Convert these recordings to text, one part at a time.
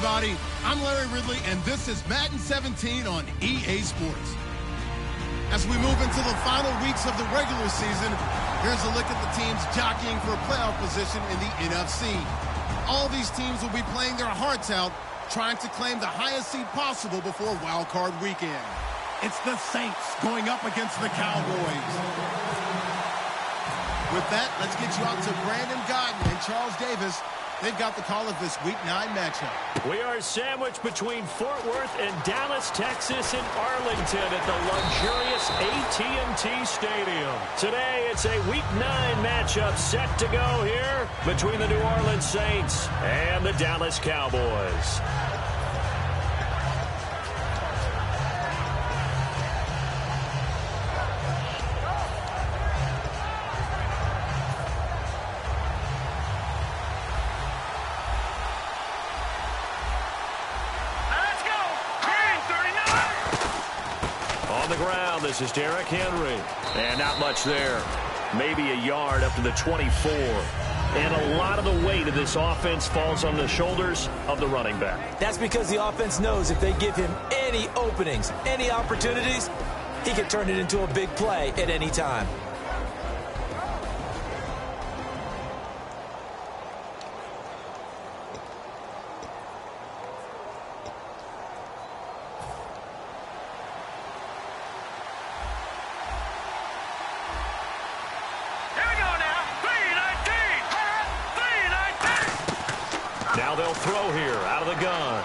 everybody. I'm Larry Ridley, and this is Madden 17 on EA Sports. As we move into the final weeks of the regular season, here's a look at the teams jockeying for playoff position in the NFC. All these teams will be playing their hearts out, trying to claim the highest seed possible before Wild Card Weekend. It's the Saints going up against the Cowboys. With that, let's get you out to Brandon Godden and Charles Davis. They've got the call of this Week 9 matchup. We are sandwiched between Fort Worth and Dallas, Texas, and Arlington at the luxurious AT&T Stadium. Today, it's a Week 9 matchup set to go here between the New Orleans Saints and the Dallas Cowboys. This is Derrick Henry. And not much there. Maybe a yard up to the 24. And a lot of the weight of this offense falls on the shoulders of the running back. That's because the offense knows if they give him any openings, any opportunities, he can turn it into a big play at any time. They'll throw here out of the gun.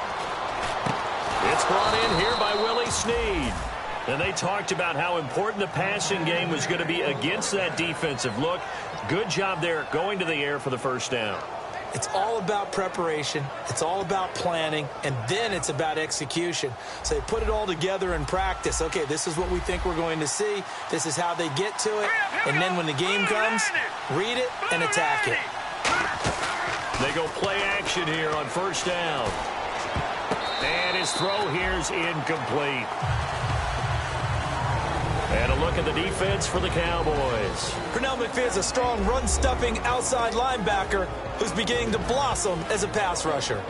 It's brought in here by Willie Snead. And they talked about how important the passing game was going to be against that defensive look. Good job there going to the air for the first down. It's all about preparation. It's all about planning. And then it's about execution. So they put it all together in practice. Okay, this is what we think we're going to see. This is how they get to it. And then when the game comes, read it and attack it. They go play action here on first down. And his throw here is incomplete. And a look at the defense for the Cowboys. Pernell McPhee's a strong run-stuffing outside linebacker who's beginning to blossom as a pass rusher.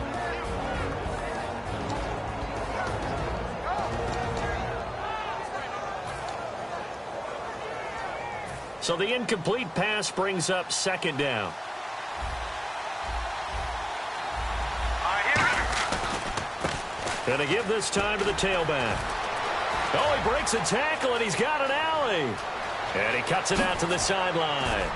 So the incomplete pass brings up second down. Going to give this time to the tailback. Oh, he breaks a tackle, and he's got an alley. And he cuts it out to the sideline.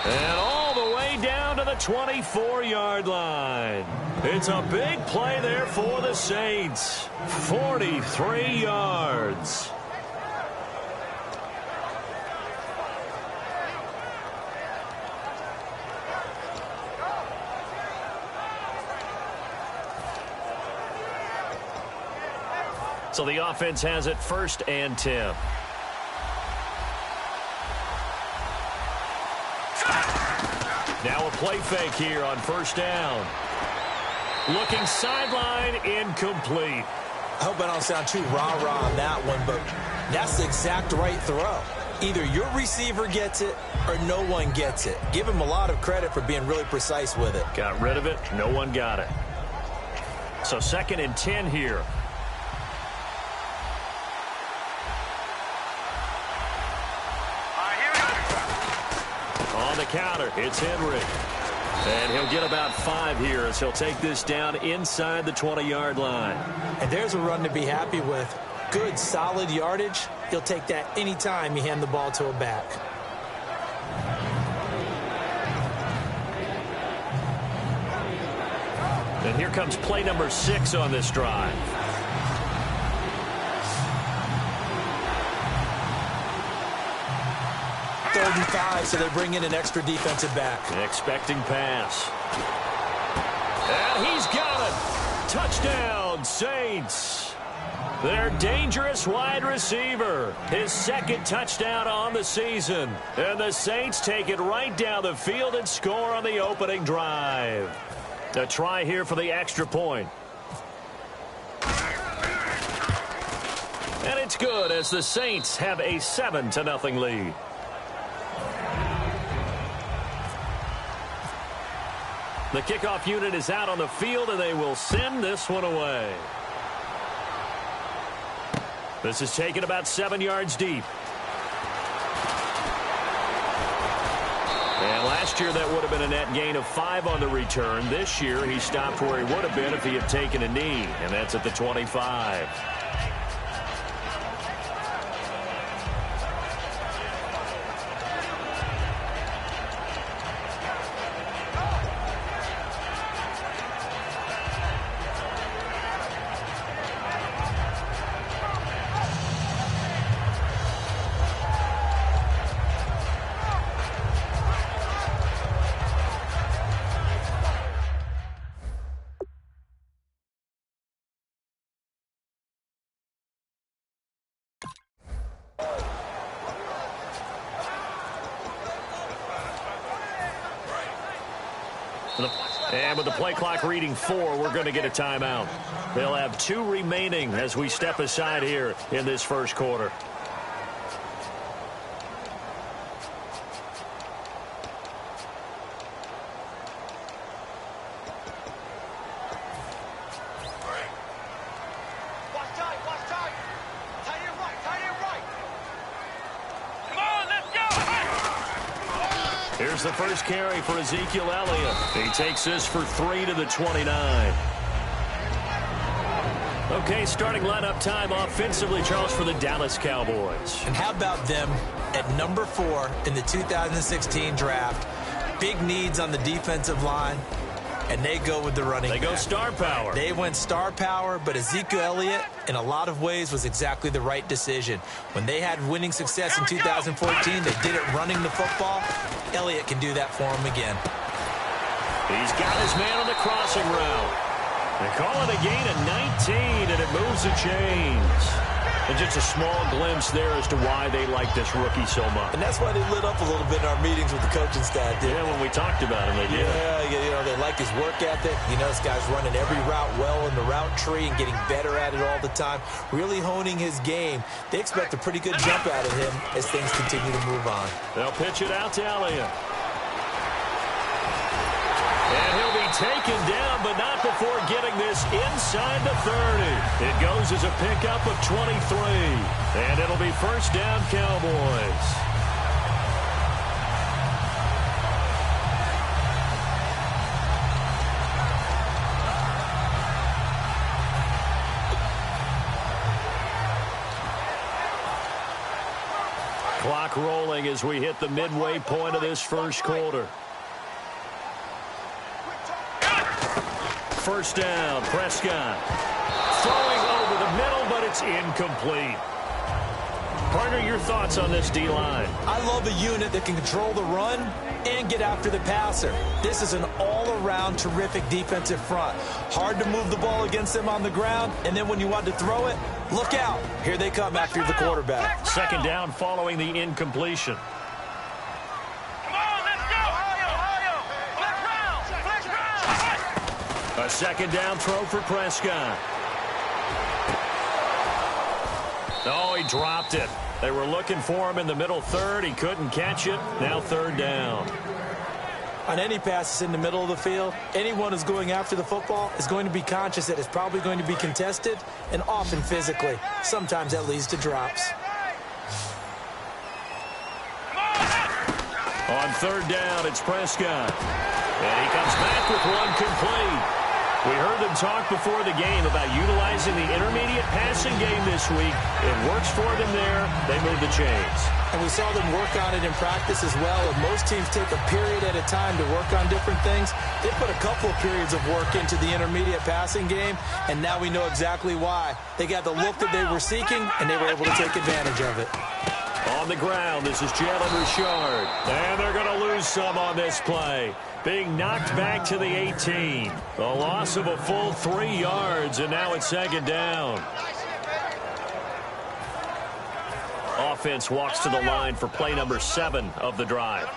And all the way down to the 24-yard line. It's a big play there for the Saints. 43 yards. So the offense has it 1st and 10. Now a play fake here on first down. Looking sideline, incomplete. I hope I don't sound too rah-rah on that one, but that's the exact right throw. Either your receiver gets it or no one gets it. Give him a lot of credit for being really precise with it. Got rid of it. No one got it. So 2nd and 10 here. On the counter, it's Henry. And he'll get about 5 here as he'll take this down inside the 20-yard line. And there's a run to be happy with. Good, solid yardage. He'll take that anytime you hand the ball to a back. And here comes play number 6 on this drive. Third and 5, so they bring in an extra defensive back. Expecting pass. And he's got it. Touchdown, Saints. Their dangerous wide receiver. His 2nd touchdown on the season. And the Saints take it right down the field and score on the opening drive. A try here for the extra point. And it's good as the Saints have a 7-0 lead. The kickoff unit is out on the field, and they will send this one away. This is taken about 7 yards deep. And last year, that would have been a net gain of 5 on the return. This year, he stopped where he would have been if he had taken a knee, and that's at the 25. And with the play clock reading 4, we're going to get a timeout. They'll have 2 remaining as we step aside here in this first quarter. Here's the first carry for Ezekiel Elliott. He takes this for 3 to the 29. Okay, starting lineup time offensively, Charles, for the Dallas Cowboys. And how about them at number 4 in the 2016 draft? Big needs on the defensive line, and they go with the running back. They go star power. They went star power, but Ezekiel Elliott, in a lot of ways, was exactly the right decision. When they had winning success in 2014, they did it running the football. Elliott can do that for him again. He's got his man on the crossing route. They call it a gain of 19, and it moves the chains. And just a small glimpse there as to why they like this rookie so much. And that's why they lit up a little bit in our meetings with the coaching staff. Yeah, when we talked about him, they did. Yeah, you know, they like his work ethic. You know, this guy's running every route well in the route tree and getting better at it all the time, really honing his game. They expect a pretty good jump out of him as things continue to move on. They'll pitch it out to Elliott. And he'll be taken down, but not before getting this inside the 30. It goes as a pickup of 23. And it'll be first down, Cowboys. Clock rolling as we hit the midway point of this first quarter. First down, Prescott. Throwing over the middle, but it's incomplete. Partner, your thoughts on this D-line? I love a unit that can control the run and get after the passer. This is an all-around terrific defensive front. Hard to move the ball against them on the ground, and then when you want to throw it, look out. Here they come after the quarterback. Second down following the incompletion. A second down throw for Prescott. Oh, he dropped it. They were looking for him in the middle third. He couldn't catch it. Now third down. On any passes in the middle of the field, anyone who's going after the football is going to be conscious that it's probably going to be contested and often physically. Sometimes that leads to drops. On third down, it's Prescott. And he comes back with one complete. We heard them talk before the game about utilizing the intermediate passing game this week. It works for them there. They move the chains. And we saw them work on it in practice as well. And most teams take a period at a time to work on different things. They put a couple of periods of work into the intermediate passing game, and now we know exactly why. They got the look that they were seeking, and they were able to take advantage of it. On the ground, this is Jalen Richard. And they're going to lose some on this play. Being knocked back to the 18. The loss of a full 3 yards, and now it's second down. Offense walks to the line for play number 7 of the drive.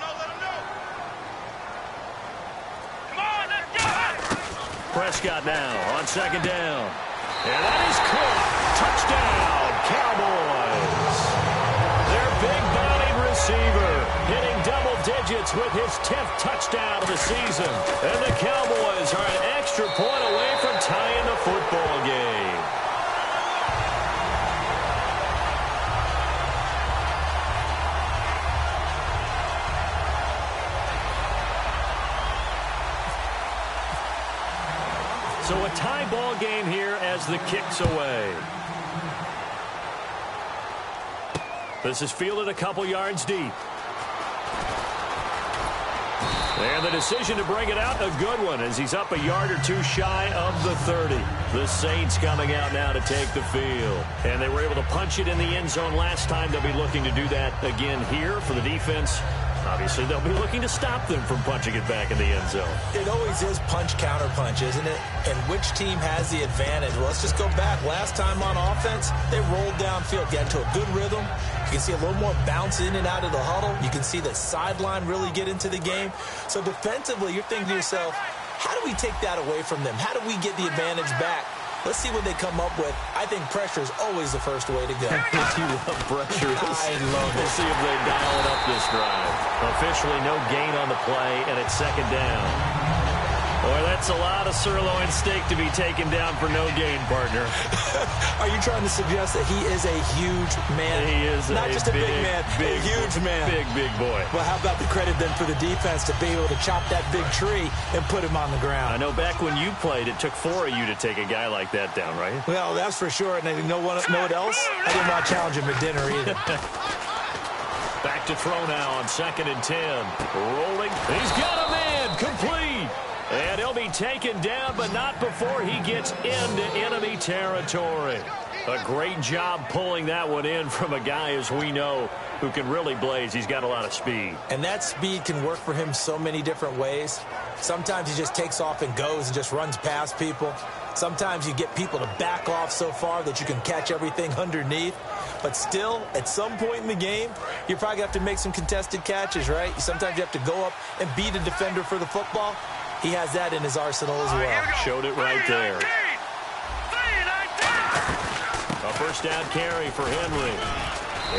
Prescott now on second down. And that is caught. Touchdown, Cowboys. Their big-bodied receiver hitting double digits with his 10th touchdown of the season. And the Cowboys extra point away from tying the football game. So a tie ball game here as the kick's away. This is fielded a couple yards deep. And the decision to bring it out, a good one, as he's up a yard or two shy of the 30. The Saints coming out now to take the field. And they were able to punch it in the end zone last time. They'll be looking to do that again here for the defense. Obviously, they'll be looking to stop them from punching it back in the end zone. It always is punch-counter-punch, isn't it? And which team has the advantage? Well, let's just go back. Last time on offense, they rolled downfield, got into a good rhythm. You can see a little more bounce in and out of the huddle. You can see the sideline really get into the game. So defensively, you're thinking to yourself, how do we take that away from them? How do we get the advantage back? Let's see what they come up with. I think pressure is always the first way to go. You love pressure. I love it. We'll see if they dial it up this drive. Officially no gain on the play, and it's second down. Boy, that's a lot of sirloin steak to be taken down for no gain, partner. Are you trying to suggest that he is a huge man? He is not just a big man, a huge man. Big boy. Well, how about the credit then for the defense to be able to chop that big tree and put him on the ground? I know back when you played, it took 4 of you to take a guy like that down, right? Well, that's for sure. And you know what else? I didn't want to challenge him at dinner either. Back to throw now on 2nd and 10. Rolling. He's got a man. Complete. And he'll be taken down, but not before he gets into enemy territory. A great job pulling that one in from a guy, as we know, who can really blaze. He's got a lot of speed. And that speed can work for him so many different ways. Sometimes he just takes off and goes and just runs past people. Sometimes you get people to back off so far that you can catch everything underneath. But still, at some point in the game, you probably have to make some contested catches, right? Sometimes you have to go up and beat a defender for the football. He has that in his arsenal as well. Showed it right there. A first down carry for Henry.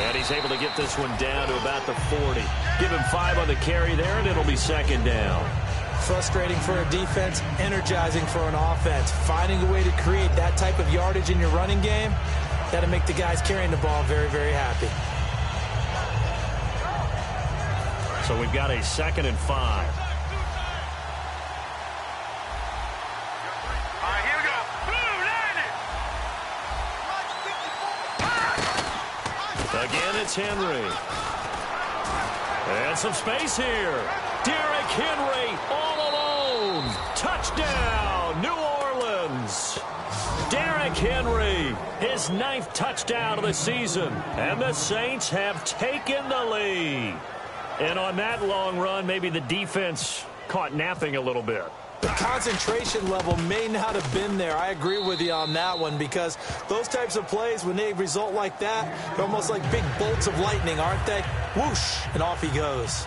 And he's able to get this one down to about the 40. Give him 5 on the carry there, and it'll be second down. Frustrating for a defense, energizing for an offense. Finding a way to create that type of yardage in your running game, got to make the guys carrying the ball very, very happy. So we've got a 2nd and 5. Again, it's Henry. And some space here. Derrick Henry all alone. Touchdown, New Orleans. Derrick Henry, his 9th touchdown of the season. And the Saints have taken the lead. And on that long run, maybe the defense caught napping a little bit. The concentration level may not have been there. I agree with you on that one, because those types of plays, when they result like that, they're almost like big bolts of lightning, aren't they? Whoosh, and off he goes.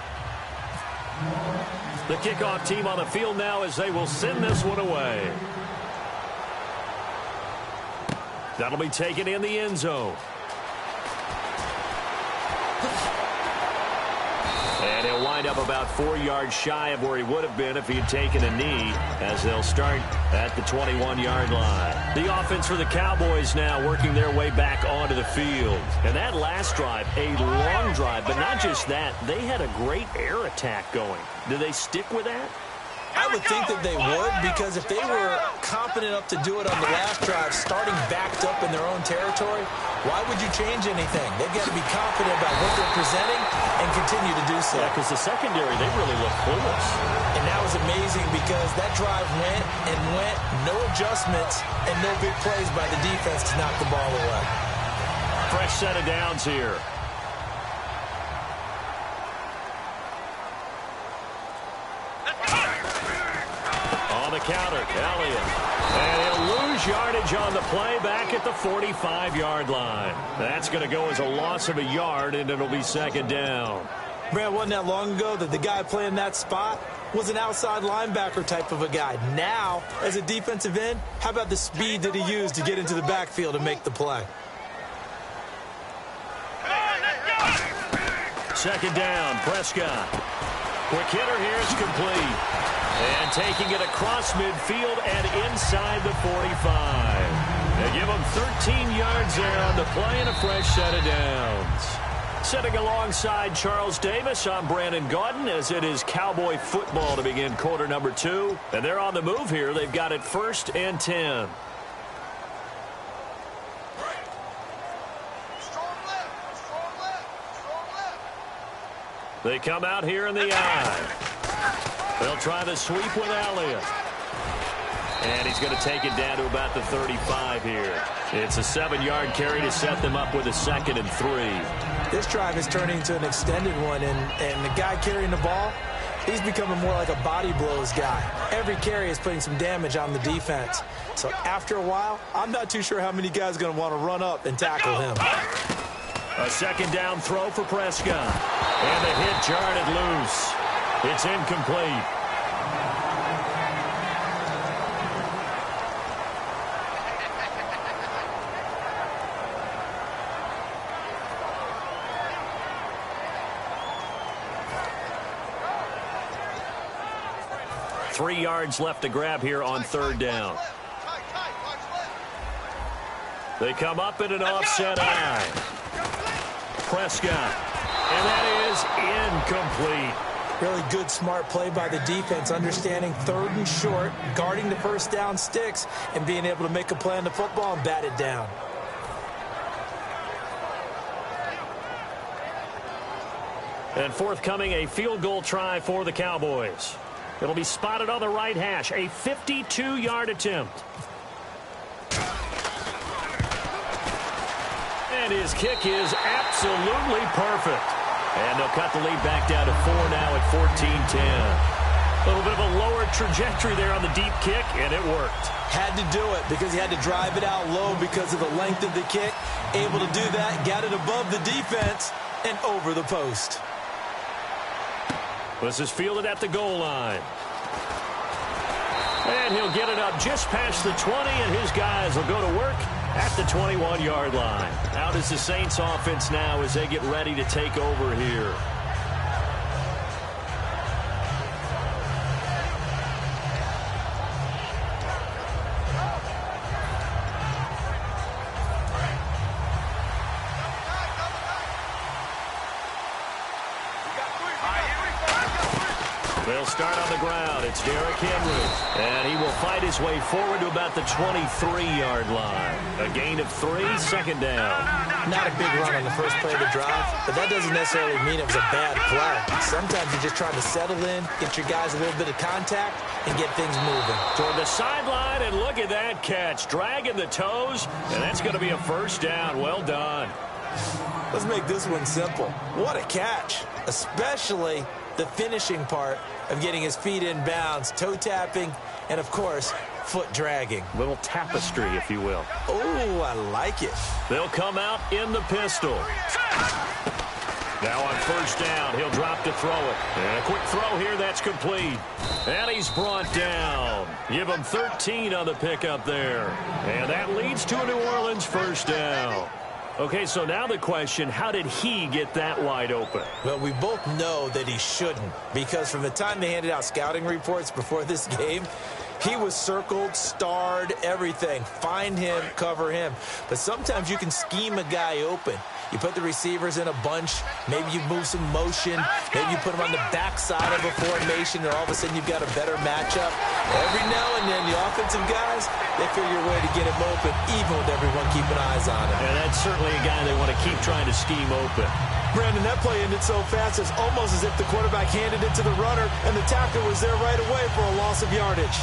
The kickoff team on the field now as they will send this one away. That'll be taken in the end zone. And he'll wind up about 4 yards shy of where he would have been if he had taken a knee, as they'll start at the 21-yard line. The offense for the Cowboys now working their way back onto the field. And that last drive, a long drive, but not just that, they had a great air attack going. Do they stick with that? I would think that they would, because if they were confident enough to do it on the last drive, starting backed up in their own territory, why would you change anything? They've got to be confident about what they're presenting and continue to do so. Yeah, because the secondary, they really look clueless. And that was amazing, because that drive went and went, no adjustments, and no big plays by the defense to knock the ball away. Fresh set of downs here. Counter, Elliott. And he'll lose yardage on the play back at the 45-yard line. That's going to go as a loss of a yard, and it'll be second down. Brad, wasn't that long ago that the guy playing that spot was an outside linebacker type of a guy. Now, as a defensive end, how about the speed that he used to get into the backfield and make the play? Second down, Prescott. Quick hitter here, it's complete. And taking it across midfield and inside the 45. They give him 13 yards there on the play and a fresh set of downs. Sitting alongside Charles Davis, I'm Brandon Gaudin, as it is Cowboy football to begin quarter number 2. And they're on the move here. They've got it 1st and 10. They come out here in the eye. They'll try the sweep with Elliott. And he's going to take it down to about the 35 here. It's a 7-yard carry to set them up with a 2nd and 3. This drive is turning into an extended one, and the guy carrying the ball, he's becoming more like a body blows guy. Every carry is putting some damage on the defense. So after a while, I'm not too sure how many guys are going to want to run up and tackle him. A 2nd down throw for Prescott. And the hit jarred it loose. It's incomplete. Three yards left to grab here on 3rd down. They come up in an offset eye. Prescott. And that is incomplete. Really good, smart play by the defense, understanding 3rd and short, guarding the 1st down sticks, and being able to make a play on the football and bat it down. And forthcoming, a field goal try for the Cowboys. It'll be spotted on the right hash. A 52-yard attempt. And his kick is absolutely perfect. And they'll cut the lead back down to 4 now at 14-10. A little bit of a lower trajectory there on the deep kick, and it worked. Had to do it because he had to drive it out low because of the length of the kick. Able to do that, got it above the defense and over the post. This is fielded at the goal line. And he'll get it up just past the 20, and his guys will go to work at the 21-yard line. Out is the Saints offense now as they get ready to take over here. They'll start on the ground. It's Derrick Henry. And he will fight his way forward to about the 23-yard line. A gain of 3, 2nd down. Not a big run on the first play of the drive, but that doesn't necessarily mean it was a bad play. Sometimes you're just trying to settle in, get your guys a little bit of contact, and get things moving. Toward the sideline, and look at that catch. Dragging the toes, and that's going to be a 1st down. Well done. Let's make this one simple. What a catch, especially the finishing part of getting his feet in bounds, toe tapping, and of course, foot dragging. Little tapestry, if you will. Oh, I like it. They'll come out in the pistol. Now on 1st down, he'll drop to throw it. And a quick throw here, that's complete. And he's brought down. Give him 13 on the pickup there. And that leads to a New Orleans 1st down. Okay, so now the question, how did he get that wide open? Well, we both know that he shouldn't, because from the time they handed out scouting reports before this game, he was circled, starred, everything. Find him, cover him. But sometimes you can scheme a guy open. You put the receivers in a bunch. Maybe you move some motion. Maybe you put them on the backside of a formation, and all of a sudden you've got a better matchup. Every now and then, the offensive guys, they figure a way to get him open, even with everyone keeping eyes on him. And that's certainly a guy they want to keep trying to scheme open. Brandon, that play ended so fast, it's almost as if the quarterback handed it to the runner, and the tackler was there right away for a loss of yardage.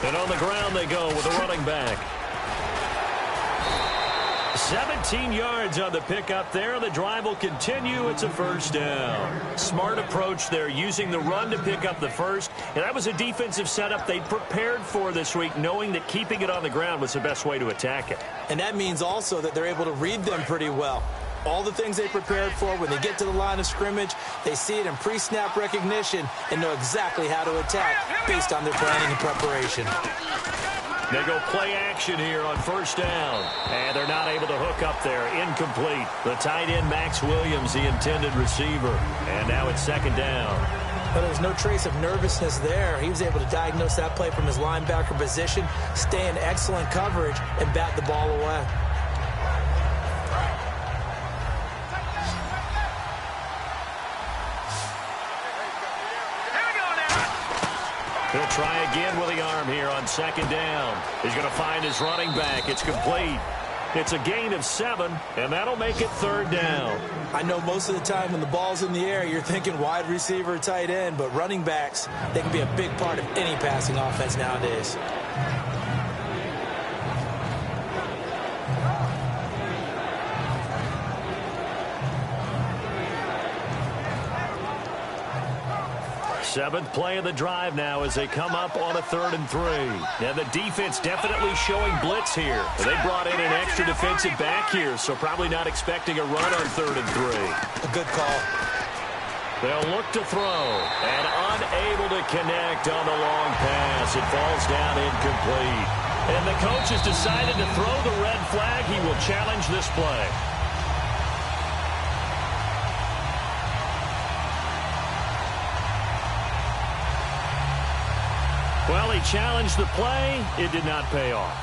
And on the ground they go with a running back. 17 yards on the pickup there. The drive will continue. It's a 1st down. Smart approach there, using the run to pick up the 1st. And that was a defensive setup they prepared for this week, knowing that keeping it on the ground was the best way to attack it. And that means also that they're able to read them pretty well. All the things they prepared for, when they get to the line of scrimmage, they see it in pre-snap recognition and know exactly how to attack based on their planning and preparation. They go play action here on first down. And they're not able to hook up there. Incomplete. The tight end, Max Williams, the intended receiver. And now it's second down. But there's no trace of nervousness there. He was able to diagnose that play from his linebacker position, stay in excellent coverage, and bat the ball away. He'll try again with the arm here on second down. He's going to find his running back. It's complete. It's a gain of 7, and that'll make it third down. I know most of the time when the ball's in the air, you're thinking wide receiver, tight end, but running backs, they can be a big part of any passing offense nowadays. Seventh play of the drive now as they come up on a 3rd and 3. And the defense definitely showing blitz here. They brought in an extra defensive back here, so probably not expecting a run on 3rd and 3. A good call. They'll look to throw, and unable to connect on the long pass. It falls down incomplete. And the coach has decided to throw the red flag. He will challenge this play. Well, he challenged the play. It did not pay off.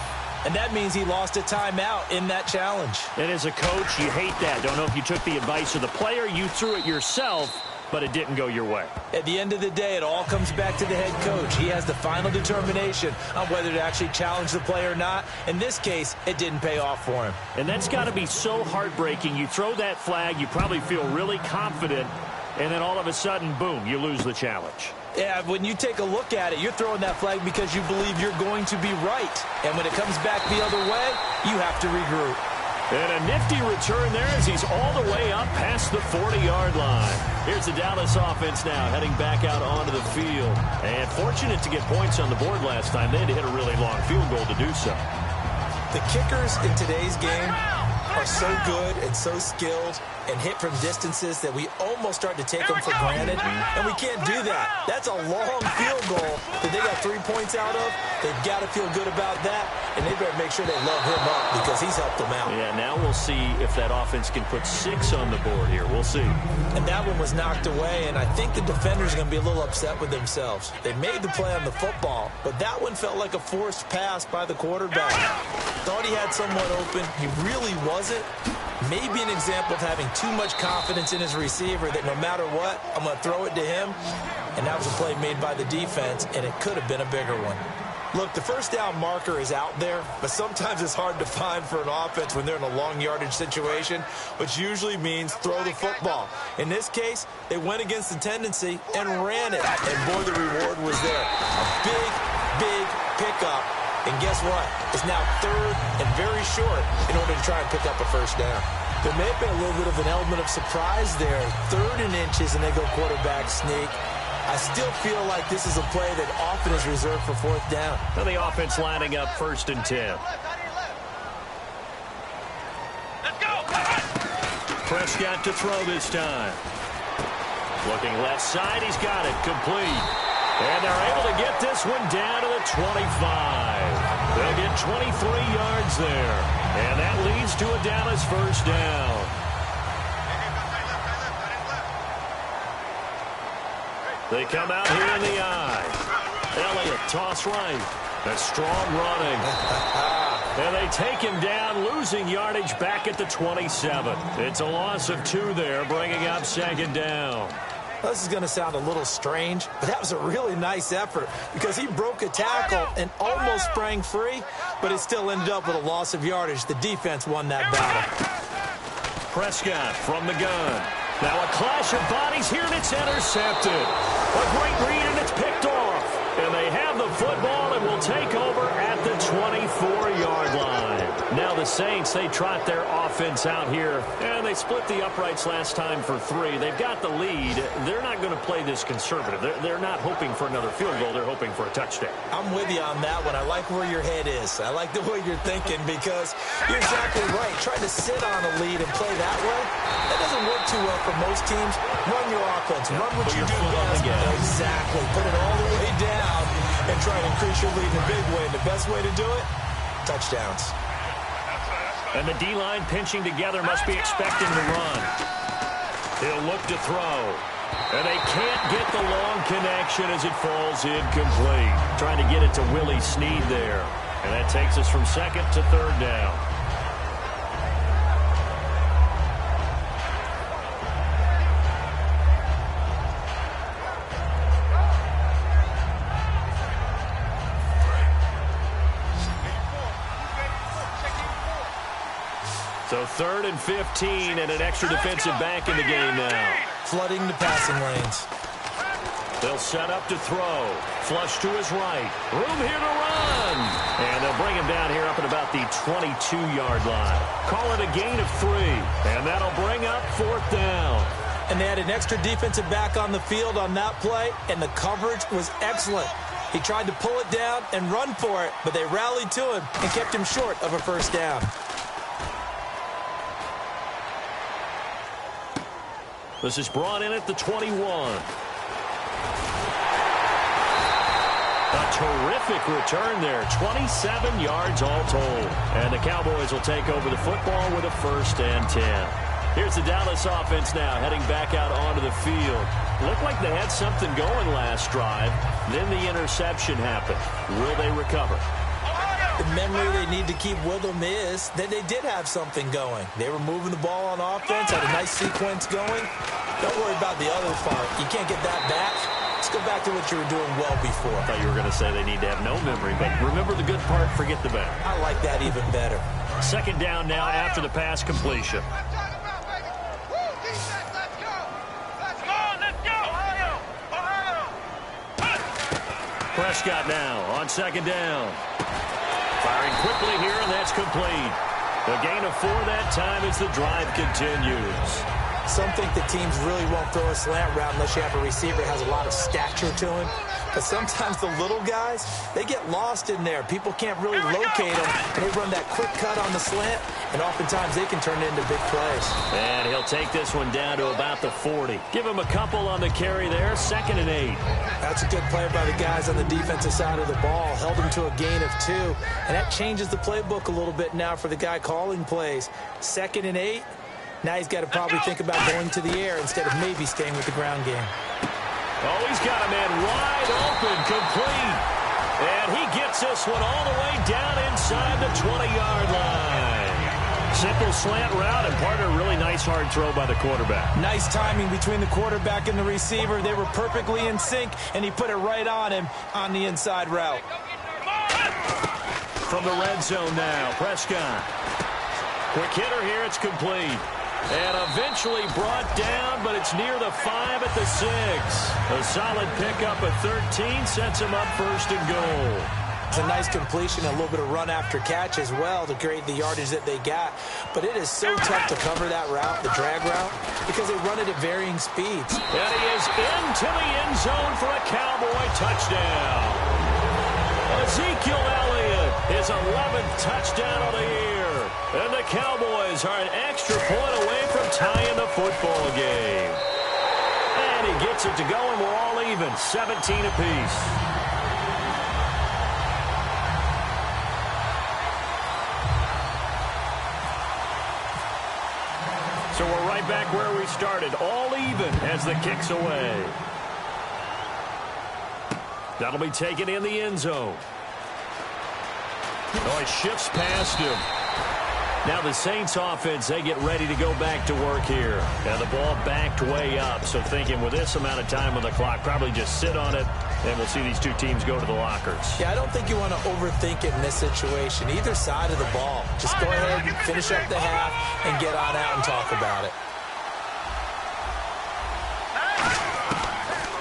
And that means he lost a timeout in that challenge. And as a coach, you hate that. Don't know if you took the advice of the player. You threw it yourself, but it didn't go your way. At the end of the day, it all comes back to the head coach. He has the final determination on whether to actually challenge the play or not. In this case, it didn't pay off for him. And that's got to be so heartbreaking. You throw that flag, you probably feel really confident, and then all of a sudden, boom, you lose the challenge. Yeah, when you take a look at it, you're throwing that flag because you believe you're going to be right. And when it comes back the other way, you have to regroup. And a nifty return there as he's all the way up past the 40-yard line. Here's the Dallas offense now heading back out onto the field. And fortunate to get points on the board last time. They had to hit a really long field goal to do so. The kickers in today's game are so good and so skilled and hit from distances that we almost start to take them for granted, and we can't do that. That's a long field goal that they got 3 points out of. They've got to feel good about that, and they better make sure they love him up because he's helped them out. Yeah, now we'll see if that offense can put 6 on the board here. We'll see. And that one was knocked away, and I think the defenders are going to be a little upset with themselves. They made the play on the football, but that one felt like a forced pass by the quarterback. Thought he had someone open. He really wasn't. Maybe an example of having too much confidence in his receiver that no matter what, I'm going to throw it to him. And that was a play made by the defense, and it could have been a bigger one. Look, the first down marker is out there, but sometimes it's hard to find for an offense when they're in a long yardage situation, which usually means throw the football. In this case, they went against the tendency and ran it. And boy, the reward was there. A big, big pickup. And guess what? It's now 3rd and very short in order to try and pick up a first down. There may have been a little bit of an element of surprise there. 3rd and inches, and they go quarterback sneak. I still feel like this is a play that often is reserved for 4th down. Now the offense lining up 1st and 10. Let's go! Prescott to throw this time. Looking left side, he's got it, complete. And they're able to get this one down to the 25. They'll get 23 yards there. And that leads to a Dallas first down. They come out here in the eye. Elliott, toss right. That's strong running. And they take him down, losing yardage back at the 27. It's a loss of 2 there, bringing up 2nd down. This is going to sound a little strange, but that was a really nice effort because he broke a tackle and almost sprang free, but it still ended up with a loss of yardage. The defense won that battle. Prescott from the gun. Now a clash of bodies here, and it's intercepted. A great read, and it's picked off. And they have the football and will take over at the 24-yard line. Now the Saints, they trot their offense out here, and they split the uprights last time for 3. They've got the lead. They're not going to play this conservative. They're not hoping for another field goal. They're hoping for a touchdown. I'm with you on that one. I like where your head is. I like the way you're thinking because you're exactly right. Trying to sit on a lead and play that way, that doesn't work too well for most teams. Run your offense. Run what you do best. Exactly. Put it all the way down and try to increase your lead in a big way. And the best way to do it, touchdowns. And the D-line pinching together must be expecting to run. He'll look to throw. And they can't get the long connection as it falls incomplete. Trying to get it to Willie Snead there. And that takes us from 2nd to 3rd down. So 3rd and 15 and an extra defensive back in the game now. Flooding the passing lanes. They'll set up to throw. Flush to his right. Room here to run. And they'll bring him down here up at about the 22-yard line. Call it a gain of 3. And that'll bring up 4th down. And they had an extra defensive back on the field on that play, and the coverage was excellent. He tried to pull it down and run for it, but they rallied to him and kept him short of a 1st down. This is brought in at the 21. A terrific return there. 27 yards all told. And the Cowboys will take over the football with a 1st and 10. Here's the Dallas offense now heading back out onto the field. Looked like they had something going last drive. Then the interception happened. Will they recover? The memory they need to keep with them is that they did have something going. They were moving the ball on offense, had a nice sequence going. Don't worry about the other part. You can't get that back. Let's go back to what you were doing well before. I thought you were going to say they need to have no memory, but remember the good part, forget the bad. I like that even better. 2nd down now after the pass completion. Prescott now on 2nd down. Firing quickly here, and that's complete. A gain of 4 that time as the drive continues. Some think the teams really won't throw a slant route unless you have a receiver that has a lot of stature to him. But sometimes the little guys, they get lost in there. People can't really locate them, and they run that quick cut on the slant, and oftentimes they can turn it into big plays. And he'll take this one down to about the 40. Give him a couple on the carry there, 2nd and 8. That's a good play by the guys on the defensive side of the ball. Held him to a gain of 2, and that changes the playbook a little bit now for the guy calling plays. 2nd and 8. Now he's got to probably think about going to the air instead of maybe staying with the ground game. Oh, he's got a man wide open, complete. And he gets this one all the way down inside the 20-yard line. Simple slant route, and part of a really nice hard throw by the quarterback. Nice timing between the quarterback and the receiver. They were perfectly in sync, and he put it right on him on the inside route. From the red zone now, Prescott. Quick hitter here, it's complete. And eventually brought down, but it's near the 5 at the 6. A solid pickup at 13 sets him up 1st and goal. It's a nice completion, a little bit of run after catch as well to create the yardage that they got. But it is so tough to cover that route, the drag route, because they run it at varying speeds. And he is into the end zone for a Cowboy touchdown. Ezekiel Elliott, his 11th touchdown of the year. And the Cowboys are an extra point away from tying the football game. And he gets it to go, and we're all even, 17 apiece. So we're right back where we started, all even as the kick's away. That'll be taken in the end zone. Oh, he shifts past him. Now the Saints offense, they get ready to go back to work here. Now the ball backed way up, so thinking with this amount of time on the clock, probably just sit on it, and we'll see these two teams go to the lockers. Yeah, I don't think you want to overthink it in this situation. Either side of the ball. Just go ahead and finish up the half and get on out and talk about it.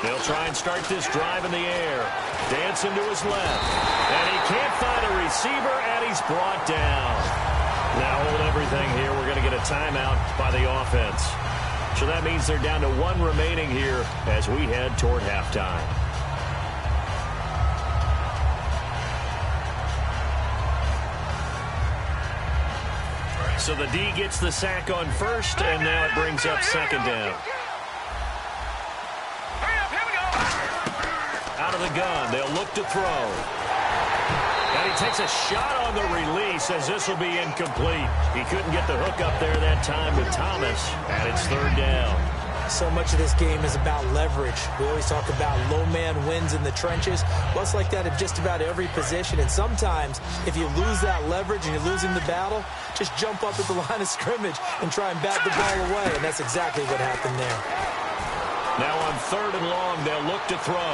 They'll try and start this drive in the air. Dancing to his left. And he can't find a receiver, and he's brought down. Now hold everything here. We're going to get a timeout by the offense. So that means they're down to 1 remaining here as we head toward halftime. So the D gets the sack on first, and now it brings up second down. Out of the gun, they'll look to throw. And he takes a shot on the release as this will be incomplete. He couldn't get the hook up there that time with Thomas, and it's third down. So much of this game is about leverage. We always talk about low man wins in the trenches. Well, it's like that at just about every position. And sometimes, if you lose that leverage and you're losing the battle, just jump up at the line of scrimmage and try and bat the ball away. And that's exactly what happened there. Now on third and long, they'll look to throw.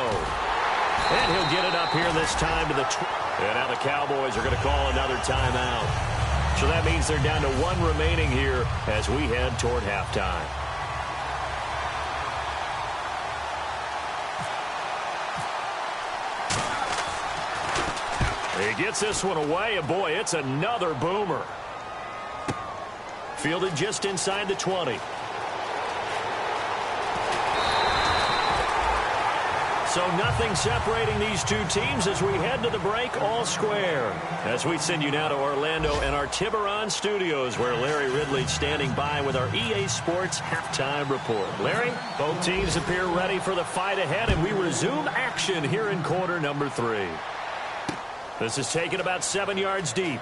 And he'll get it up here this time to the... And now the Cowboys are going to call another timeout. So that means they're down to 1 remaining here as we head toward halftime. He gets this one away, and boy, it's another boomer. Fielded just inside the 20. So nothing separating these two teams as we head to the break, all square. As we send you now to Orlando and our Tiburon studios, where Larry Ridley's standing by with our EA Sports halftime report. Larry, both teams appear ready for the fight ahead, and we resume action here in quarter number 3. This is taken about 7 yards deep.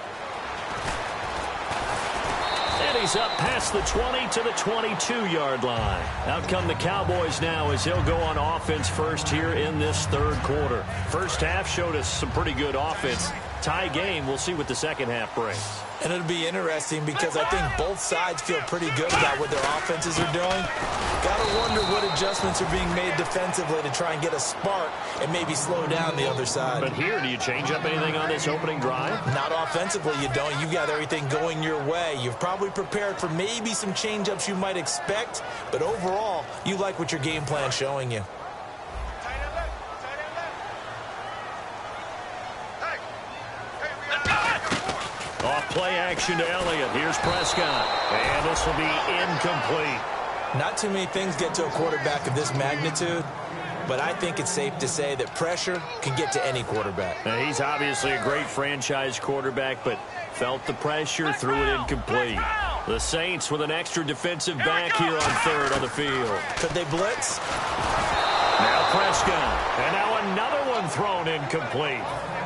And he's up past the 20 to the 22-yard line. Out come the Cowboys now as they'll go on offense first here in this third quarter. First half showed us some pretty good offense. Tie game, we'll see what the second half brings. And it'll be interesting because I think both sides feel pretty good about what their offenses are doing. Gotta wonder what adjustments are being made defensively to try and get a spark and maybe slow down the other side. But here, do you change up anything on this opening drive? Not offensively, you don't. You've got everything going your way. You've probably prepared for maybe some change-ups you might expect, but overall, you like what your game plan's showing you. Off play action to Elliott. Here's Prescott. And this will be incomplete. Not too many things get to a quarterback of this magnitude, but I think it's safe to say that pressure can get to any quarterback. Now, he's obviously a great franchise quarterback, but felt the pressure, threw it incomplete. The Saints with an extra defensive back here on third on the field. Could they blitz? Now Prescott. And now another one thrown incomplete.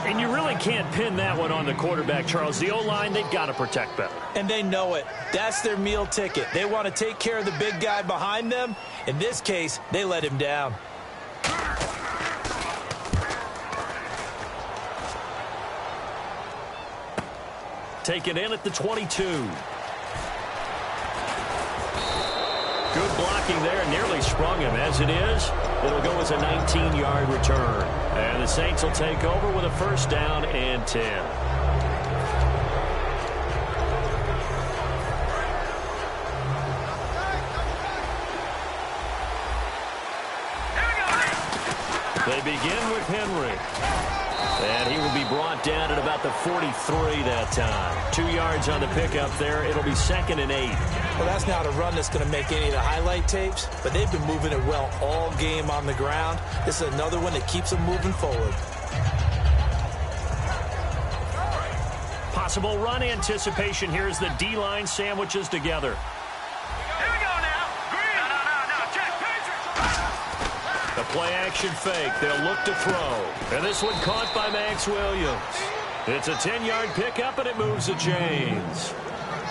And you really can't pin that one on the quarterback, Charles. The O-line, they've got to protect better. And they know it. That's their meal ticket. They want to take care of the big guy behind them. In this case, they let him down. Taken in at the 22. Good blocking there, nearly sprung him. As it is, it'll go as a 19-yard return. And the Saints will take over with a first down and 10. They begin with Henry. And he will be brought down at about the 43 that time. 2 yards on the pickup there. It'll be 2nd and 8. Well, that's not a run that's going to make any of the highlight tapes, but they've been moving it well all game on the ground. This is another one that keeps them moving forward. Possible run anticipation here as the D-line sandwiches together. The play-action fake. They'll look to throw. And this one caught by Max Williams. It's a 10-yard pickup, and it moves the chains.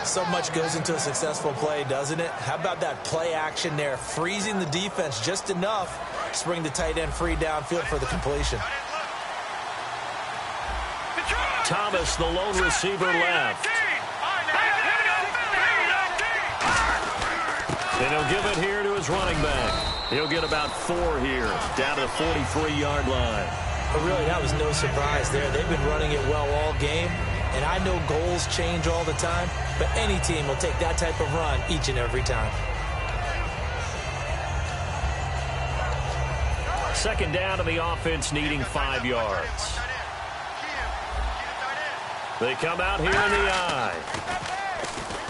So much goes into a successful play, doesn't it? How about that play action there, freezing the defense just enough to bring the tight end free downfield for the completion. Thomas, the lone receiver, left. And he'll give it here to his running back. He'll get about 4 here, down to the 43-yard line. But really, that was no surprise there. They've been running it well all game. And I know goals change all the time, but any team will take that type of run each and every time. Second down to the offense, needing 5 yards. They come out here in the eye.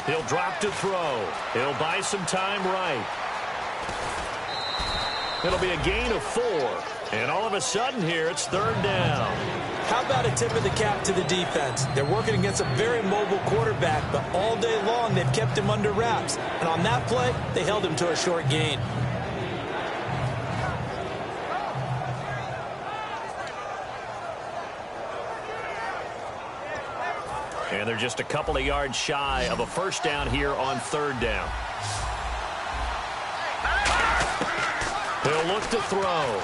He'll drop to throw. He'll buy some time right. It'll be a gain of 4. And all of a sudden here, it's 3rd down. How about a tip of the cap to the defense? They're working against a very mobile quarterback, but all day long they've kept him under wraps. And on that play, they held him to a short gain. And they're just a couple of yards shy of a 1st down here on 3rd down. He'll look to throw.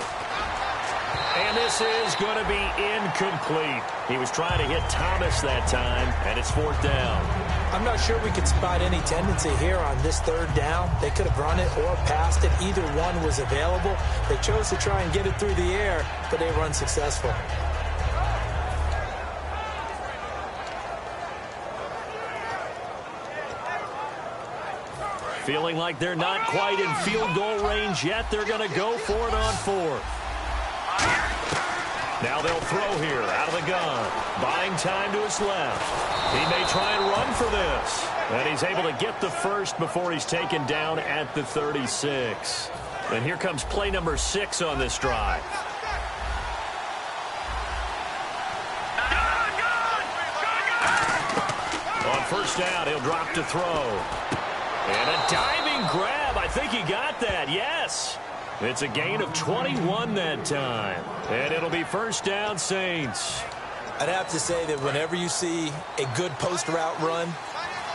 And this is going to be incomplete. He was trying to hit Thomas that time, and it's 4th down. I'm not sure we could spot any tendency here on this 3rd down. They could have run it or passed it. Either one was available. They chose to try and get it through the air, but they were unsuccessful. Feeling like they're not quite in field goal range yet. They're going to go for it on 4th. Now they'll throw here out of the gun. Buying time to his left. He may try and run for this. And he's able to get the 1st before he's taken down at the 36. And here comes play number 6 on this drive. On 1st down, he'll drop to throw. And a diving grab. I think he got that. Yes. It's a gain of 21 that time. And it'll be 1st down, Saints. I'd have to say that whenever you see a good post route run,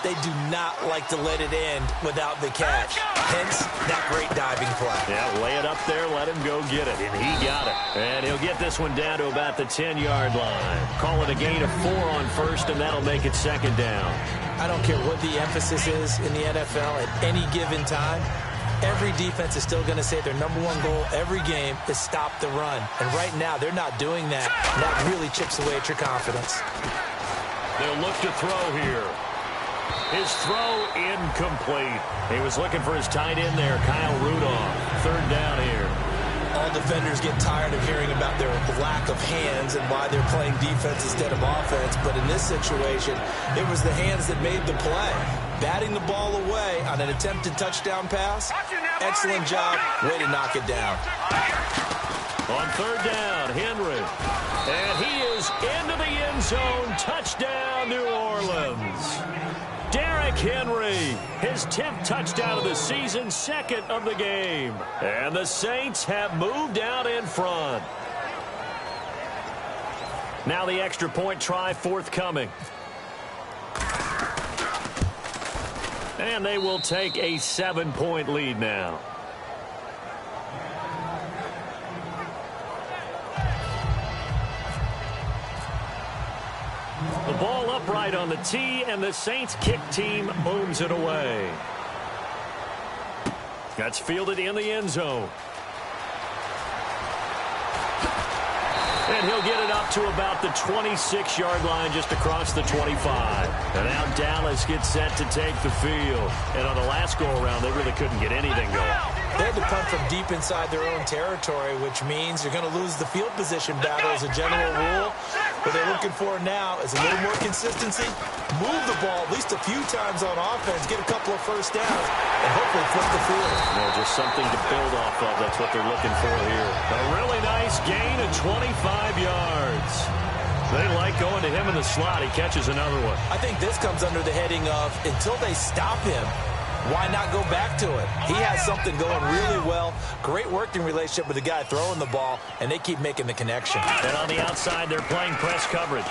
they do not like to let it end without the catch. Hence, that great diving play. Yeah, lay it up there, let him go get it. And he got it. And he'll get this one down to about the 10-yard line. Call it a gain of 4 on 1st, and that'll make it 2nd down. I don't care what the emphasis is in the NFL at any given time. Every defense is still going to say their number 1 goal every game is stop the run. And right now, they're not doing that. And that really chips away at your confidence. They'll look to throw here. His throw incomplete. He was looking for his tight end there, Kyle Rudolph. 3rd down here. All defenders get tired of hearing about their lack of hands and why they're playing defense instead of offense. But in this situation, it was the hands that made the play. Batting the ball away on an attempted touchdown pass. Excellent job. Way to knock it down. On 3rd down, Henry. And he is into the end zone. Touchdown, New Orleans. Derrick Henry, his 10th touchdown of the season, 2nd of the game. And the Saints have moved out in front. Now the extra point try forthcoming. And they will take a 7-point lead now. The ball upright on the tee, and the Saints kick team booms it away. That's fielded in the end zone. And he'll get it up to about the 26-yard line, just across the 25. And now Dallas gets set to take the field. And on the last go-around, they really couldn't get anything going. They had to punt from deep inside their own territory, which means you're going to lose the field position battle as a general rule. What they're looking for now is a little more consistency, move the ball at least a few times on offense, get a couple of 1st downs, and hopefully flip the field. Well, just something to build off of. That's what they're looking for here. A really nice gain of 25 yards. They like going to him in the slot. He catches another one. I think this comes under the heading of until they stop him, why not go back to it? He has something going really well. Great working relationship with the guy throwing the ball, and they keep making the connection. And on the outside, they're playing press coverage.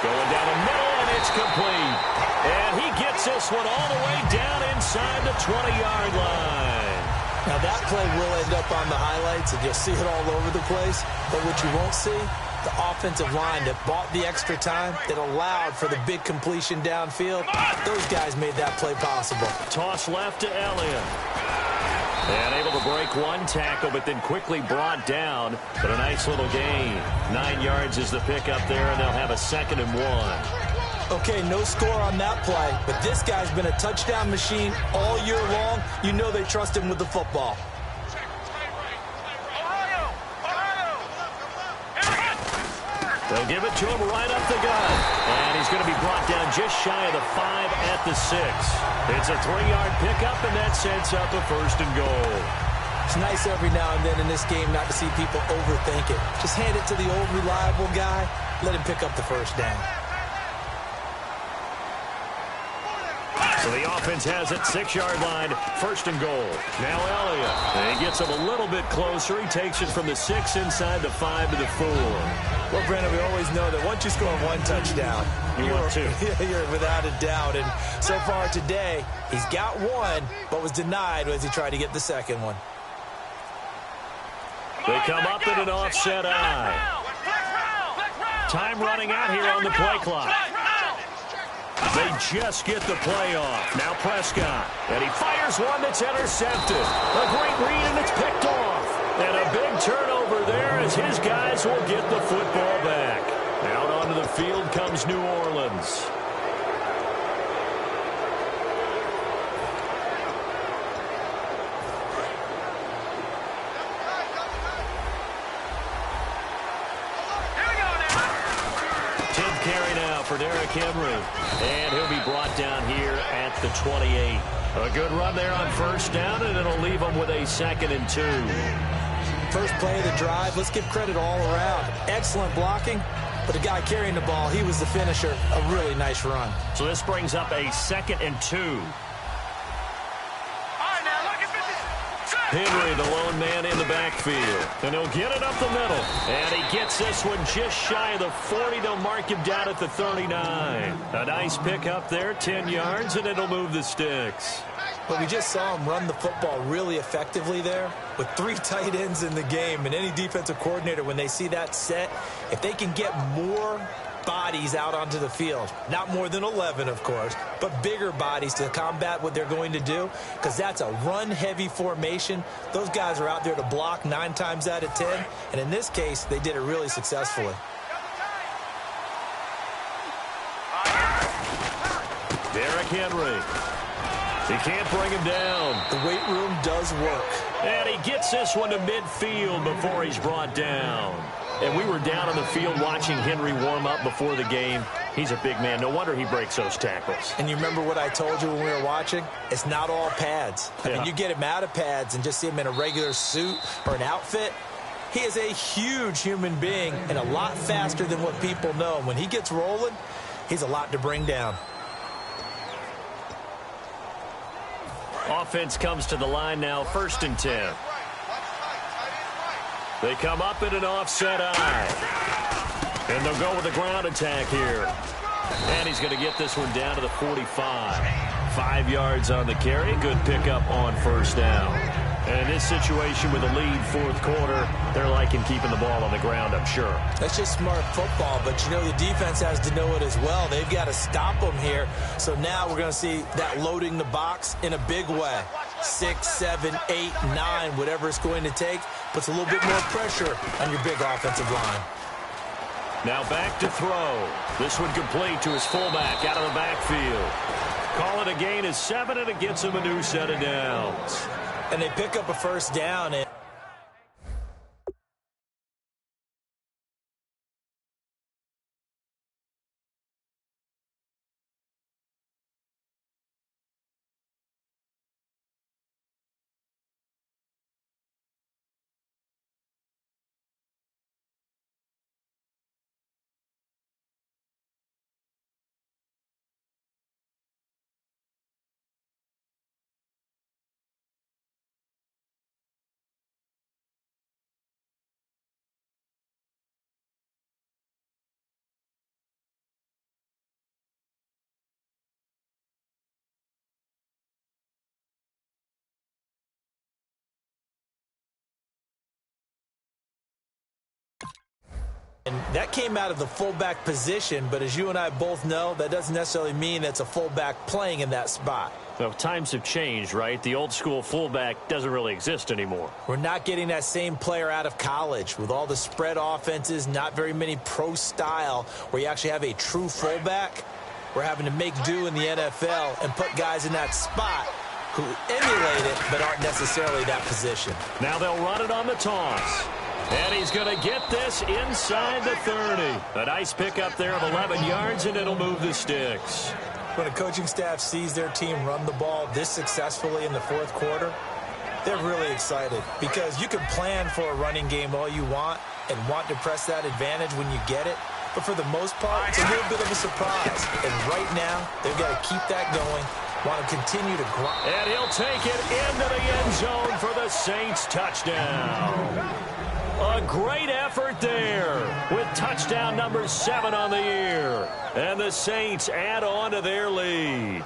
Going down the middle, and it's complete. And he gets this one all the way down inside the 20-yard line. Now, that play will end up on the highlights, and you'll see it all over the place. But what you won't see, the offensive line that bought the extra time, that allowed for the big completion downfield. Those guys made that play possible. Toss left to Elliott. And able to break one tackle, but then quickly brought down. But a nice little gain. 9 yards is the pickup there, and they'll have a 2nd and 1. Okay, no score on that play, but this guy's been a touchdown machine all year long. You know they trust him with the football. They'll give it to him right up the gut. And he's going to be brought down just shy of the 5 at the 6. It's a 3-yard pickup, and that sets up a 1st and goal. It's nice every now and then in this game not to see people overthink it. Just hand it to the old reliable guy. Let him pick up the 1st down. So the offense has it, 6-yard line, 1st and goal. Now Elliott. And he gets him a little bit closer. He takes it from the 6 inside the 5 to the 4. Well, Brandon, we always know that once you score 1 touchdown, you're without a doubt. And so far today, he's got 1, but was denied as he tried to get the 2nd one. They come up in an offset eye. Time running out here on the play clock. They just get the play off. Now Prescott. And he fires one that's intercepted. A great read, and it's picked off. And a big turnover there as his guys will get the football back. Out onto the field comes New Orleans. Carry now for Derrick Henry. And he'll be brought down here at the 28. A good run there on 1st down, and it'll leave them with a 2nd and 2. First play of the drive, let's give credit all around. Excellent blocking, but the guy carrying the ball, he was the finisher. A really nice run. So this brings up a 2nd and 2. Henry, the lone man in the backfield. And he'll get it up the middle. And he gets this one just shy of the 40. They'll mark him down at the 39. A nice pick up there, 10 yards, and it'll move the sticks. But we just saw him run the football really effectively there with 3 tight ends in the game. And any defensive coordinator, when they see that set, if they can get more bodies out onto the field, not more than 11, of course, but bigger bodies to combat what they're going to do, because that's a run-heavy formation. Those guys are out there to block 9 times out of 10, and in this case, they did it really successfully. Derrick Henry. He can't bring him down. The weight room does work. And he gets this one to midfield before he's brought down. And we were down on the field watching Henry warm up before the game. He's a big man. No wonder he breaks those tackles. And you remember what I told you when we were watching? It's not all pads. I mean, you get him out of pads and just see him in a regular suit or an outfit. He is a huge human being and a lot faster than what people know. When he gets rolling, he's a lot to bring down. Offense comes to the line now, 1st and 10. They come up in an offset eye. And they'll go with a ground attack here. And he's going to get this one down to the 45. 5 yards on the carry. Good pickup on 1st down. And in this situation with a lead 4th quarter, they're liking keeping the ball on the ground, I'm sure. That's just smart football, but you know the defense has to know it as well. They've got to stop them here. So now we're going to see that loading the box in a big way. 6, 7, 8, 9, whatever it's going to take, puts a little bit more pressure on your big offensive line. Now back to throw. This one complete to his fullback out of the backfield. Call it a gain of 7, and it gets him a new set of downs. And they pick up a 1st down. And that came out of the fullback position, but as you and I both know, that doesn't necessarily mean that's a fullback playing in that spot. Well, times have changed, right? The old school fullback doesn't really exist anymore. We're not getting that same player out of college with all the spread offenses, not very many pro style where you actually have a true fullback. We're having to make do in the NFL and put guys in that spot who emulate it but aren't necessarily that position. Now they'll run it on the toss. And he's going to get this inside the 30. A nice pickup there of 11 yards, and it'll move the sticks. When a coaching staff sees their team run the ball this successfully in the fourth quarter, they're really excited because you can plan for a running game all you want and want to press that advantage when you get it. But for the most part, it's a little bit of a surprise. And right now, they've got to keep that going, want to continue to grind. And he'll take it into the end zone for the Saints touchdown. A great effort there with touchdown number 7 on the year. And the Saints add on to their lead.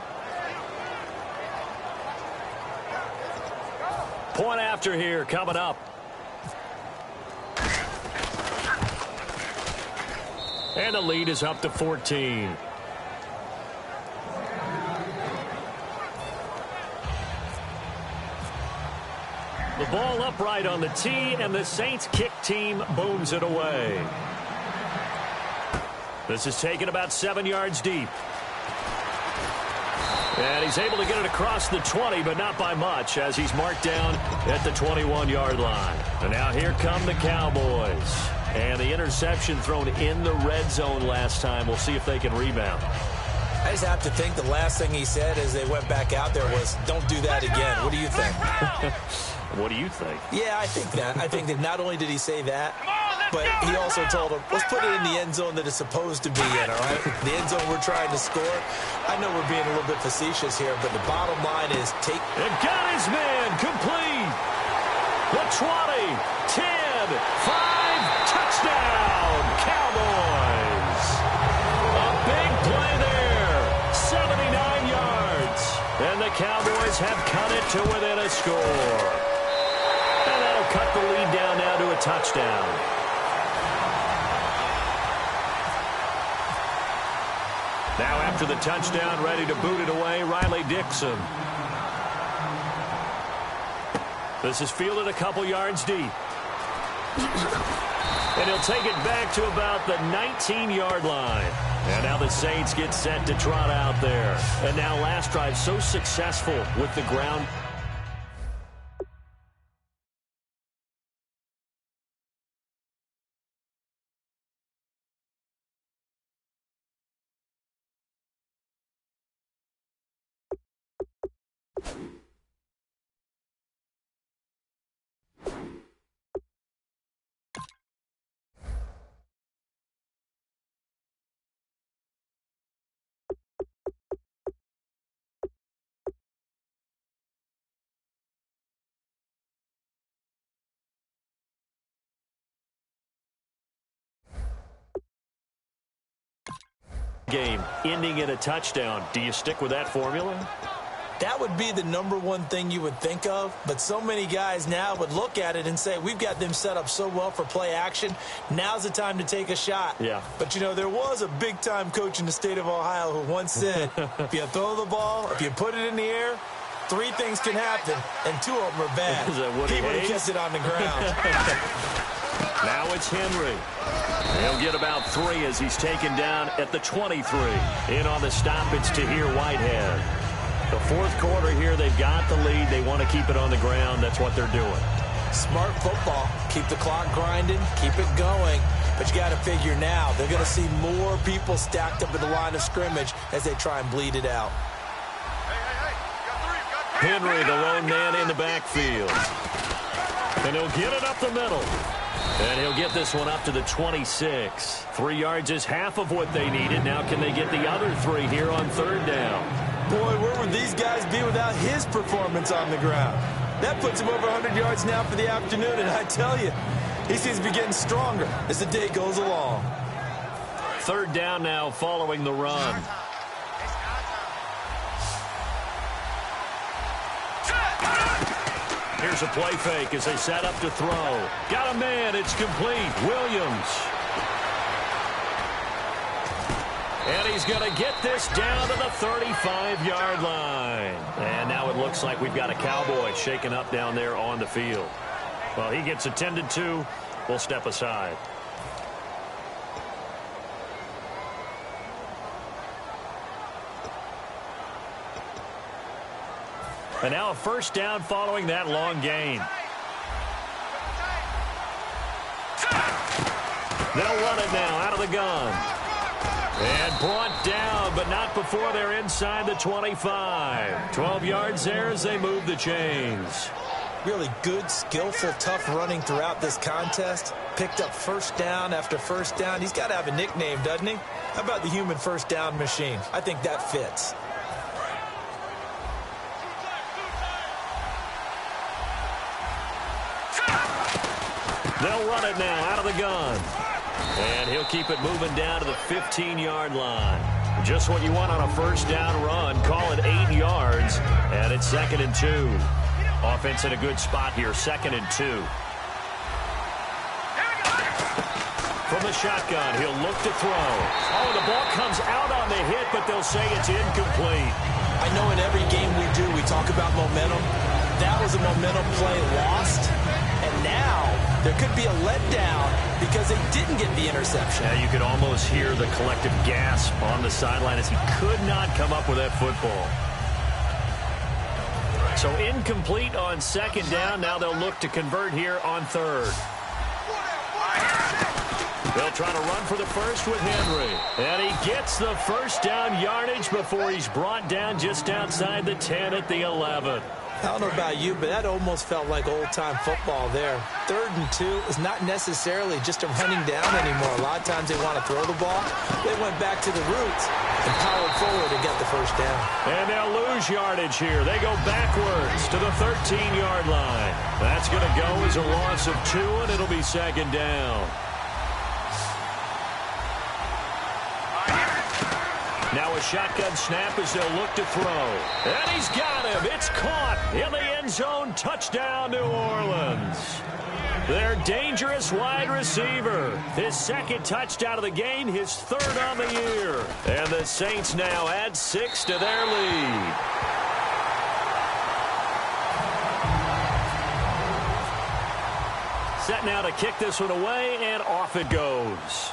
Point after here coming up. And the lead is up to 14. The ball upright on the tee, and the Saints kick team booms it away. This is taken about 7 yards deep. And he's able to get it across the 20, but not by much, as he's marked down at the 21-yard line. And now here come the Cowboys. And the interception thrown in the red zone last time. We'll see if they can rebound. I just have to think the last thing he said as they went back out there was, don't do that again. What do you think? What do you think? Yeah, I think that. I think that not only did he say that, but he also told him, let's put it in the end zone that it's supposed to be in, all right? The end zone we're trying to score. I know we're being a little bit facetious here, but the bottom line is take... And got his man complete. The 20, 10, 5, touchdown, Cowboys. A big play there, 79 yards. And the Cowboys have cut it to within a score. And that'll cut the lead down now to a touchdown. Now after the touchdown, ready to boot it away, Riley Dixon. This is fielded a couple yards deep. And he'll take it back to about the 19-yard line. And now the Saints get set to trot out there. And now last drive so successful with the ground. Game ending in a touchdown. Do you stick with that formula? That would be the number one thing you would think of, but so many guys now would look at it and say, we've got them set up so well for play action. Now's the time to take a shot. Yeah. But, you know, there was a big-time coach in the state of Ohio who once said, if you throw the ball, if you put it in the air, 3 things can happen, and 2 of them are bad. He would have kept it on the ground. Now it's Henry. He'll get about 3 as he's taken down at the 23. In on the stop, it's Tahir Whitehead. The fourth quarter here, they've got the lead. They want to keep it on the ground. That's what they're doing. Smart football. Keep the clock grinding. Keep it going. But you got to figure now, they're going to see more people stacked up at the line of scrimmage as they try and bleed it out. Henry, the lone man in the backfield. And he'll get it up the middle. And he'll get this one up to the 26. 3 yards is half of what they needed. Now can they get the other 3 here on third down? Boy, where would these guys be without his performance on the ground? That puts him over 100 yards now for the afternoon, and I tell you, he seems to be getting stronger as the day goes along. Third down now following the run. Here's a play fake as they set up to throw. Got a man. It's complete. Williams. And he's going to get this down to the 35-yard line. And now it looks like we've got a Cowboy shaken up down there on the field. Well, he gets attended to. We'll step aside. And now a first down following that long gain. They'll run it now out of the gun. And brought down, but not before they're inside the 25. 12 yards there as they move the chains. Really good, skillful, tough running throughout this contest. Picked up first down after first down. He's got to have a nickname, doesn't he? How about the human first down machine? I think that fits. They'll run it now out of the gun. And he'll keep it moving down to the 15-yard line. Just what you want on a first down run. Call it 8 yards. And it's 2nd and 2. Offense in a good spot here. 2nd and 2. From the shotgun, he'll look to throw. Oh, the ball comes out on the hit, but they'll say it's incomplete. I know in every game we do, we talk about momentum. That was a momentum play lost. And now there could be a letdown because they didn't get the interception. Yeah, you could almost hear the collective gasp on the sideline as he could not come up with that football. So incomplete on 2nd down. Now they'll look to convert here on 3rd. They'll try to run for the first with Henry. And he gets the first down yardage before he's brought down just outside the 10 at the 11. I don't know about you, but that almost felt like old-time football there. 3rd and 2 is not necessarily just a running down anymore. A lot of times they want to throw the ball. They went back to the roots and powered forward to get the first down. And they'll lose yardage here. They go backwards to the 13-yard line. That's going to go as a loss of 2, and it'll be 2nd down. Now a shotgun snap as they'll look to throw. And he's got him. It's caught in the end zone. Touchdown, New Orleans. Their dangerous wide receiver. His 2nd touchdown of the game, his 3rd on the year. And the Saints now add 6 to their lead. Set now to kick this one away, and off it goes.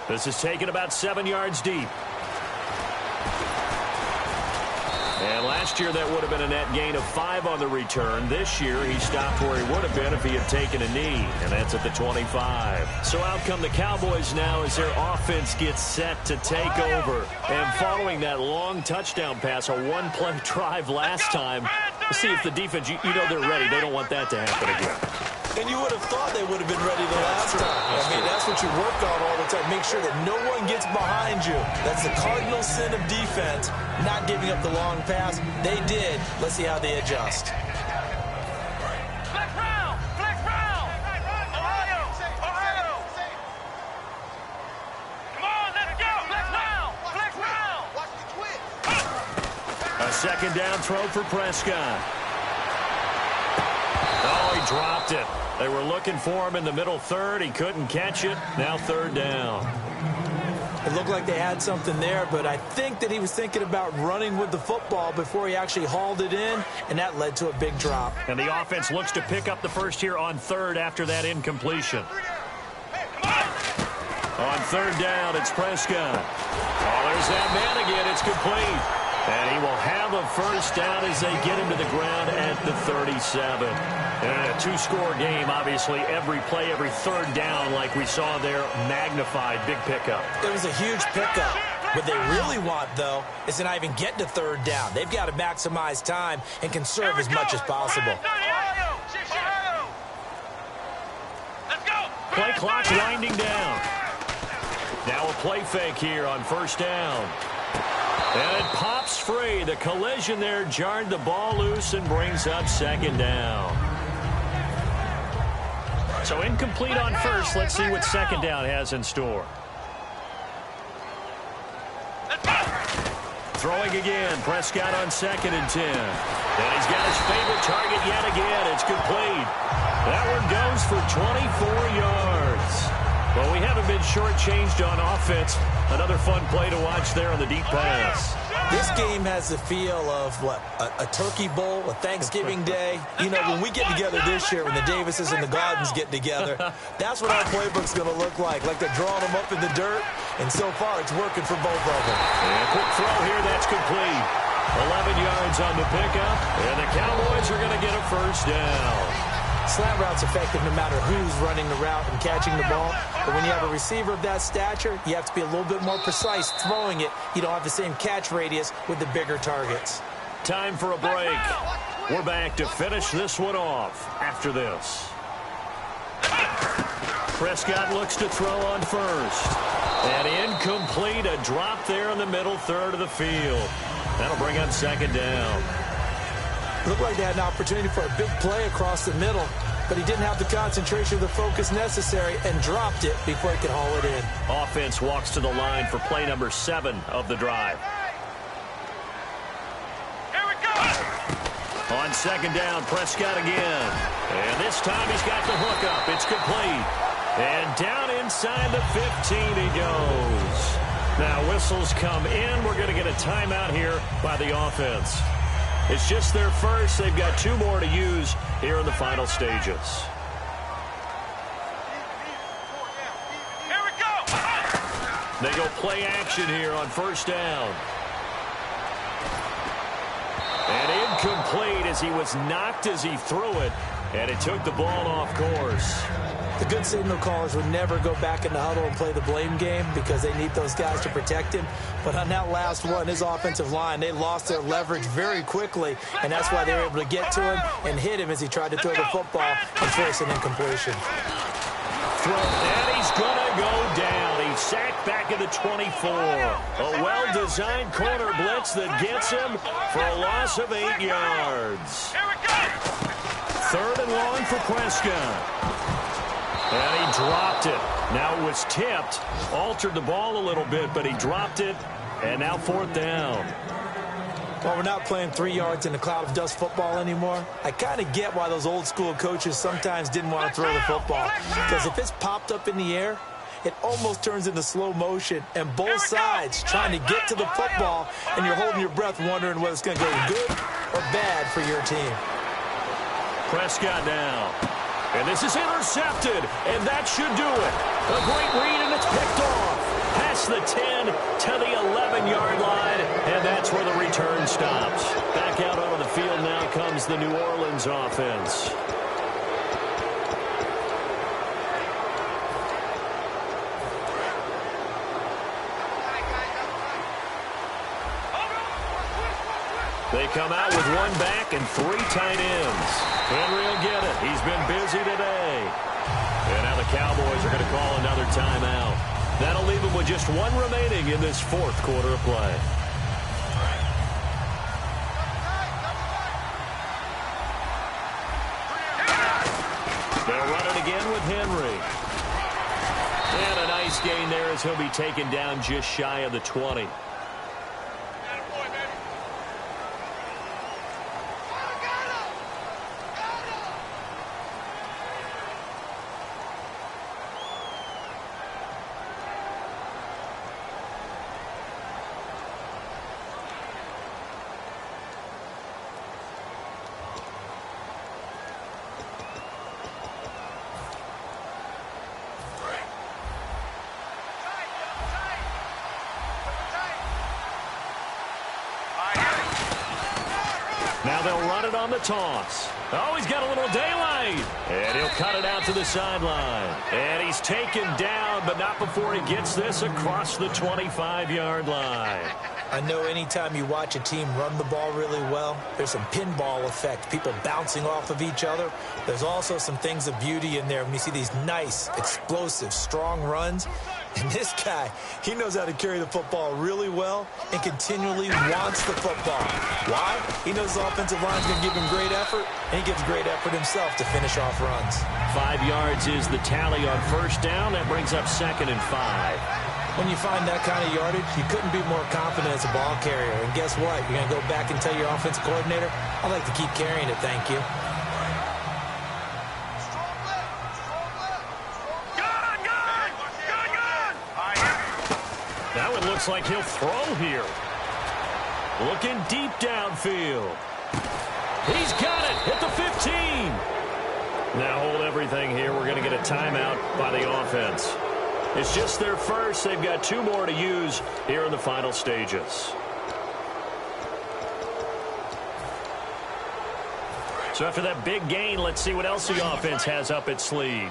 This is taken about 7 yards deep. And last year that would have been a net gain of 5 on the return. This year he stopped where he would have been if he had taken a knee, and that's at the 25. So out come the Cowboys now as their offense gets set to take over. And following that long touchdown pass, a one-play drive last time, we'll see if the defense, you know they're ready. They don't want that to happen again. And you would have thought they would have been ready the last time. I mean, that's what you work on all the time. Make sure that no one gets behind you. That's the cardinal sin of defense, not giving up the long pass. They did. Let's see how they adjust. Flex round! Flex round! Ohio! Ohio! Come on, let's go! Flex round! Flex round! Watch the twitch! A 2nd down throw for Prescott. Oh, he dropped it. They were looking for him in the middle 3rd. He couldn't catch it. Now 3rd down. It looked like they had something there, but I think that he was thinking about running with the football before he actually hauled it in, and that led to a big drop. And the offense looks to pick up the first here on 3rd after that incompletion. On 3rd down, it's Prescott. Oh, there's that man again. It's complete. And he will have a first down as they get him to the ground at the 37. And a 2-score game, obviously, every play, every 3rd down, like we saw there, magnified, big pickup. It was a huge pickup. What they really want, though, is to not even get to 3rd down. They've got to maximize time and conserve as much as possible. Play clock winding down. Now a play fake here on 1st down. And it pops free. The collision there jarred the ball loose and brings up 2nd down. So incomplete on 1st. Let's see what 2nd down has in store. Throwing again. Prescott on 2nd and 10. And he's got his favorite target yet again. It's complete. That one goes for 24 yards. Well, we haven't been shortchanged on offense. Another fun play to watch there on the deep pass. This game has the feel of, what, a turkey bowl, a Thanksgiving day. You know, when we get together this year, when the Davises and the Gardens get together, that's what our playbook's going to look like they're drawing them up in the dirt, and so far it's working for both of them. And a quick throw here, that's complete. 11 yards on the pickup, and the Cowboys are going to get a first down. slant route's effective no matter who's running the route and catching the ball. But when you have a receiver of that stature, you have to be a little bit more precise throwing it. You don't have the same catch radius with the bigger targets. Time for a break. We're back to finish this one off after this. Prescott looks to throw on first. And incomplete, a drop there in the middle third of the field. That'll bring up second down. Looked like they had an opportunity for a big play across the middle, but he didn't have the concentration or the focus necessary and dropped it before he could haul it in. Offense walks to the line for play number 7 of the drive. Here we go! On second down, Prescott again. And this time he's got the hook up. It's complete. And down inside the 15 he goes. Now whistles come in. We're going to get a timeout here by the offense. It's just their first. They've got 2 more to use here in the final stages. Here we go! They go play action here on first down. And incomplete as he was knocked as he threw it. And it took the ball off course. The good signal callers would never go back in the huddle and play the blame game because they need those guys to protect him. But on that last one, his offensive line, they lost their leverage very quickly, and that's why they were able to get to him and hit him as he tried to throw the football and force an incompletion. And he's going to go down. He's sacked back at the 24. A well-designed corner blitz that gets him for a loss of 8 yards. Here we go! Third and long for Prescott. And he dropped it. Now it was tipped. Altered the ball a little bit, but he dropped it. And now fourth down. Well, we're not playing 3 yards in a cloud of dust football anymore. I kind of get why those old school coaches sometimes didn't want to throw the football. Because if it's popped up in the air, it almost turns into slow motion. And both sides trying to get to the football, and you're holding your breath wondering whether it's going to go good or bad for your team. Prescott now. And this is intercepted, and that should do it. A great read, and it's picked off. Past the 10 to the 11-yard line, and that's where the return stops. Back out onto the field now comes the New Orleans offense. They come out with 1 back and 3 tight ends. Henry will get it. He's been busy today. And now the Cowboys are going to call another timeout. That'll leave them with just 1 remaining in this 4th quarter of play. They'll run it again with Henry. And a nice gain there as he'll be taken down just shy of the 20. Now they'll run it on the toss. Oh, he's got a little daylight. And he'll cut it out to the sideline. And he's taken down, but not before he gets this across the 25-yard line. I know anytime you watch a team run the ball really well, there's some pinball effect, people bouncing off of each other. There's also some things of beauty in there when you see these nice, explosive, strong runs. And this guy, he knows how to carry the football really well and continually wants the football. Why? He knows the offensive line's going to give him great effort, and he gives great effort himself to finish off runs. 5 yards is the tally on first down. That brings up 2nd and 5. When you find that kind of yardage, you couldn't be more confident as a ball carrier. And guess what? You're going to go back and tell your offensive coordinator, I'd like to keep carrying it, thank you. Now it looks like he'll throw here. Looking deep downfield. He's got it at the 15. Now hold everything here. We're going to get a timeout by the offense. It's just their first. They've got 2 more to use here in the final stages. So after that big gain, let's see what else the offense has up its sleeve.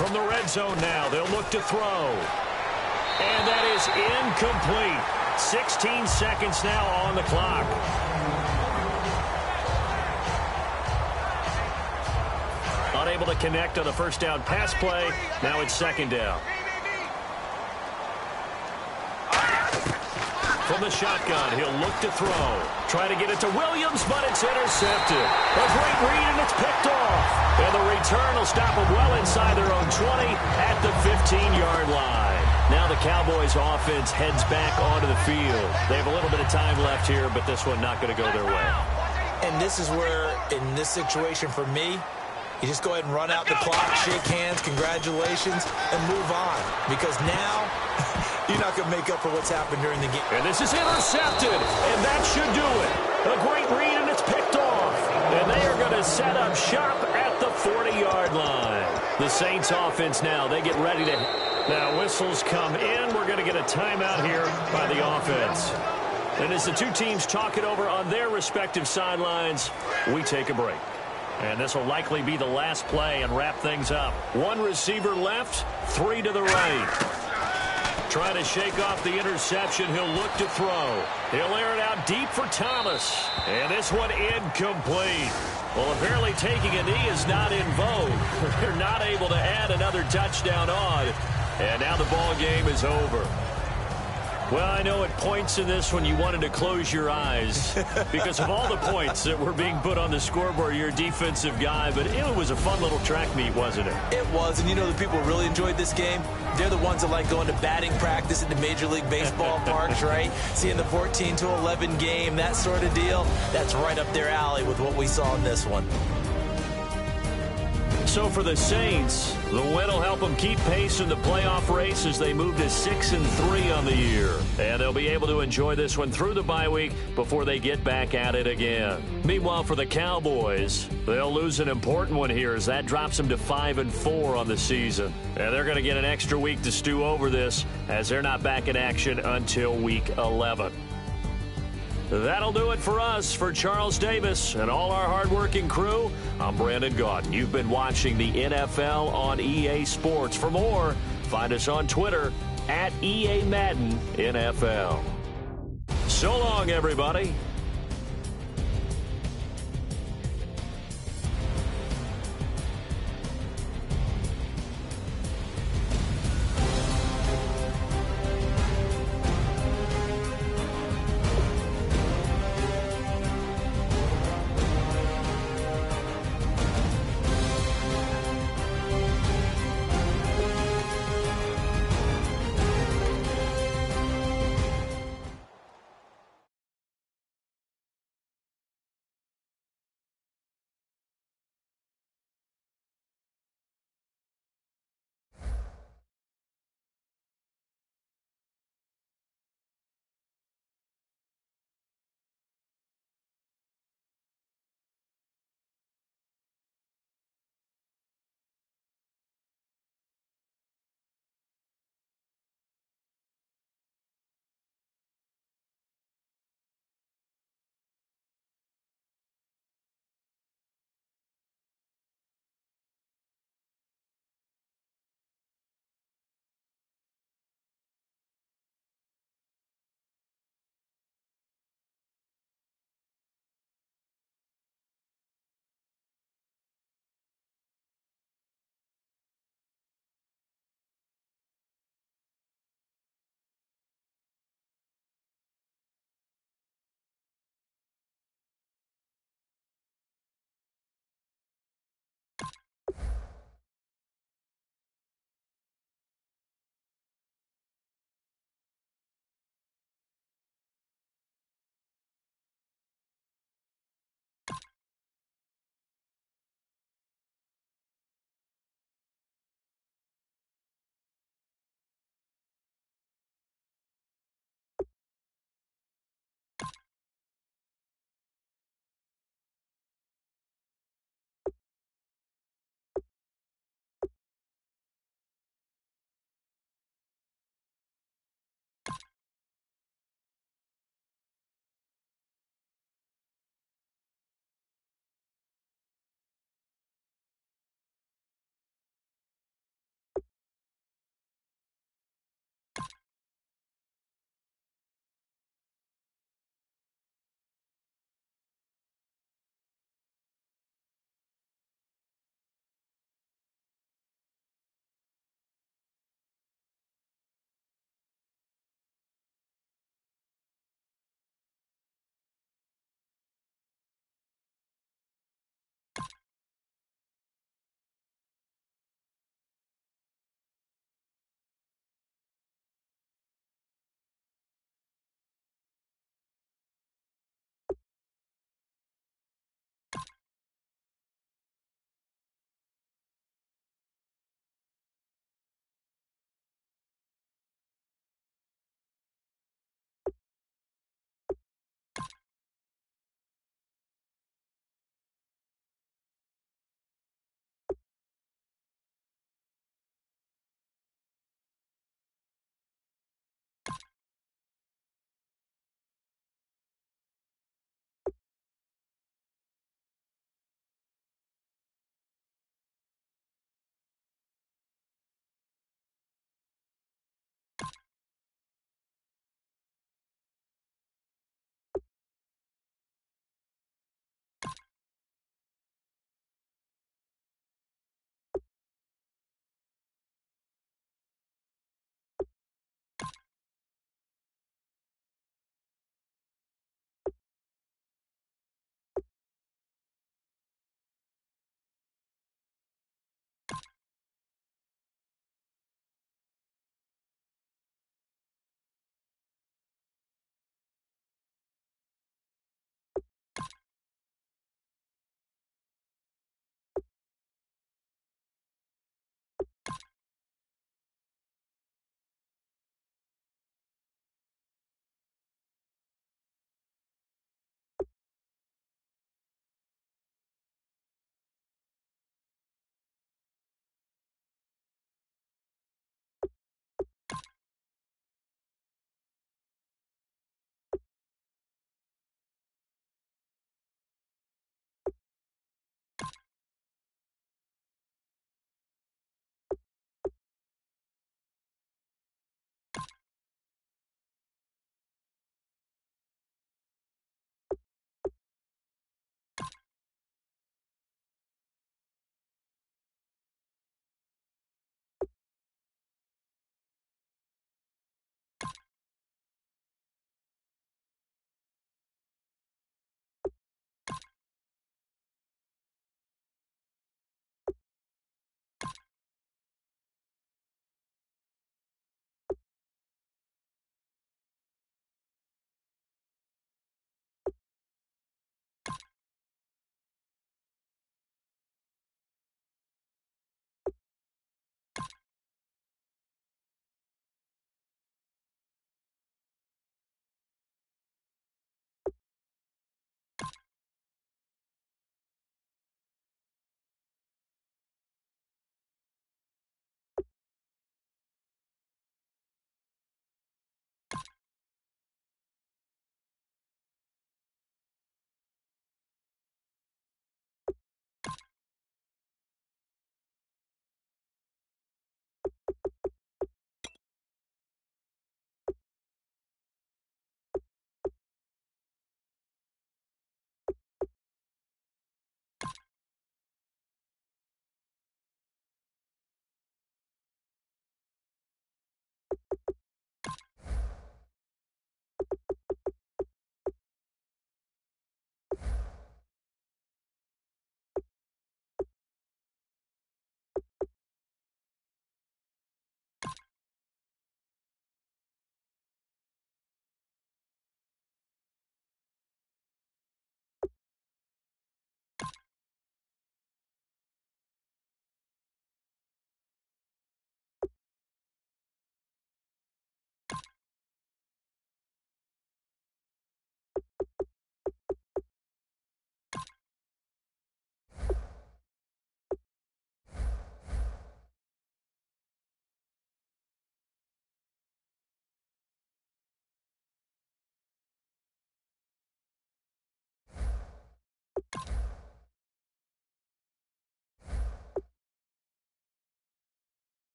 From the red zone now, they'll look to throw. And that is incomplete. 16 seconds now on the clock. Unable to connect on the first down pass play. Now it's second down. From the shotgun, he'll look to throw. Try to get it to Williams, but it's intercepted. A great read, and it's picked off. And the return will stop them well inside their own 20 at the 15-yard line. Now the Cowboys offense heads back onto the field. They have a little bit of time left here, but this one not going to go their way. And this is where, in this situation for me, you just go ahead and run out the clock, shake hands, congratulations, and move on. Because now, you're not going to make up for what's happened during the game. And this is intercepted, and that should do it. A great read, and it's picked off. And they are going to set up shop at the 40-yard line. The Saints offense now, they get ready to... Now whistles come in. We're going to get a timeout here by the offense. And as the two teams talk it over on their respective sidelines, we take a break. And this will likely be the last play and wrap things up. One receiver left, three to the right. Trying to shake off the interception. He'll look to throw. He'll air it out deep for Thomas. And this one incomplete. Well, apparently taking a knee is not in vogue. They're not able to add another touchdown on. And now the ball game is over. Well, I know at points in this one you wanted to close your eyes because of all the points that were being put on the scoreboard. You're a defensive guy, but it was a fun little track meet, wasn't it? It was, and you know the people who really enjoyed this game? They're the ones that like going to batting practice at the Major League Baseball parks, right? Seeing the 14-11 game, that sort of deal. That's right up their alley with what we saw in this one. So for the Saints, the win will help them keep pace in the playoff race as they move to 6-3 on the year. And they'll be able to enjoy this one through the bye week before they get back at it again. Meanwhile, for the Cowboys, they'll lose an important one here as that drops them to 5-4 on the season. And they're going to get an extra week to stew over this as they're not back in action until week 11. That'll do it for us. For Charles Davis and all our hardworking crew, I'm Brandon Gaudin. You've been watching the NFL on EA Sports. For more, find us on Twitter at EA Madden NFL. So long, everybody.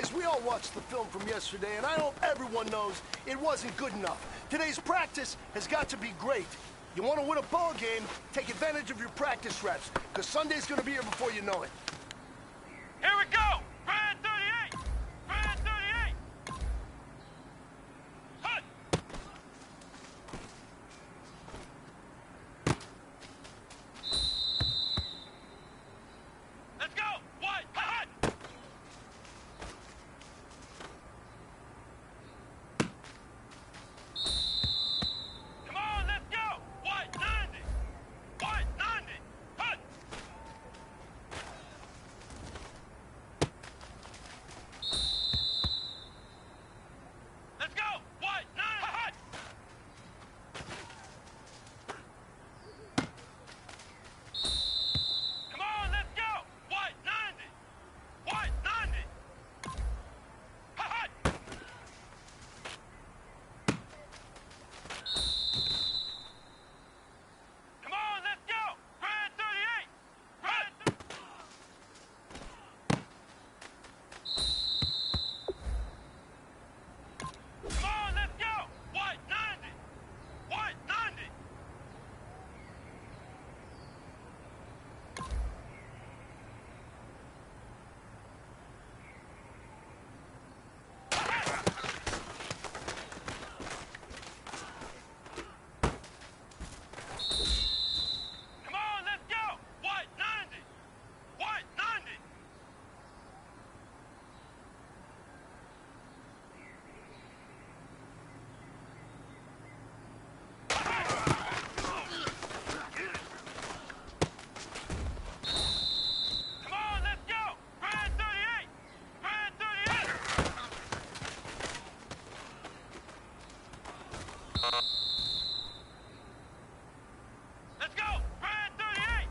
Guys, we all watched the film from yesterday, and I hope everyone knows it wasn't good enough. Today's practice has got to be great. You want to win a ball game, take advantage of your practice reps, because Sunday's going to be here before you know it. Here we go! Brand 38! Brand 38! Hut! Let's go! White! Hut! Come on, let's go! White 90! White 90! Hut! Let's go! White 90! Hut! Come on, let's go! White 90! White 90! Hut! Come on, let's go! Brand 38! Brand Come on, let's go! White 90! White 90! Come on, let's go! White 90! White 90! Come on, let's go! Brand 38! Brand 38! Let's go! Brand 38!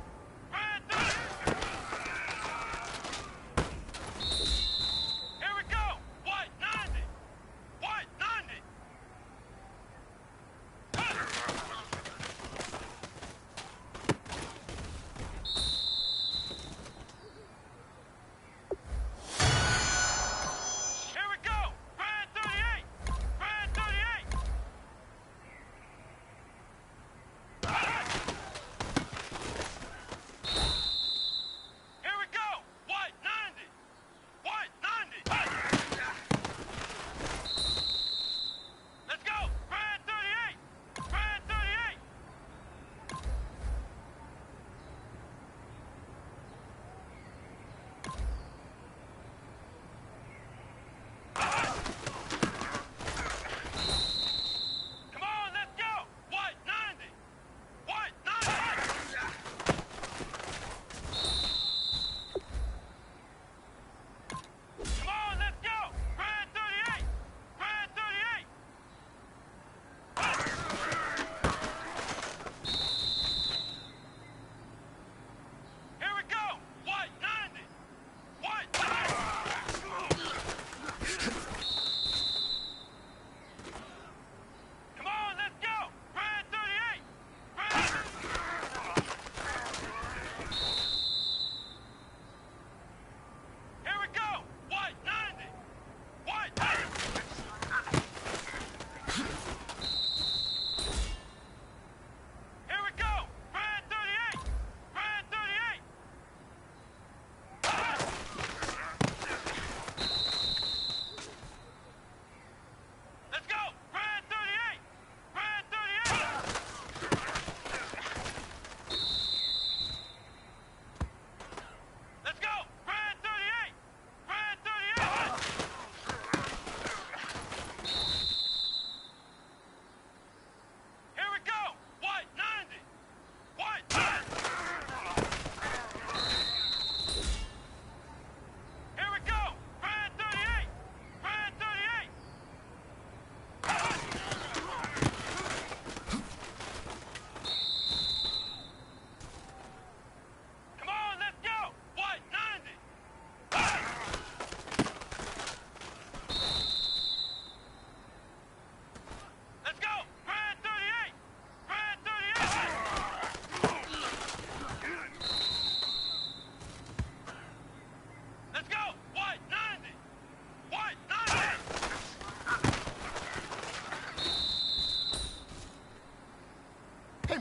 Brand 38! Here we go! White 90! White 90! Here we go! Brand 38! Brand 38!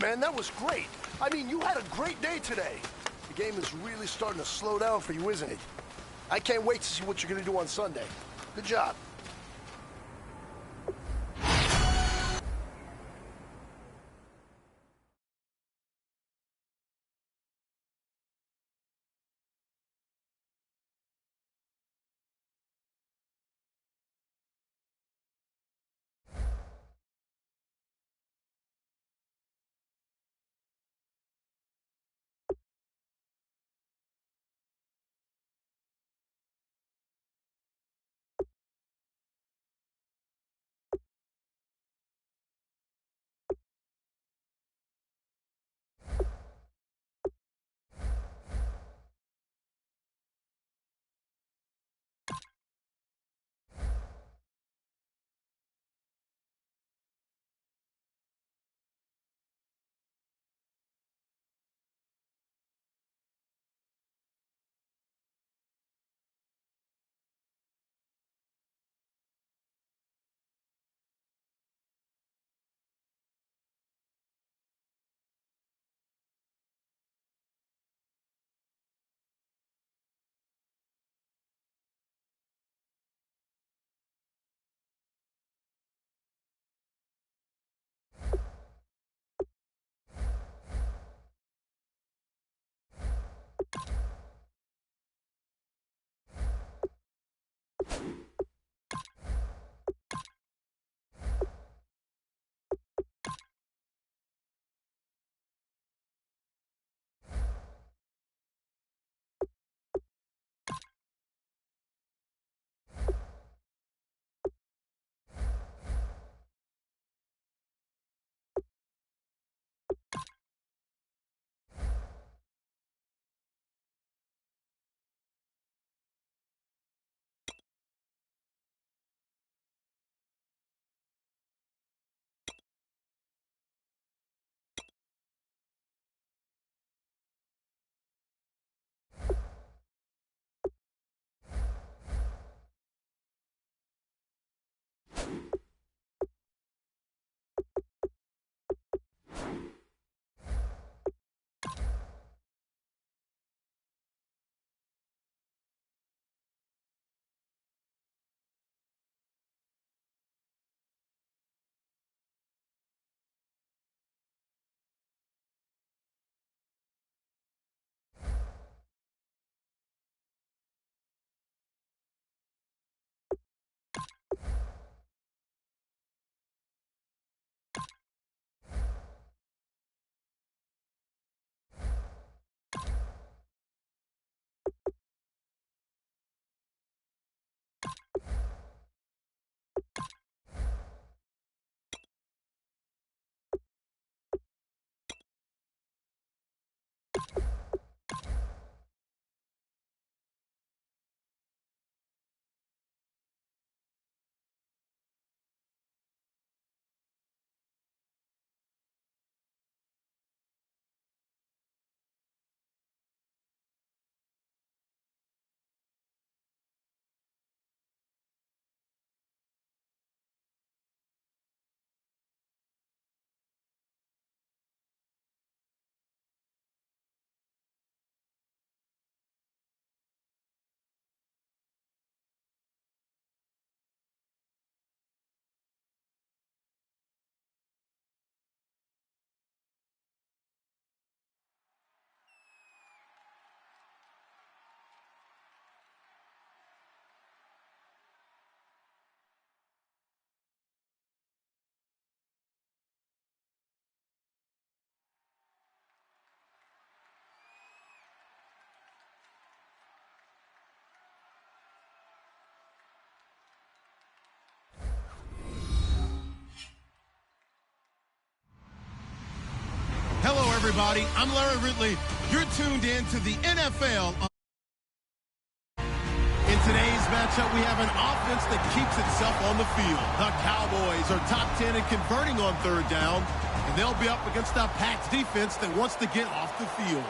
man. That was great. I mean, you had a great day today. The game is really starting to slow down for you, isn't it? I can't wait to see what you're going to do on Sunday. Good job. Hello, everybody. I'm Larry Ridley. You're tuned in to the NFL. In today's matchup, we have an offense that keeps itself on the field. The Cowboys are top 10 in converting on third down, and they'll be up against a packed defense that wants to get off the field.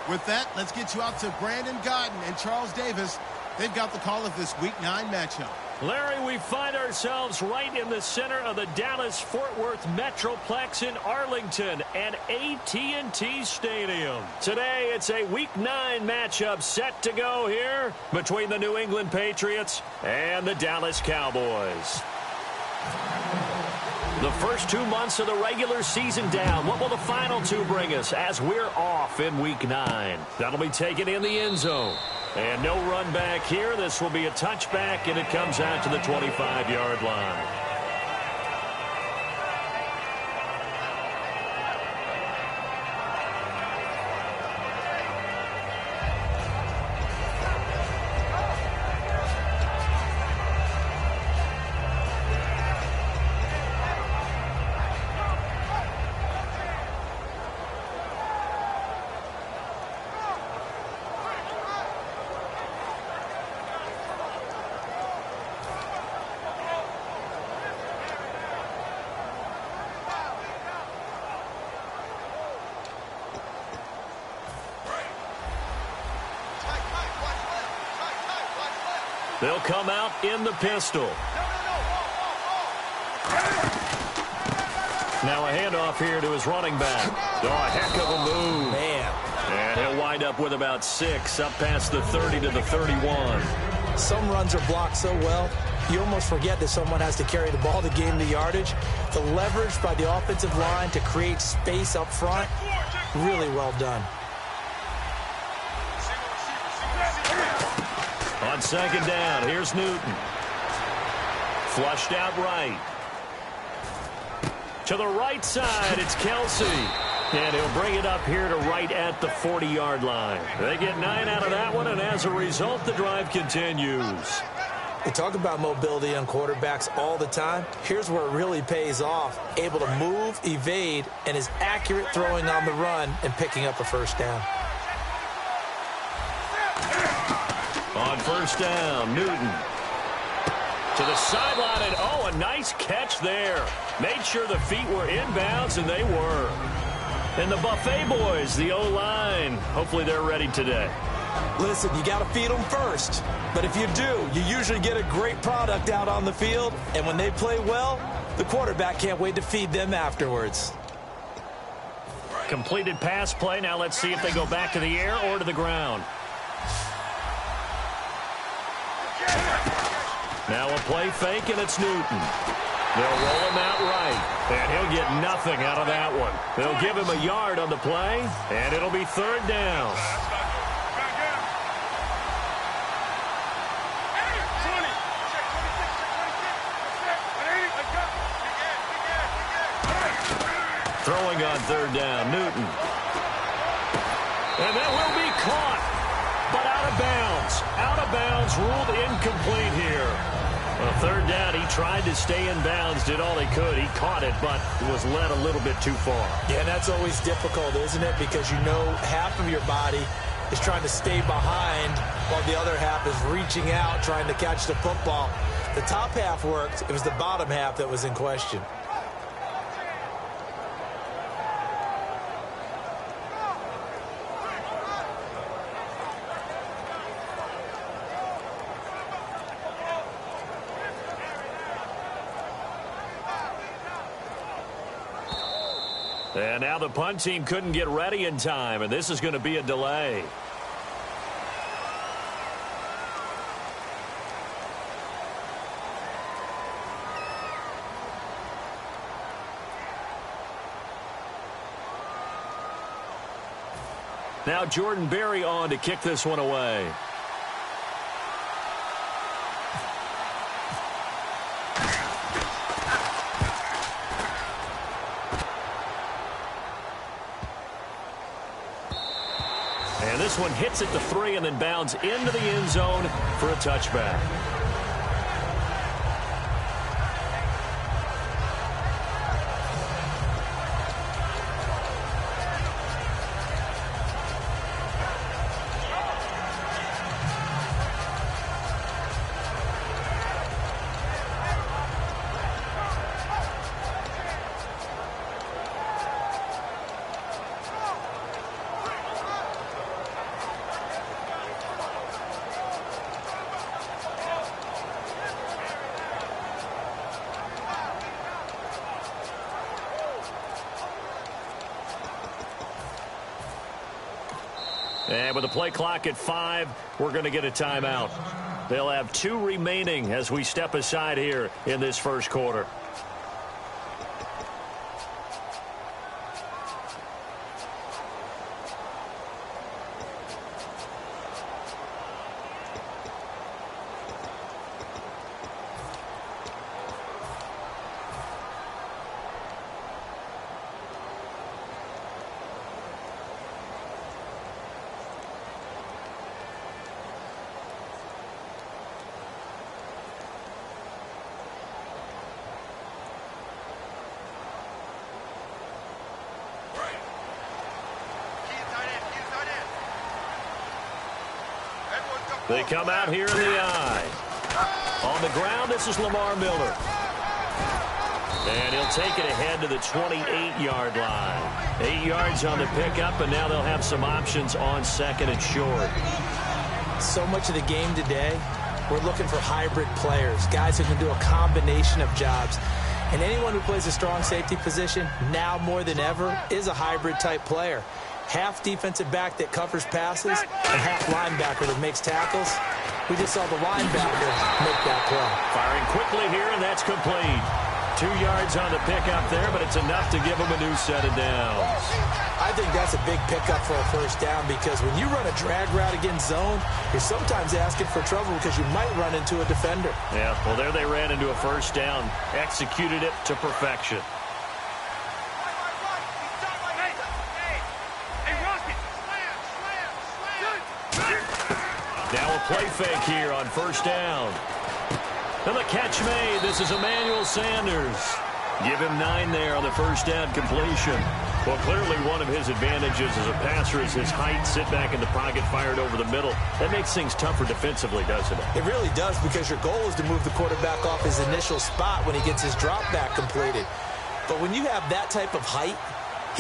With that, let's get you out to Brandon Godden and Charles Davis. They've got the call of this Week 9 matchup. Larry, we find ourselves right in the center of the Dallas-Fort Worth Metroplex in Arlington and AT&T Stadium. Today, it's a Week 9 matchup set to go here between the New England Patriots and the Dallas Cowboys. The first 2 months of the regular season down. What will the final 2 bring us as we're off in Week 9? That'll be taken in the end zone. And no run back here. This will be a touchback, and it comes out to the 25-yard line. They'll come out in the pistol. Now a handoff here to his running back. Oh, a heck of a move. Man. And he'll wind up with about 6, up past the 30 to the 31. Some runs are blocked so well, you almost forget that someone has to carry the ball to gain the yardage. The leverage by the offensive line to create space up front, really well done. On second down, here's Newton. Flushed out right. To the right side, it's Kelsey. And he'll bring it up here to right at the 40-yard line. They get 9 out of that one, and as a result, the drive continues. We talk about mobility on quarterbacks all the time. Here's where it really pays off. Able to move, evade, and is accurate throwing on the run and picking up a first down. On first down, Newton. To the sideline, and oh, a nice catch there. Made sure the feet were inbounds, and they were. And the Buffet boys, the O-line, hopefully they're ready today. Listen, you got to feed them first. But if you do, you usually get a great product out on the field. And when they play well, the quarterback can't wait to feed them afterwards. Completed pass play. Now let's see if they go back to the air or to the ground. Now a play fake, and it's Newton. They'll roll him out right, and he'll get nothing out of that one. They'll give him a yard on the play, and it'll be third down. Throwing on third down, Newton. And that will be caught, but out of bounds. Out of bounds, ruled incomplete here. Well, third down, he tried to stay in bounds, did all he could. He caught it, but was led a little bit too far. Yeah, and that's always difficult, isn't it? Because you know half of your body is trying to stay behind while the other half is reaching out, trying to catch the football. The top half worked. It was the bottom half that was in question. And now the punt team couldn't get ready in time, and this is going to be a delay. Now Jordan Berry on to kick this one away. And this one hits at the 3 and then bounds into the end zone for a touchback. And with the play clock at 5, we're going to get a timeout. They'll have 2 remaining as we step aside here in this first quarter. They come out here in the eye. On the ground, this is Lamar Miller. And he'll take it ahead to the 28-yard line. 8 yards on the pickup, and now they'll have some options on 2nd and short. So much of the game today, we're looking for hybrid players, guys who can do a combination of jobs. And anyone who plays a strong safety position, now more than ever, is a hybrid-type player. Half defensive back that covers passes and half linebacker that makes tackles. We just saw the linebacker make that play. Firing quickly here, and that's complete. 2 yards on the pickup there, but it's enough to give them a new set of downs. I think that's a big pickup for a first down because when you run a drag route against zone, you're sometimes asking for trouble because you might run into a defender. Yeah, well, there they ran into a first down. Executed it to perfection. Now a play fake here on first down. And the catch made. This is Emmanuel Sanders. Give him 9 there on the first down completion. Well, clearly one of his advantages as a passer is his height. Sit back in the pocket, fired over the middle. That makes things tougher defensively, doesn't it? It really does because your goal is to move the quarterback off his initial spot when he gets his drop back completed. But when you have that type of height,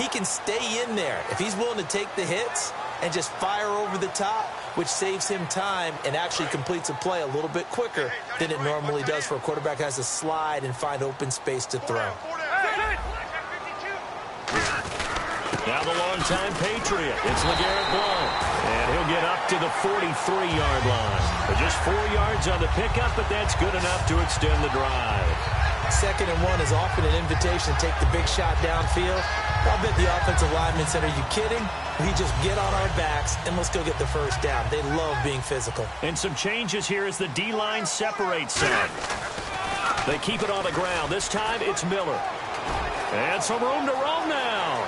he can stay in there. If he's willing to take the hits and just fire over the top, which saves him time and actually completes a play a little bit quicker than it normally does for a quarterback who has to slide and find open space to throw. Now the longtime Patriot. It's LeGarrette Blount. And he'll get up to the 43-yard line. But just 4 yards on the pickup, but that's good enough to extend the drive. 2nd and 1 is often an invitation to take the big shot downfield. I'll bet the offensive lineman said, are you kidding? We just get on our backs and let's go get the first down. They love being physical. And some changes here as the D-line separates some. They keep it on the ground. This time it's Miller. And some room to roam now.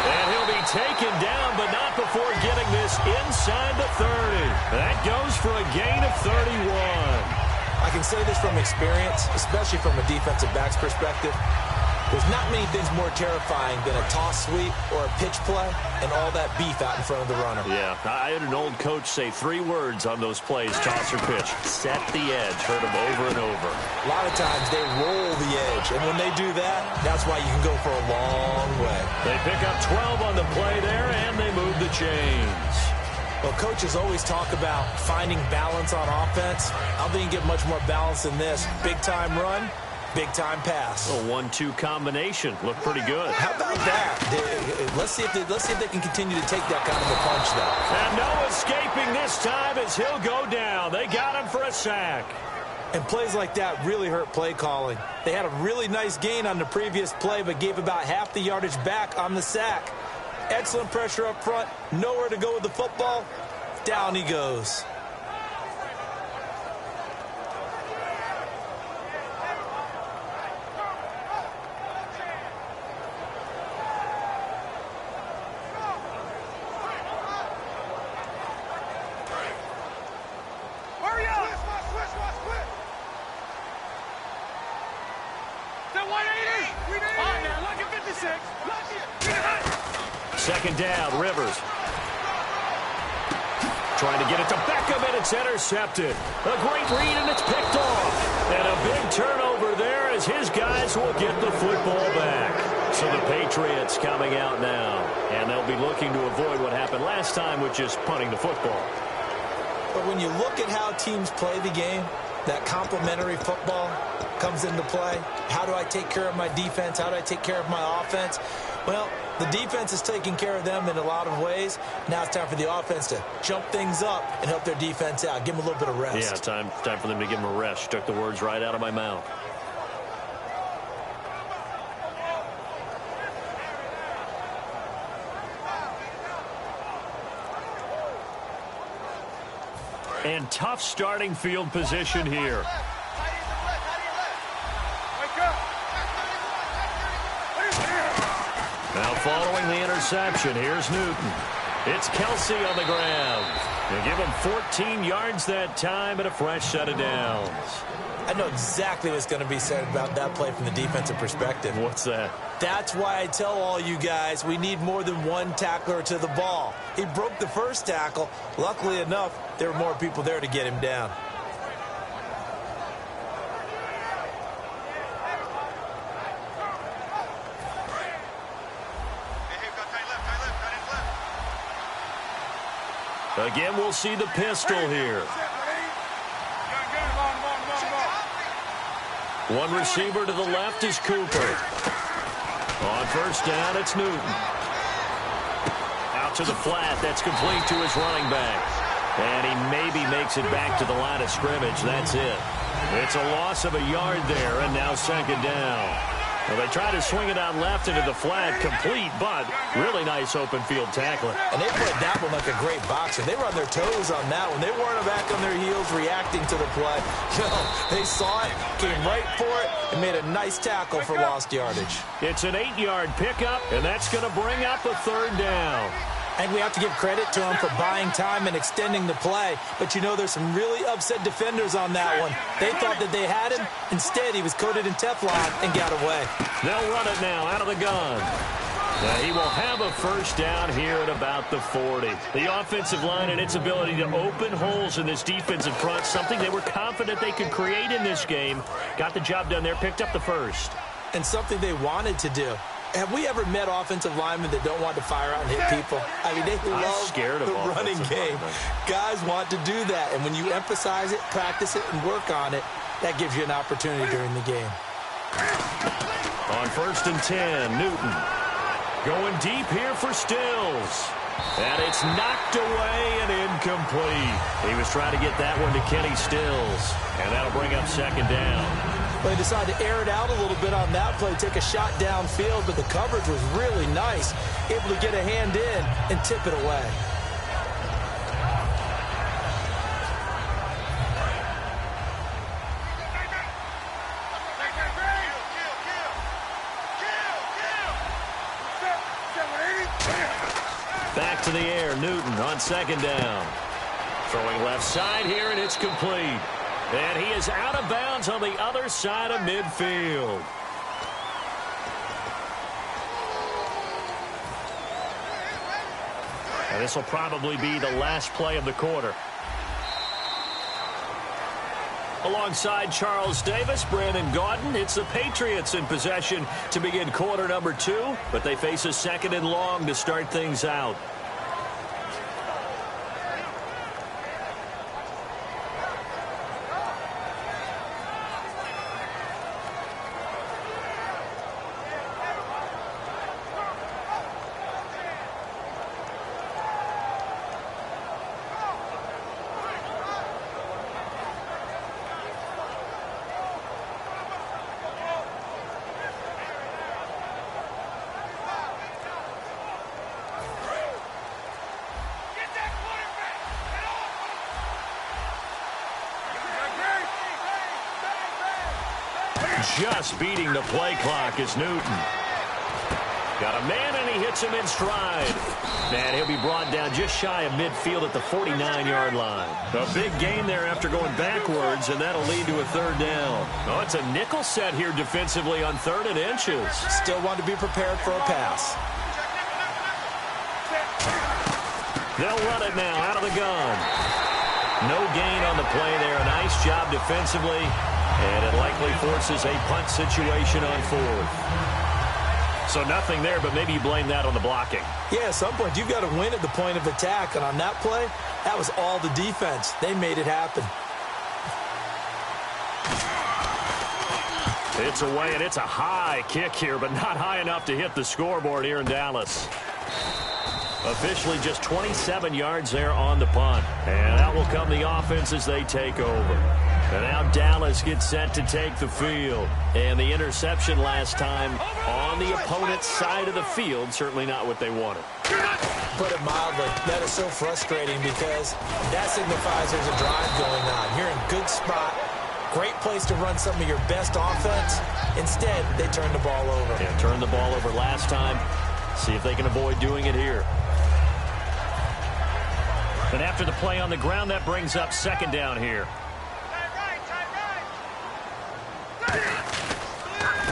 And he'll be taken down, but not before getting this inside the 30. That goes for a gain of 31. I can say this from experience, especially from a defensive back's perspective. There's not many things more terrifying than a toss sweep or a pitch play and all that beef out in front of the runner. Yeah, I had an old coach say 3 words on those plays, toss or pitch. Set the edge. Heard them over and over. A lot of times they roll the edge, and when they do that, that's why you can go for a long way. They pick up 12 on the play there, and they move the chains. Well, coaches always talk about finding balance on offense. I don't think you get much more balance than this. Big-time run, big-time pass. A 1-2 combination. Looked pretty good. How about that? Let's see if they can continue to take that kind of a punch, though. And no escaping this time as he'll go down. They got him for a sack. And plays like that really hurt play calling. They had a really nice gain on the previous play, but gave about half the yardage back on the sack. Excellent pressure up front. Nowhere to go with the football. Down he goes. Hurry up! Switch. The 180! All right, now, look at 56. Second down, Rivers. Trying to get it to Beckham, and it's intercepted. A great read, and it's picked off. And a big turnover there as his guys will get the football back. So the Patriots coming out now. And they'll be looking to avoid what happened last time with just punting the football. But when you look at how teams play the game, that complementary football comes into play. How do I take care of my defense? How do I take care of my offense? Well, The defense is taking care of them in a lot of ways. Now it's time for the offense to jump things up and help their defense out. Give them a little bit of rest. Yeah, time for them to give them a rest. Took the words right out of my mouth. And tough starting field position here. Now following the interception, here's Newton. It's Kelsey on the ground. They give him 14 yards that time and a fresh set of downs. I know exactly what's going to be said about that play from the defensive perspective. What's that? That's why I tell all you guys we need more than one tackler to the ball. He broke the first tackle. Luckily enough, there were more people there to get him down. Again, we'll see the pistol here. One receiver to the left is Cooper. On first down, it's Newton. Out to the flat. That's complete to his running back. And he maybe makes it back to the line of scrimmage. That's it. It's a loss of a yard there, and now second down. Well, they try to swing it out left into the flat, complete, but really nice open field tackling. And they played that one like a great boxer. They were on their toes on that one. They weren't back on their heels reacting to the play. No, they saw it, came right for it, and made a nice tackle for lost yardage. It's an 8-yard pickup, and that's going to bring up a third down. And we have to give credit to him for buying time and extending the play. But, you know, there's some really upset defenders on that one. They thought that they had him. Instead, he was coated in Teflon and got away. They'll run it now out of the gun. Now he will have a first down here at about the 40. The offensive line and its ability to open holes in this defensive front, something they were confident they could create in this game. Got the job done there, picked up the first. And something they wanted to do. Have we ever met offensive linemen that don't want to fire out and hit people? I mean, they love the running game. Guys want to do that. And when you emphasize it, practice it, and work on it, that gives you an opportunity during the game. On first and 10, Newton. Going deep here for Stills. And it's knocked away and incomplete. He was trying to get that one to Kenny Stills. And that'll bring up second down. They decided to air it out a little bit on that play, take a shot downfield, but the coverage was really nice. Able to get a hand in and tip it away. Back to the air, Newton on second down. Throwing left side here, and it's complete. And he is out of bounds on the other side of midfield. And this will probably be the last play of the quarter. Alongside Charles Davis, Brandon Gaudin, it's the Patriots in possession to begin quarter number 2, but they face a second and long to start things out. Just beating the play clock is Newton. Got a man, and he hits him in stride. And he'll be brought down just shy of midfield at the 49-yard line. A big gain there after going backwards, and that'll lead to a third down. Oh, it's a nickel set here defensively on 3rd and inches. Still want to be prepared for a pass. They'll run it now out of the gun. No gain on the play there. A nice job defensively. And it likely forces a punt situation on 4th. So nothing there, but maybe you blame that on the blocking. Yeah, at some point, you've got to win at the point of attack. And on that play, that was all the defense. They made it happen. It's away, and it's a high kick here, but not high enough to hit the scoreboard here in Dallas. Officially just 27 yards there on the punt. And out will come the offense as they take over. And now Dallas gets set to take the field. And the interception last time on the opponent's side of the field, certainly not what they wanted. Put it mildly, that is so frustrating because that signifies there's a drive going on. You're in a good spot. Great place to run some of your best offense. Instead, they turn the ball over. Yeah, turned the ball over last time. See if they can avoid doing it here. And after the play on the ground, that brings up second down here.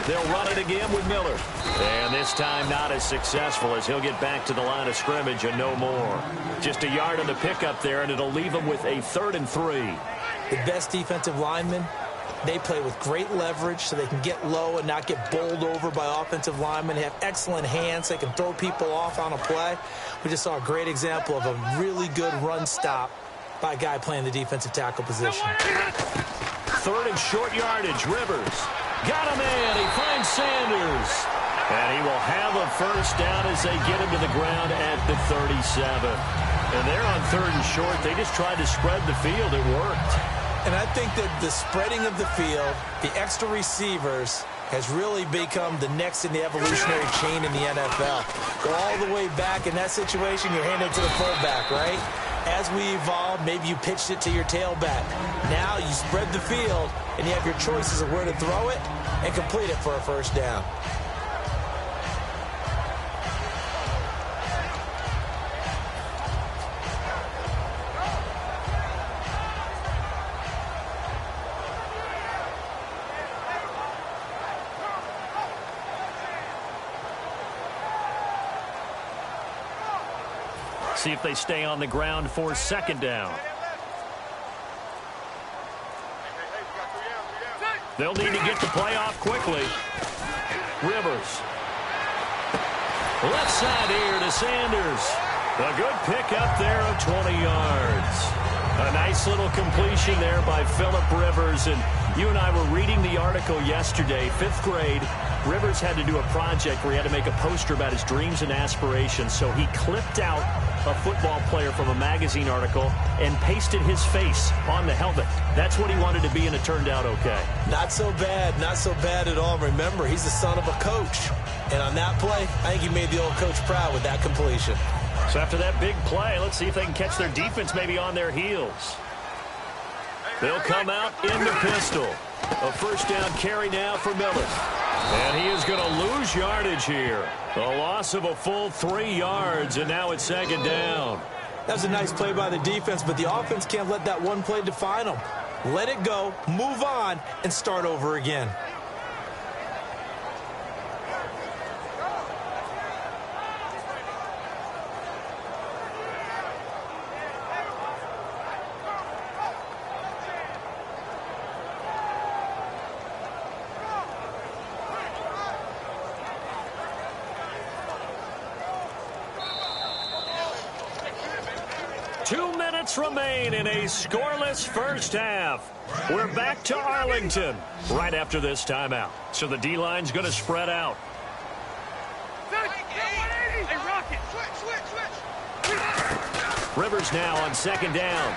They'll run it again with Miller. And this time not as successful as he'll get back to the line of scrimmage and no more. Just a yard on the pickup there, and it'll leave him with a 3rd and 3. The best defensive linemen, they play with great leverage so they can get low and not get bowled over by offensive linemen. They have excellent hands. They can throw people off on a play. We just saw a great example of a really good run stop by a guy playing the defensive tackle position. 3rd and short yardage. Rivers got him in. He finds Sanders. And he will have a first down as they get him to the ground at the 37. And they're on 3rd and short. They just tried to spread the field. It worked. And I think that the spreading of the field, the extra receivers, has really become the next in the evolutionary chain in the NFL. Go all the way back in that situation, you're handing it to the fullback, right? As we evolved, maybe you pitched it to your tailback. Now you spread the field, and you have your choices of where to throw it and complete it for a first down. See if they stay on the ground for second down. They'll need to get the play off quickly. Rivers. Left side here to Sanders. A good pick up there of 20 yards. A nice little completion there by Phillip Rivers. And you and I were reading the article yesterday, 5th grade. Rivers had to do a project where he had to make a poster about his dreams and aspirations. So he clipped out a football player from a magazine article and pasted his face on the helmet. That's what he wanted to be, and it turned out okay. Not so bad. Not so bad at all. Remember, he's the son of a coach. And on that play, I think he made the old coach proud with that completion. So after that big play, let's see if they can catch their defense maybe on their heels. They'll come out in the pistol. A first down carry now for Miller. And he is going to lose yardage here. A loss of a full 3 yards, and now it's second down. That was a nice play by the defense, but the offense can't let that one play define them. Let it go, move on, and start over again. Remain in a scoreless first half. We're back to Arlington right after this timeout. So the D-line's going to spread out. Hey, Rocket. Switch. Rivers now on second down.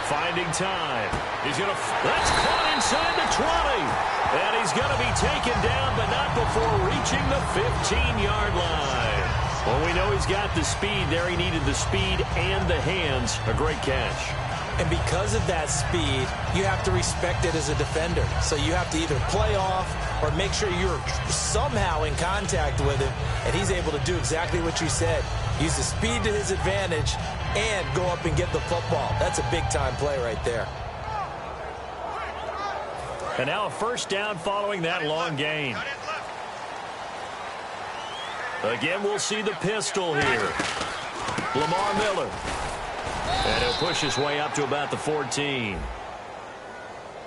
Finding time. He's going to... That's caught inside the 20. And he's going to be taken down, but not before reaching the 15-yard line. Well, we know he's got the speed there. He needed the speed and the hands. A great catch. And because of that speed, you have to respect it as a defender. So you have to either play off or make sure you're somehow in contact with him. And he's able to do exactly what you said. Use the speed to his advantage and go up and get the football. That's a big-time play right there. And now a first down following that long gain. Again, we'll see the pistol here. Lamar Miller. And he'll push his way up to about the 14.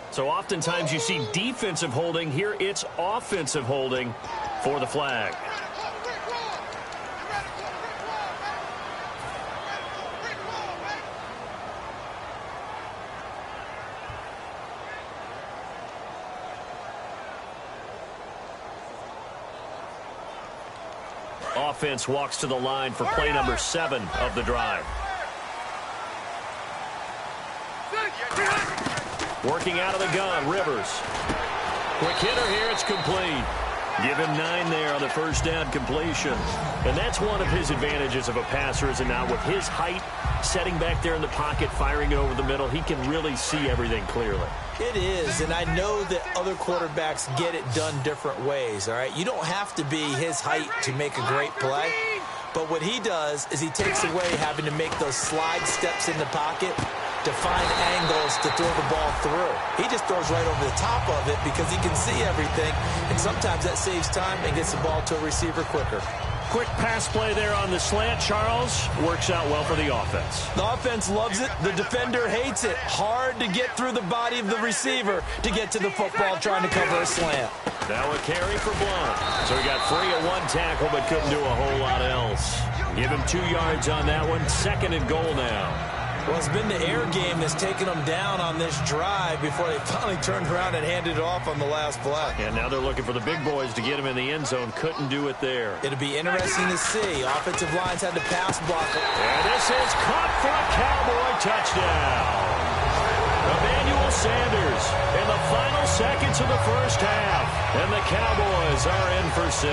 So oftentimes you see defensive holding. Here it's offensive holding for the flag. Offense walks to the line for play number 7 of the drive. Working out of the gun, Rivers. Quick hitter here, it's complete. Give him 9 there on the first down completion. And that's one of his advantages of a passer, is it not? With his height, setting back there in the pocket, firing it over the middle, he can really see everything clearly. It is, and I know that other quarterbacks get it done different ways, all right? You don't have to be his height to make a great play, but what he does is he takes away having to make those slide steps in the pocket to find angles to throw the ball through. He just throws right over the top of it because he can see everything, and sometimes that saves time and gets the ball to a receiver quicker. Quick pass play there on the slant, Charles. Works out well for the offense. The offense loves it. The defender hates it. Hard to get through the body of the receiver to get to the football trying to cover a slant. Now a carry for Blount. So he got free of 1 tackle but couldn't do a whole lot else. Give him 2 yards on that one. 2nd and goal now. Well, it's been the air game that's taken them down on this drive before they finally turned around and handed it off on the last play. And now they're looking for the big boys to get him in the end zone. Couldn't do it there. It'll be interesting to see. Offensive lines had to pass block. And this is caught for a Cowboy touchdown. Emmanuel Sanders in the final seconds of the first half. And the Cowboys are in for 6.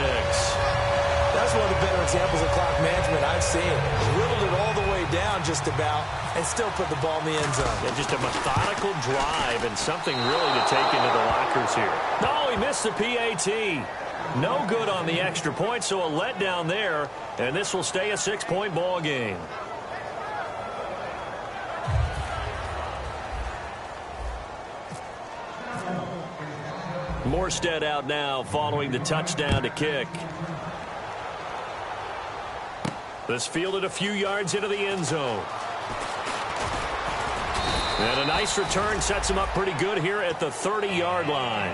That's one of the better examples of clock management I've seen. Whittled it all the way down just about and still put the ball in the end zone. Yeah, just a methodical drive and something really to take into the lockers here. No, he missed the PAT. No good on the extra point, so a letdown there, and this will stay a 6-point ball game. Morstead out now following the touchdown to kick. This fielded a few yards into the end zone. And a nice return sets him up pretty good here at the 30-yard line.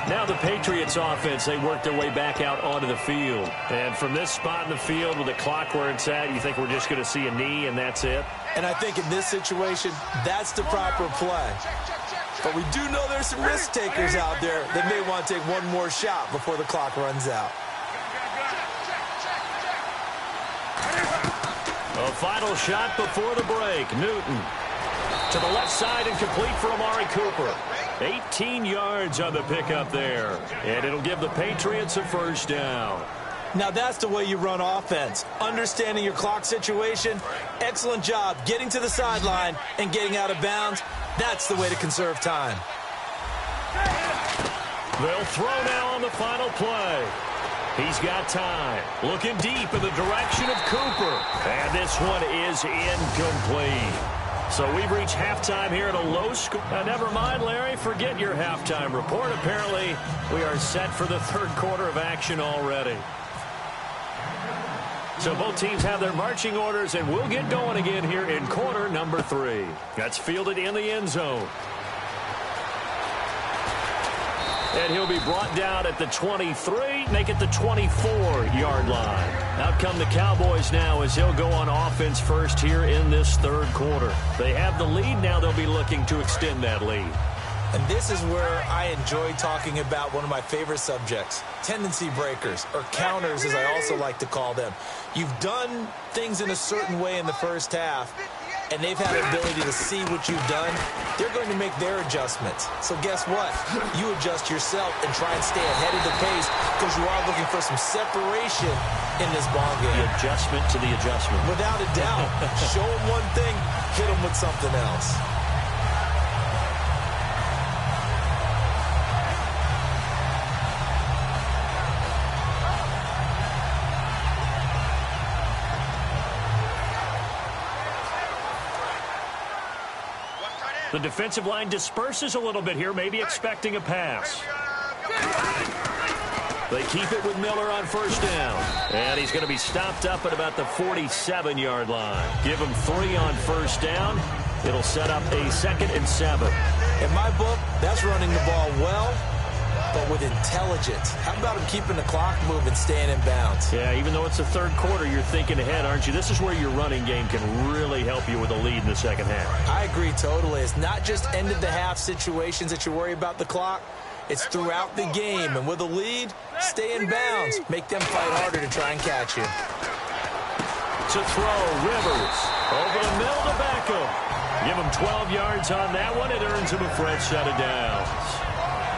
Now the Patriots offense, they work their way back out onto the field. And from this spot in the field with the clock where it's at, you think we're just going to see a knee and that's it? And I think in this situation, that's the proper play. But we do know there's some risk takers out there that may want to take one more shot before the clock runs out. A final shot before the break. Newton to the left side and complete for Amari Cooper. 18 yards on the pickup there. And it'll give the Patriots a first down. Now that's the way you run offense. Understanding your clock situation. Excellent job getting to the sideline and getting out of bounds. That's the way to conserve time. They'll throw now on the final play. He's got time. Looking deep in the direction of Cooper. And this one is incomplete. So we've reached halftime here at a low score. Never mind, Larry. Forget your halftime report. Apparently, we are set for the 3rd quarter of action already. So both teams have their marching orders, and we'll get going again here in quarter number 3. That's fielded in the end zone. And he'll be brought down at the 23, make it the 24-yard line. Out come the Cowboys now as he'll go on offense first here in this 3rd quarter. They have the lead. Now they'll be looking to extend that lead. And this is where I enjoy talking about one of my favorite subjects, tendency breakers, or counters as I also like to call them. You've done things in a certain way in the first half, and they've had the ability to see what you've done. They're going to make their adjustments. So guess what? You adjust yourself and try and stay ahead of the pace because you are looking for some separation in this ball game. The adjustment to the adjustment. Without a doubt. Show them one thing, hit them with something else. The defensive line disperses a little bit here, maybe expecting a pass. They keep it with Miller on first down. And he's going to be stopped up at about the 47-yard line. Give him 3 on first down. It'll set up a 2nd and 7. In my book, that's running the ball well, but with intelligence. How about him keeping the clock moving, staying in bounds? Yeah, even though it's the 3rd quarter, you're thinking ahead, aren't you? This is where your running game can really help you with a lead in the 2nd half. I agree totally. It's not just end-of-the-half situations that you worry about the clock. It's throughout the game, and with a lead, stay in bounds. Make them fight harder to try and catch you. To throw, Rivers. Over the middle to Beckham. Give him 12 yards on that one. It earns him a fresh set of downs.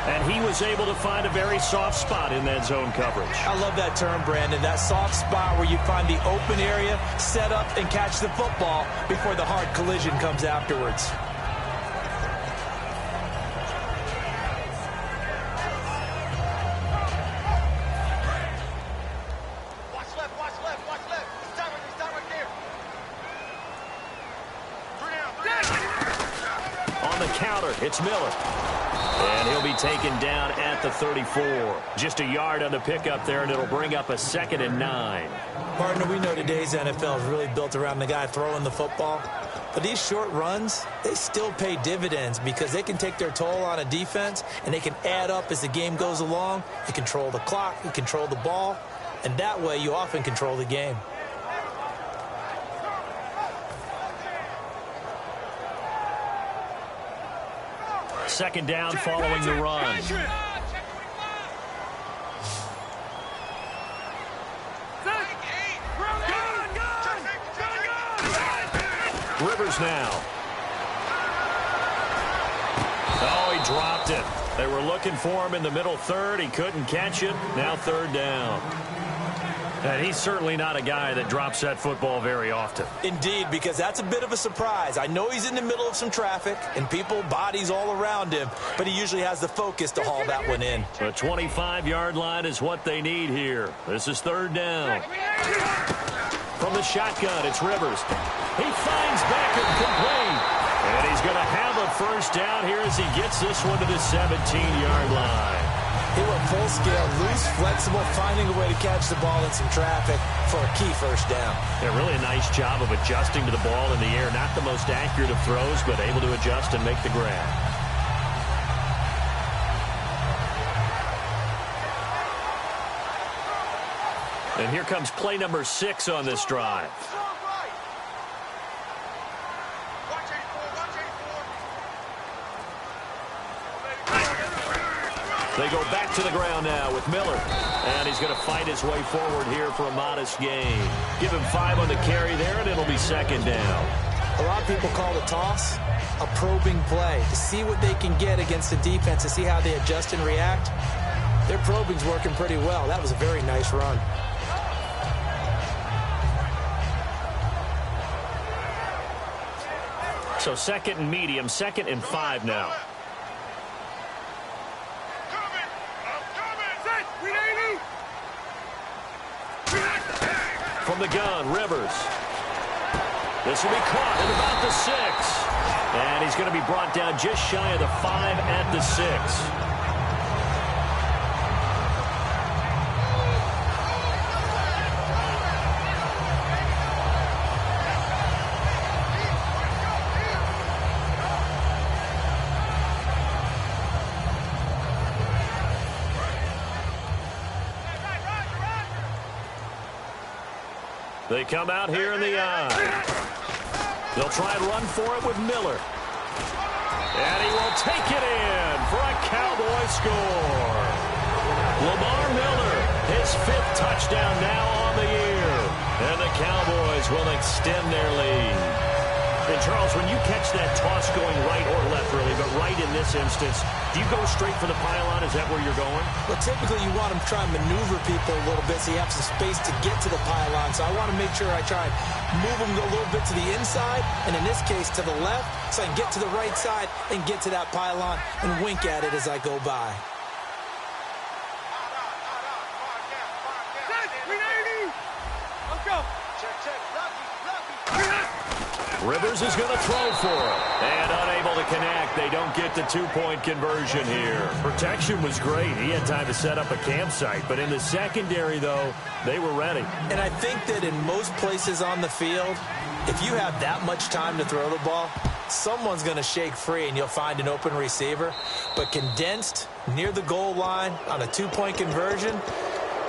And he was able to find a very soft spot in that zone coverage. I love that term, Brandon. That soft spot where you find the open area, set up, and catch the football before the hard collision comes afterwards. It's Miller. And he'll be taken down at the 34. Just a yard on the pickup there, and it'll bring up a 2nd and 9. Partner, we know today's NFL is really built around the guy throwing the football. But these short runs, they still pay dividends because they can take their toll on a defense, and they can add up as the game goes along. You control the clock, you control the ball, and that way you often control the game. Second down following the run. Rivers now. Oh, he dropped it. They were looking for him in the middle third. He couldn't catch it. Now 3rd down. And he's certainly not a guy that drops that football very often. Indeed, because that's a bit of a surprise. I know he's in the middle of some traffic and people, bodies all around him, but he usually has the focus to haul that one in. The 25-yard line is what they need here. This is 3rd down. From the shotgun, it's Rivers. He finds Beckham complete. And he's going to have a first down here as he gets this one to the 17-yard line. He went full scale, loose, flexible, finding a way to catch the ball in some traffic for a key first down. Yeah, really a nice job of adjusting to the ball in the air. Not the most accurate of throws, but able to adjust and make the grab. And here comes play number 6 on this drive. They go back to the ground now with Miller. And he's going to fight his way forward here for a modest gain. Give him 5 on the carry there, and it'll be 2nd down. A lot of people call the toss a probing play to see what they can get against the defense, to see how they adjust and react. Their probing's working pretty well. That was a very nice run. So 2nd and medium, 2nd and 5 now. From the gun, Rivers. This will be caught at about the 6. And he's going to be brought down just shy of the 5 at the 6. They come out here in the eye. They'll try and run for it with Miller. And he will take it in for a Cowboy score. Lamar Miller, his 5th touchdown now on the year. And the Cowboys will extend their lead. And Charles, when you catch that toss going right or left, really, but right in this instance, do you go straight for the pylon? Is that where you're going? Well, typically you want to try and maneuver people a little bit so you have some space to get to the pylon. So I want to make sure I try and move them a little bit to the inside, and in this case to the left, so I can get to the right side and get to that pylon and wink at it as I go by. Rivers is going to throw for it. And unable to connect. They don't get the 2-point conversion here. Protection was great. He had time to set up a campsite. But in the secondary, though, they were ready. And I think that in most places on the field, if you have that much time to throw the ball, someone's going to shake free and you'll find an open receiver. But condensed near the goal line on a 2-point conversion,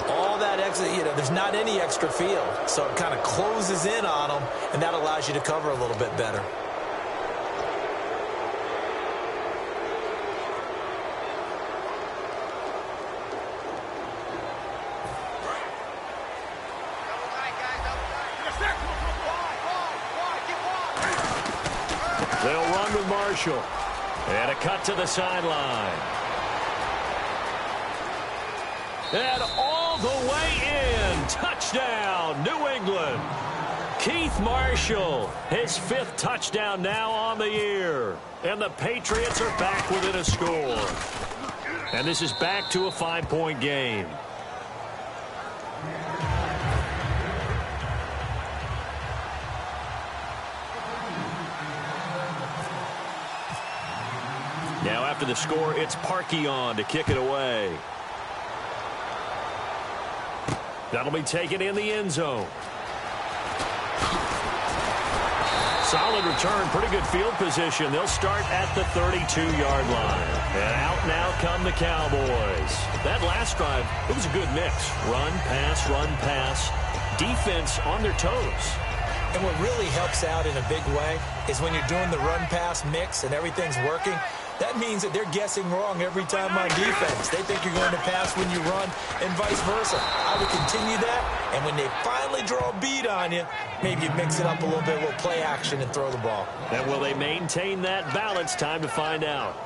all that extra, there's not any extra field. So it kind of closes in on them, and that allows you to cover a little bit better. They'll run with Marshall. And a cut to the sideline. And all the way in. Touchdown, New England. Keith Marshall, his 5th touchdown now on the year. And the Patriots are back within a score. And this is back to a 5-point game. Now after the score, it's Parkey on to kick it away. That'll be taken in the end zone. Solid return, pretty good field position. They'll start at the 32-yard line. And out now come the Cowboys. That last drive, it was a good mix. Run, pass, defense on their toes. And what really helps out in a big way is when you're doing the run-pass mix and everything's working, that means that they're guessing wrong every time on defense. They think you're going to pass when you run and vice versa. I would continue that, and when they finally draw a beat on you, maybe you mix it up a little bit, a little play action, and throw the ball. And will they maintain that balance? Time to find out.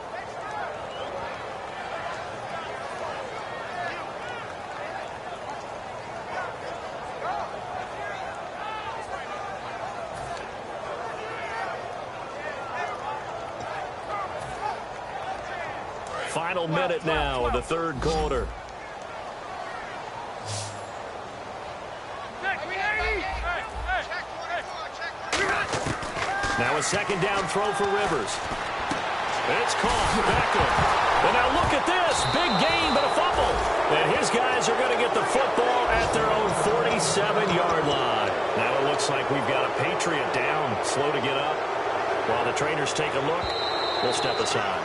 Final minute now of the third quarter. Now a second down throw for Rivers. It's caught. Beckham. And now look at this. Big gain, but a fumble. And his guys are going to get the football at their own 47-yard line. Now it looks like we've got a Patriot down, slow to get up. While the trainers take a look, we'll step aside.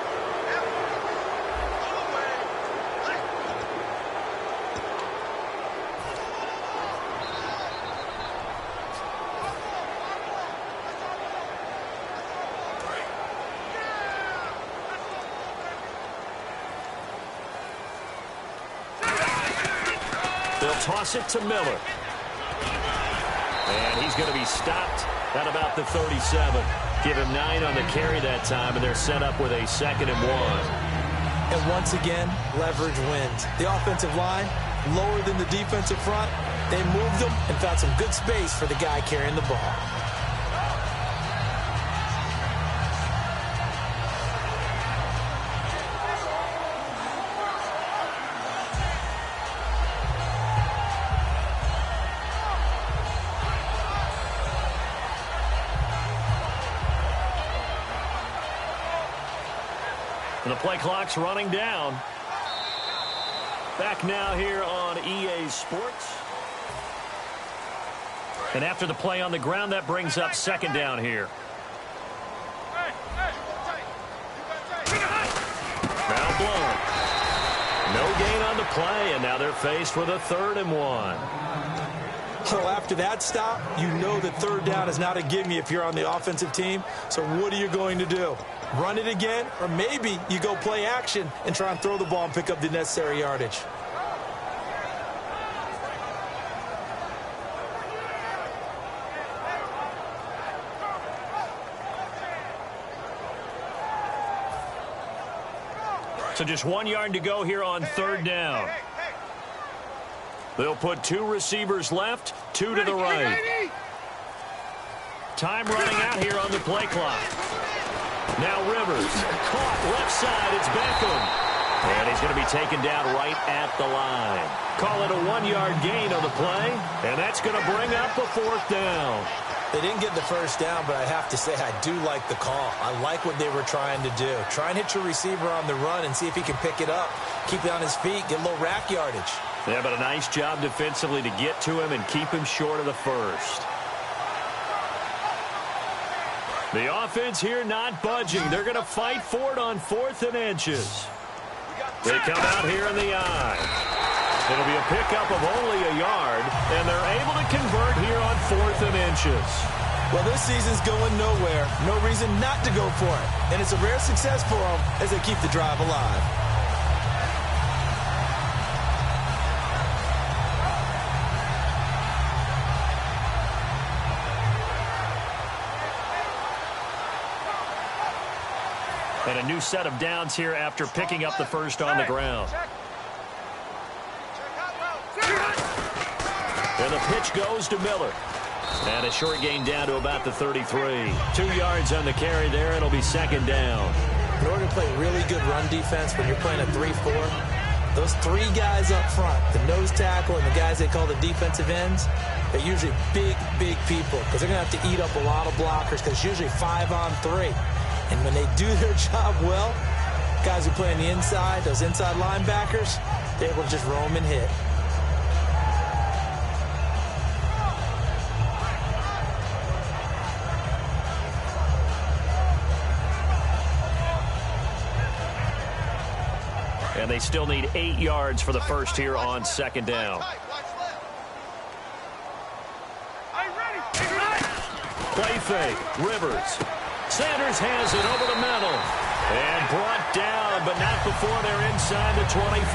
Toss it to Miller. And he's going to be stopped at about the 37. Give him 9 on the carry that time, and they're set up with a 2nd and 1. And once again, leverage wins. The offensive line, lower than the defensive front. They moved them and found some good space for the guy carrying the ball. The play clock's running down. Back now here on EA Sports. And after the play on the ground, that brings up 2nd down here. Now blown. No gain on the play, and now they're faced with a 3rd and 1. So after that stop, you know that 3rd down is not a gimme if you're on the offensive team. So what are you going to do? Run it again, or maybe you go play action and try and throw the ball and pick up the necessary yardage. So just 1 yard to go here on 3rd down. They'll put 2 receivers left, 2 to the right. Time running out here on the play clock. Now Rivers, caught left side, it's Beckham. And he's going to be taken down right at the line. Call it a 1-yard gain on the play, and that's going to bring up a 4th down. They didn't get the 1st down, but I have to say I do like the call. I like what they were trying to do. Try and hit your receiver on the run and see if he can pick it up. Keep it on his feet, get a little rack yardage. Yeah, but a nice job defensively to get to him and keep him short of the 1st. The offense here not budging. They're going to fight for it on 4th and inches. They come out here in the eye. It'll be a pickup of only a yard, and they're able to convert here on 4th and inches. Well, this season's going nowhere. No reason not to go for it. And it's a rare success for them as they keep the drive alive. And a new set of downs here after picking up the first on the ground. And the pitch goes to Miller. And a short gain down to about the 33. 2 yards on the carry there. It'll be second down. In order to play really good run defense when you're playing a 3-4, those 3 guys up front, the nose tackle and the guys they call the defensive ends, they're usually big, big people because they're going to have to eat up a lot of blockers because it's usually 5-on-3. And when they do their job well, guys who play on the inside, those inside linebackers, they're able to just roam and hit. And they still need 8 yards for the first here on second down. Play fake. Rivers. Sanders has it over the middle. And brought down, but not before they're inside the 25.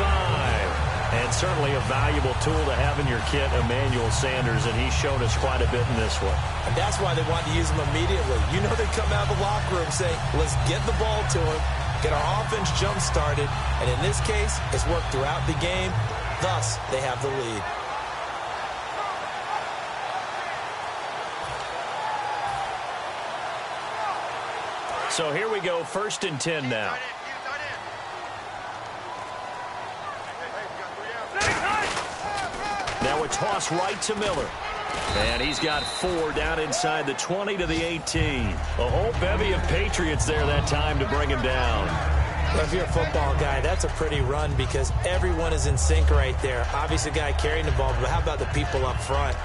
And certainly a valuable tool to have in your kit, Emmanuel Sanders, and he's shown us quite a bit in this one. And that's why they wanted to use him immediately. You know they come out of the locker room saying, let's get the ball to him, get our offense jump-started, and in this case, it's worked throughout the game. Thus, they have the lead. So here we go, 1st and 10 now. Now a toss right to Miller. And he's got 4 down inside the 20 to the 18. A whole bevy of Patriots there that time to bring him down. Well, if you're a football guy, that's a pretty run because everyone is in sync right there. Obviously, the guy carrying the ball, but how about the people up front?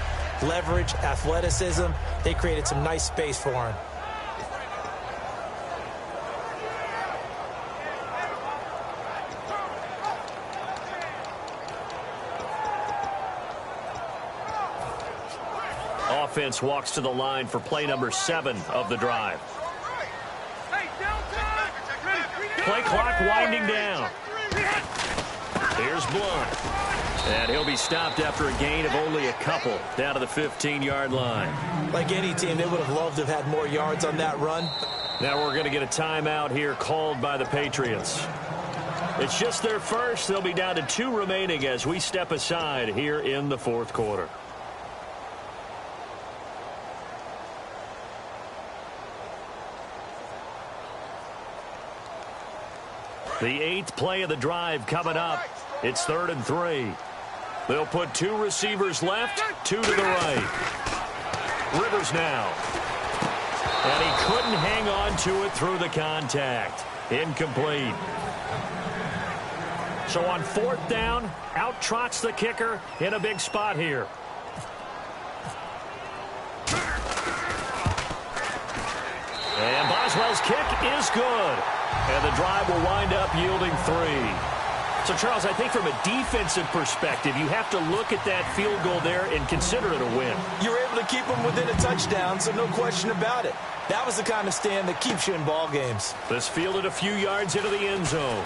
Leverage, athleticism, they created some nice space for him. Offense walks to the line for play number 7 of the drive. Play clock winding down. Here's Blunt. And he'll be stopped after a gain of only a couple down to the 15-yard line. Like any team, they would have loved to have had more yards on that run. Now we're going to get a timeout here called by the Patriots. It's just their first. They'll be down to 2 remaining as we step aside here in the 4th quarter. The 8th play of the drive coming up. It's 3rd and 3. They'll put 2 receivers left, 2 to the right. Rivers now. And he couldn't hang on to it through the contact. Incomplete. So on 4th down, out trots the kicker in a big spot here. And Boswell's kick is good. And the drive will wind up yielding 3. So, Charles, I think from a defensive perspective, you have to look at that field goal there and consider it a win. You were able to keep them within a touchdown, so no question about it. That was the kind of stand that keeps you in ball games. This fielded a few yards into the end zone.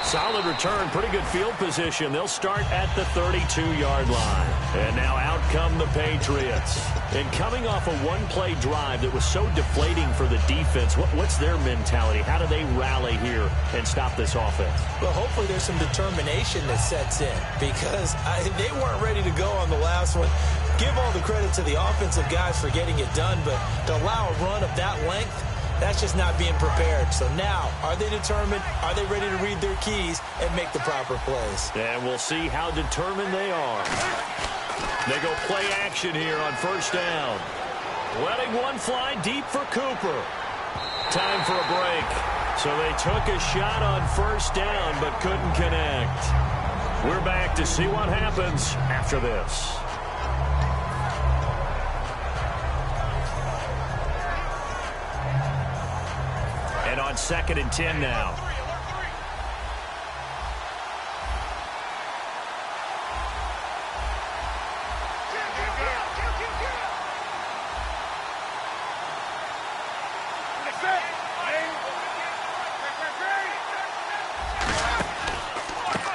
Solid return, pretty good field position. They'll start at the 32-yard line. And now out come the Patriots. And coming off a one-play drive that was so deflating for the defense, what's their mentality? How do they rally here and stop this offense? Well, hopefully there's some determination that sets in because they weren't ready to go on the last one. Give all the credit to the offensive guys for getting it done, but to allow a run of that length, that's just not being prepared. So now, are they determined? Are they ready to read their keys and make the proper plays? And we'll see how determined they are. They go play action here on 1st down. Letting one fly deep for Cooper. Time for a break. So they took a shot on 1st down but couldn't connect. We're back to see what happens after this. And on 2nd and 10 now.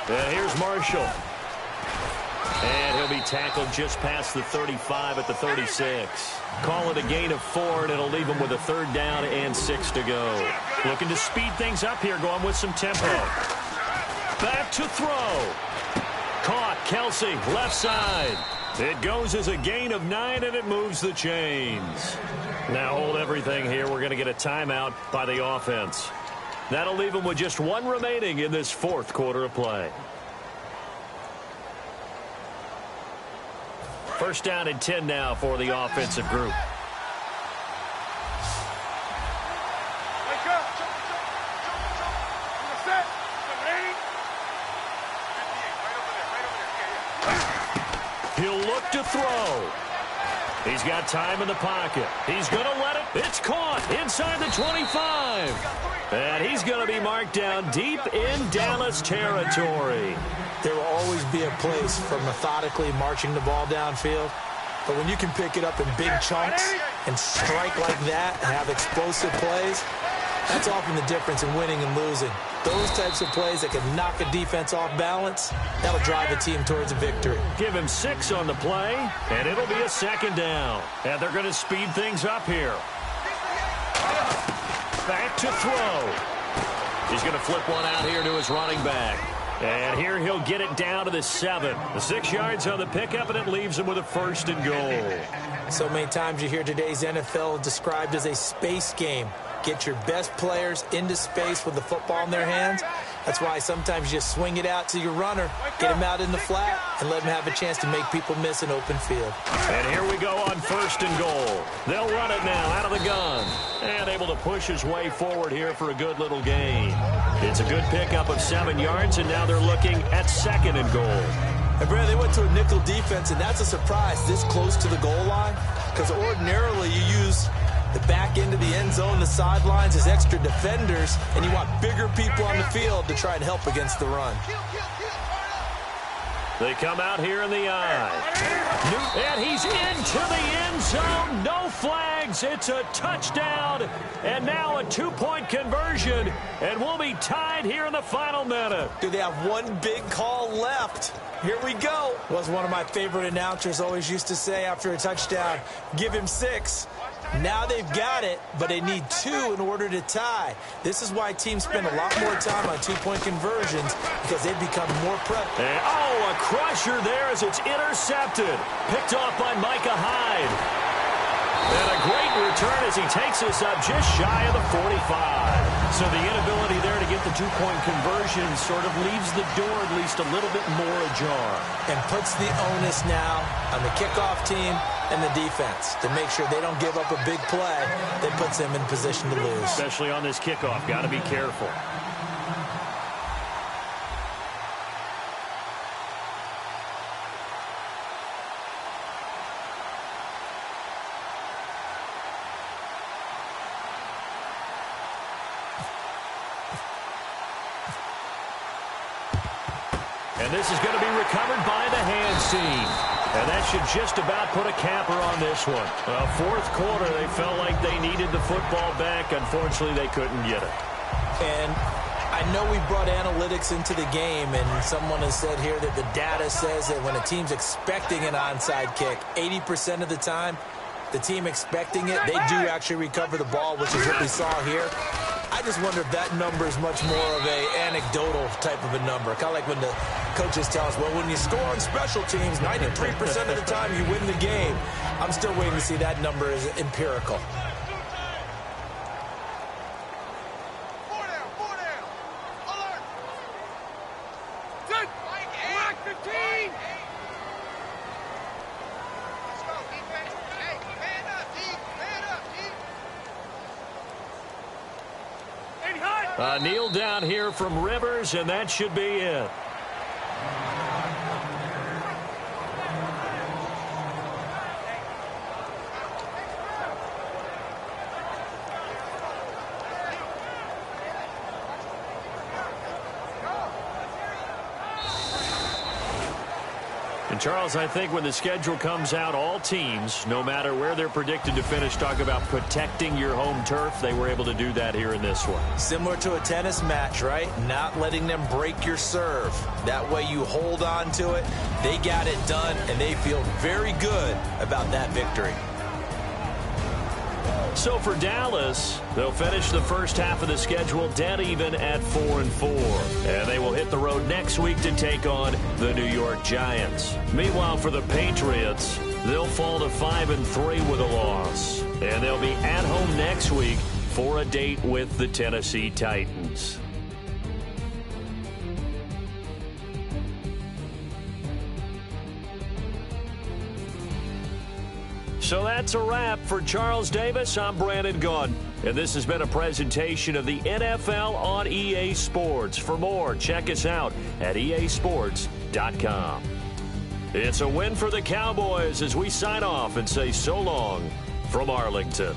And here's Marshall. And he'll be tackled just past the 35 at the 36. Call it a gain of 4, and it'll leave him with a 3rd down and 6 to go. Looking to speed things up here, going with some tempo. Back to throw. Caught, Kelsey, left side. It goes as a gain of 9, and it moves the chains. Now hold everything here. We're going to get a timeout by the offense. That'll leave them with just 1 remaining in this 4th quarter of play. 1st down and 10 now for the offensive group. He'll look to throw. He's got time in the pocket. He's going to let it. It's caught inside the 25. And he's going to be marked down deep in Dallas territory. There will always be a place for methodically marching the ball downfield. But when you can pick it up in big chunks and strike like that and have explosive plays, that's often the difference in winning and losing. Those types of plays that can knock a defense off balance, that'll drive a team towards a victory. Give him 6 on the play, and it'll be a 2nd down. And they're going to speed things up here. Back to throw. He's going to flip one out here to his running back. And here he'll get it down to the 7. The 6 yards on the pickup, and it leaves him with a 1st and goal. So many times you hear today's NFL described as a space game. Get your best players into space with the football in their hands. That's why sometimes you just swing it out to your runner, get him out in the flat, and let him have a chance to make people miss an open field. And here we go on 1st and goal. They'll run it now out of the gun. And able to push his way forward here for a good little gain. It's a good pickup of 7 yards, and now they're looking at 2nd and goal. And Brad, they went to a nickel defense, and that's a surprise this close to the goal line, because ordinarily you use the back end of the end zone, the sidelines as extra defenders, and you want bigger people on the field to try and help against the run. They come out here in the eye. And he's into the end zone. No flags. It's a touchdown. And now a 2-point conversion. And we'll be tied here in the final minute. Do they have one big call left? Here we go. Was one of my favorite announcers always used to say after a touchdown, give him 6. Now they've got it, but they need 2 in order to tie. This is why teams spend a lot more time on 2-point conversions, because they've become more prepped. Oh, a crusher there as it's intercepted. Picked off by Micah Hyde. And a great return as he takes us up just shy of the 45. So the inability there to get the 2-point conversion sort of leaves the door at least a little bit more ajar. And puts the onus now on the kickoff team and the defense to make sure they don't give up a big play that puts them in position to lose. Especially on this kickoff. Got to be careful. And this is going to be recovered by the hands team. And that should just about put a capper on this one. 4th quarter, they felt like they needed the football back. Unfortunately, they couldn't get it. And I know we brought analytics into the game, and someone has said here that the data says that when a team's expecting an onside kick, 80% of the time, the team expecting it, they do actually recover the ball, which is what we saw here. I just wonder if that number is much more of a anecdotal type of a number. Kind of like when the coaches tell us, well, when you score on special teams, 93% of the time you win the game. I'm still waiting to see that number as empirical. Alert! Good! Lock the team! Let's go, defense. Hey, man up, D. Man up, D. Kneel down here from Rivers, and that should be it. And, Charles, I think when the schedule comes out, all teams, no matter where they're predicted to finish, talk about protecting your home turf. They were able to do that here in this one. Similar to a tennis match, right? Not letting them break your serve. That way you hold on to it. They got it done, and they feel very good about that victory. So for Dallas, they'll finish the first half of the schedule dead even at 4-4. And they will hit the road next week to take on the New York Giants. Meanwhile, for the Patriots, they'll fall to 5-3 with a loss. And they'll be at home next week for a date with the Tennessee Titans. So that's a wrap. For Charles Davis, I'm Brandon Gaudin. And this has been a presentation of the NFL on EA Sports. For more, check us out at easports.com. It's a win for the Cowboys as we sign off and say so long from Arlington.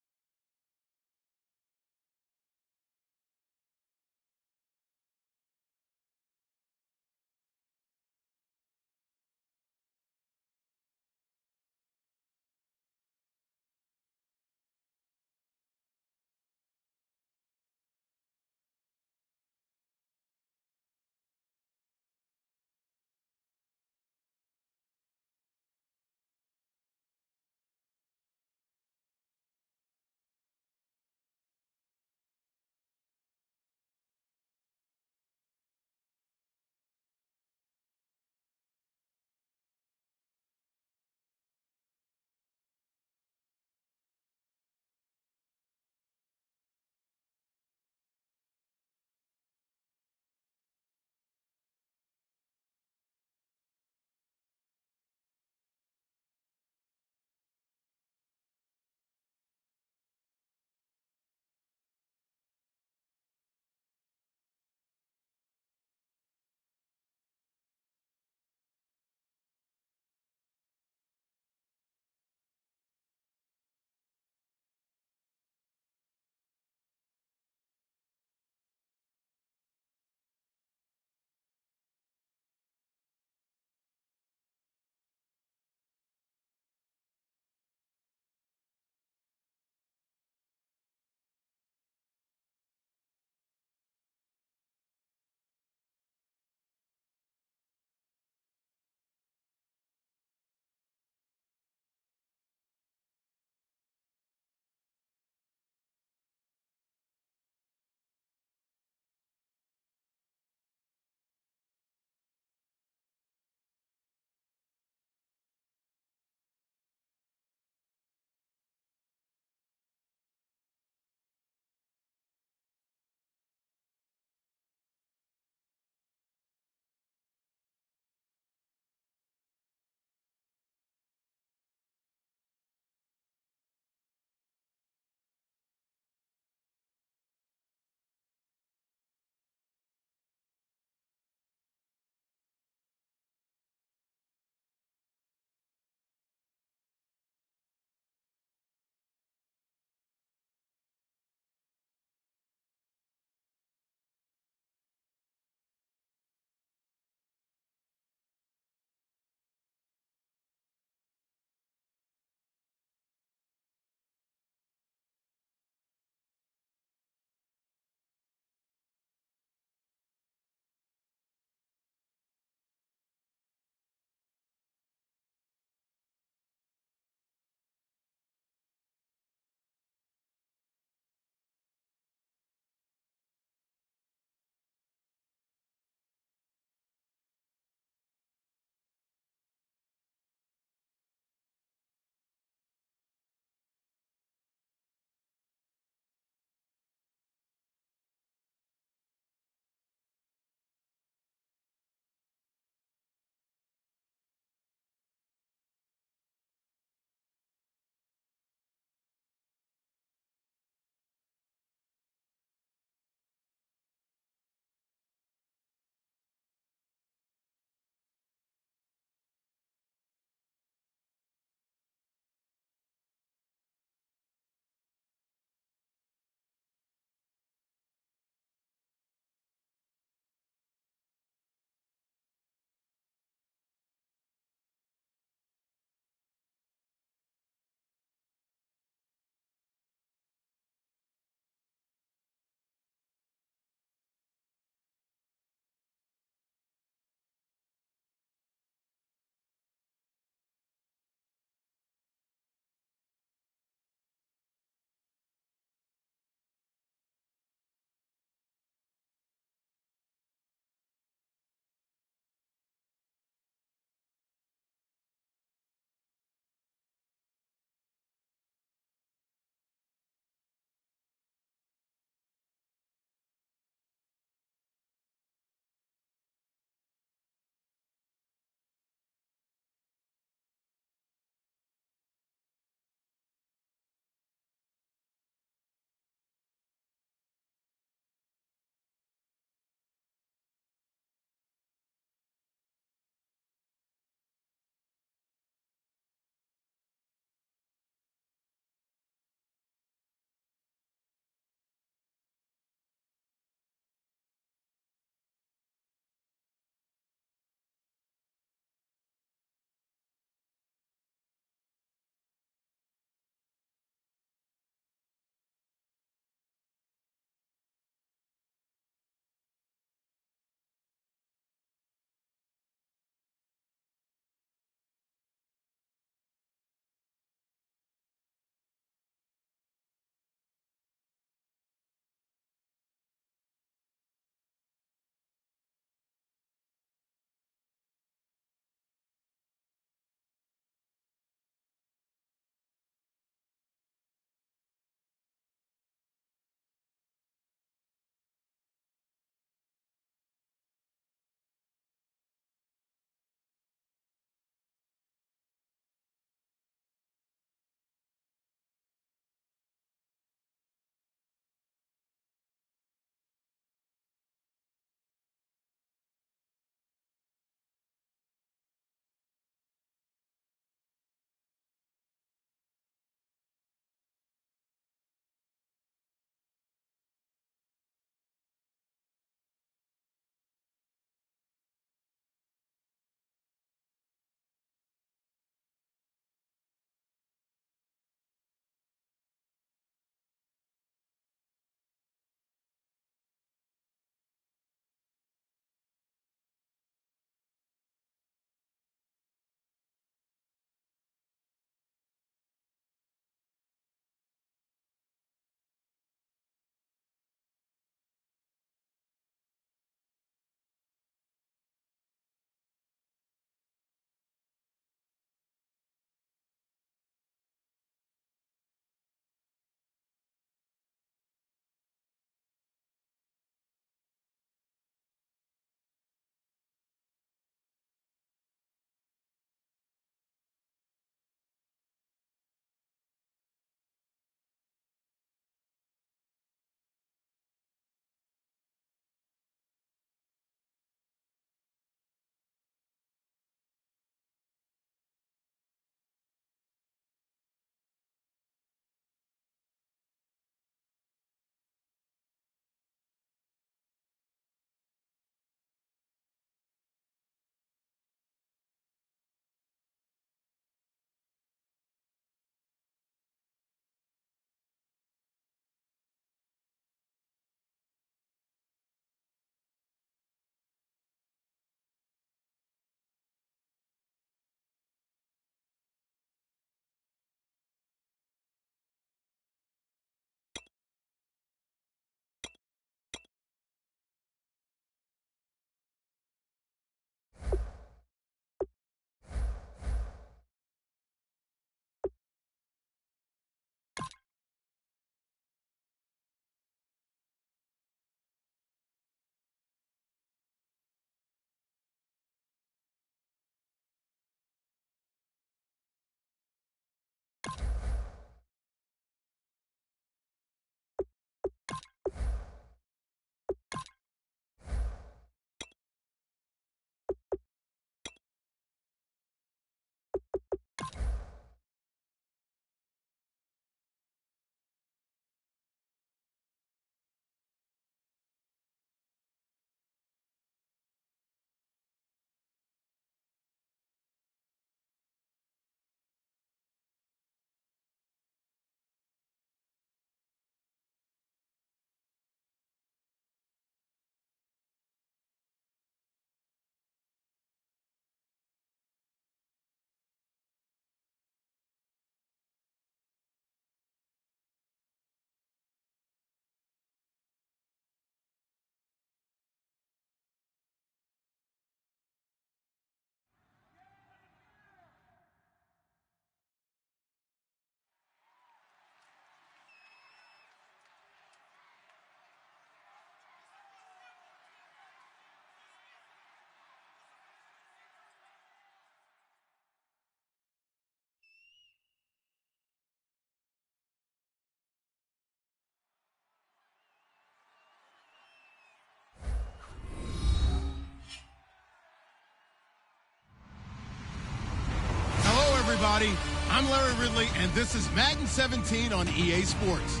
everybody. I'm Larry Ridley, and this is Madden 17 on EA Sports.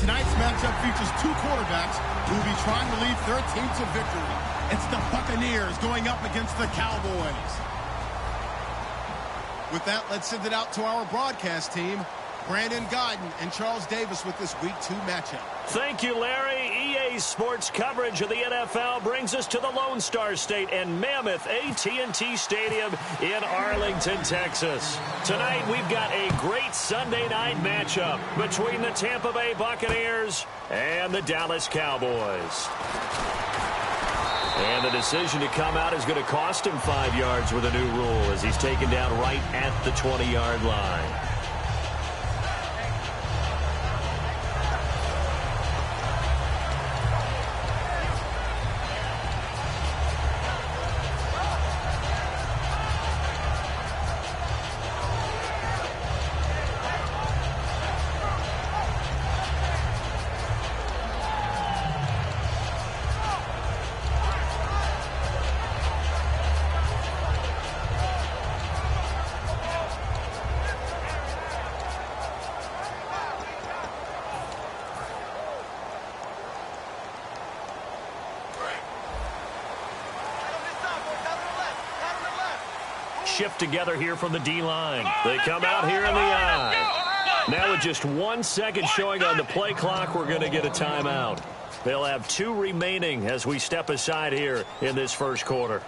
Tonight's matchup features two quarterbacks who will be trying to lead their team to victory. It's the Buccaneers going up against the Cowboys. With that, let's send it out to our broadcast team, Brandon Godden and Charles Davis with this Week 2 matchup. Thank you, Larry. EA Sports coverage of the NFL brings us to the Lone Star State and Mammoth AT&T Stadium in Arlington, Texas. Tonight, we've got a great Sunday night matchup between the Tampa Bay Buccaneers and the Dallas Cowboys. And the decision to come out is going to cost him 5 yards with a new rule as he's taken down right at the 20-yard line. Shift together here from the D-line. They come out here in the I. Now with just 1 second showing on the play clock, we're going to get a timeout. They'll have 2 remaining as we step aside here in this first quarter.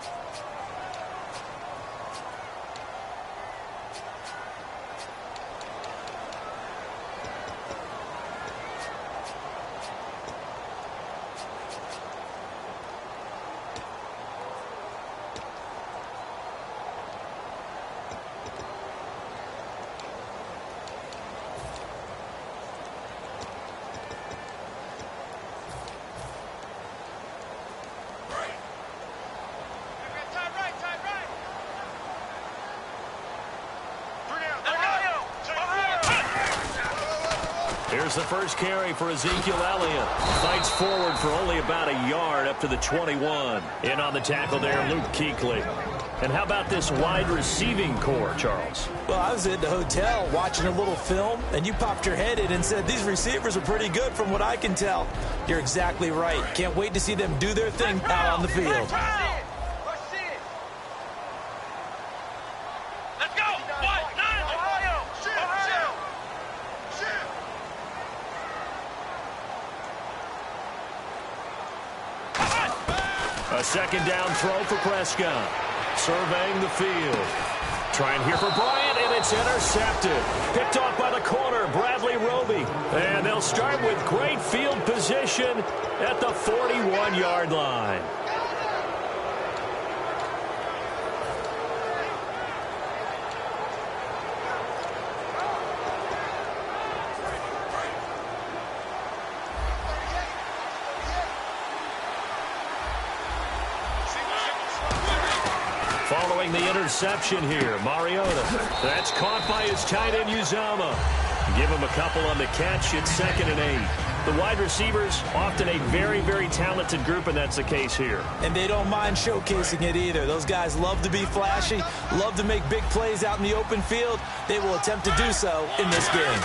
Here's the first carry for Ezekiel Elliott. Fights forward for only about a yard up to the 21. In on the tackle there, Luke Kuechly. And how about this wide receiving core, Charles? Well, I was at the hotel watching a little film, and you popped your head in and said, these receivers are pretty good from what I can tell. You're exactly right. Can't wait to see them do their thing out on the field. A second down throw for Prescott. Surveying the field. Trying here for Bryant, and it's intercepted. Picked off by the corner, Bradley Roby. And they'll start with great field position at the 41-yard line. Following the interception here, Mariota. That's caught by his tight end, Uzama. Give him a couple on the catch. It's 2nd and 8. The wide receivers, often a very, very talented group, and that's the case here. And they don't mind showcasing it either. Those guys love to be flashy, love to make big plays out in the open field. They will attempt to do so in this game.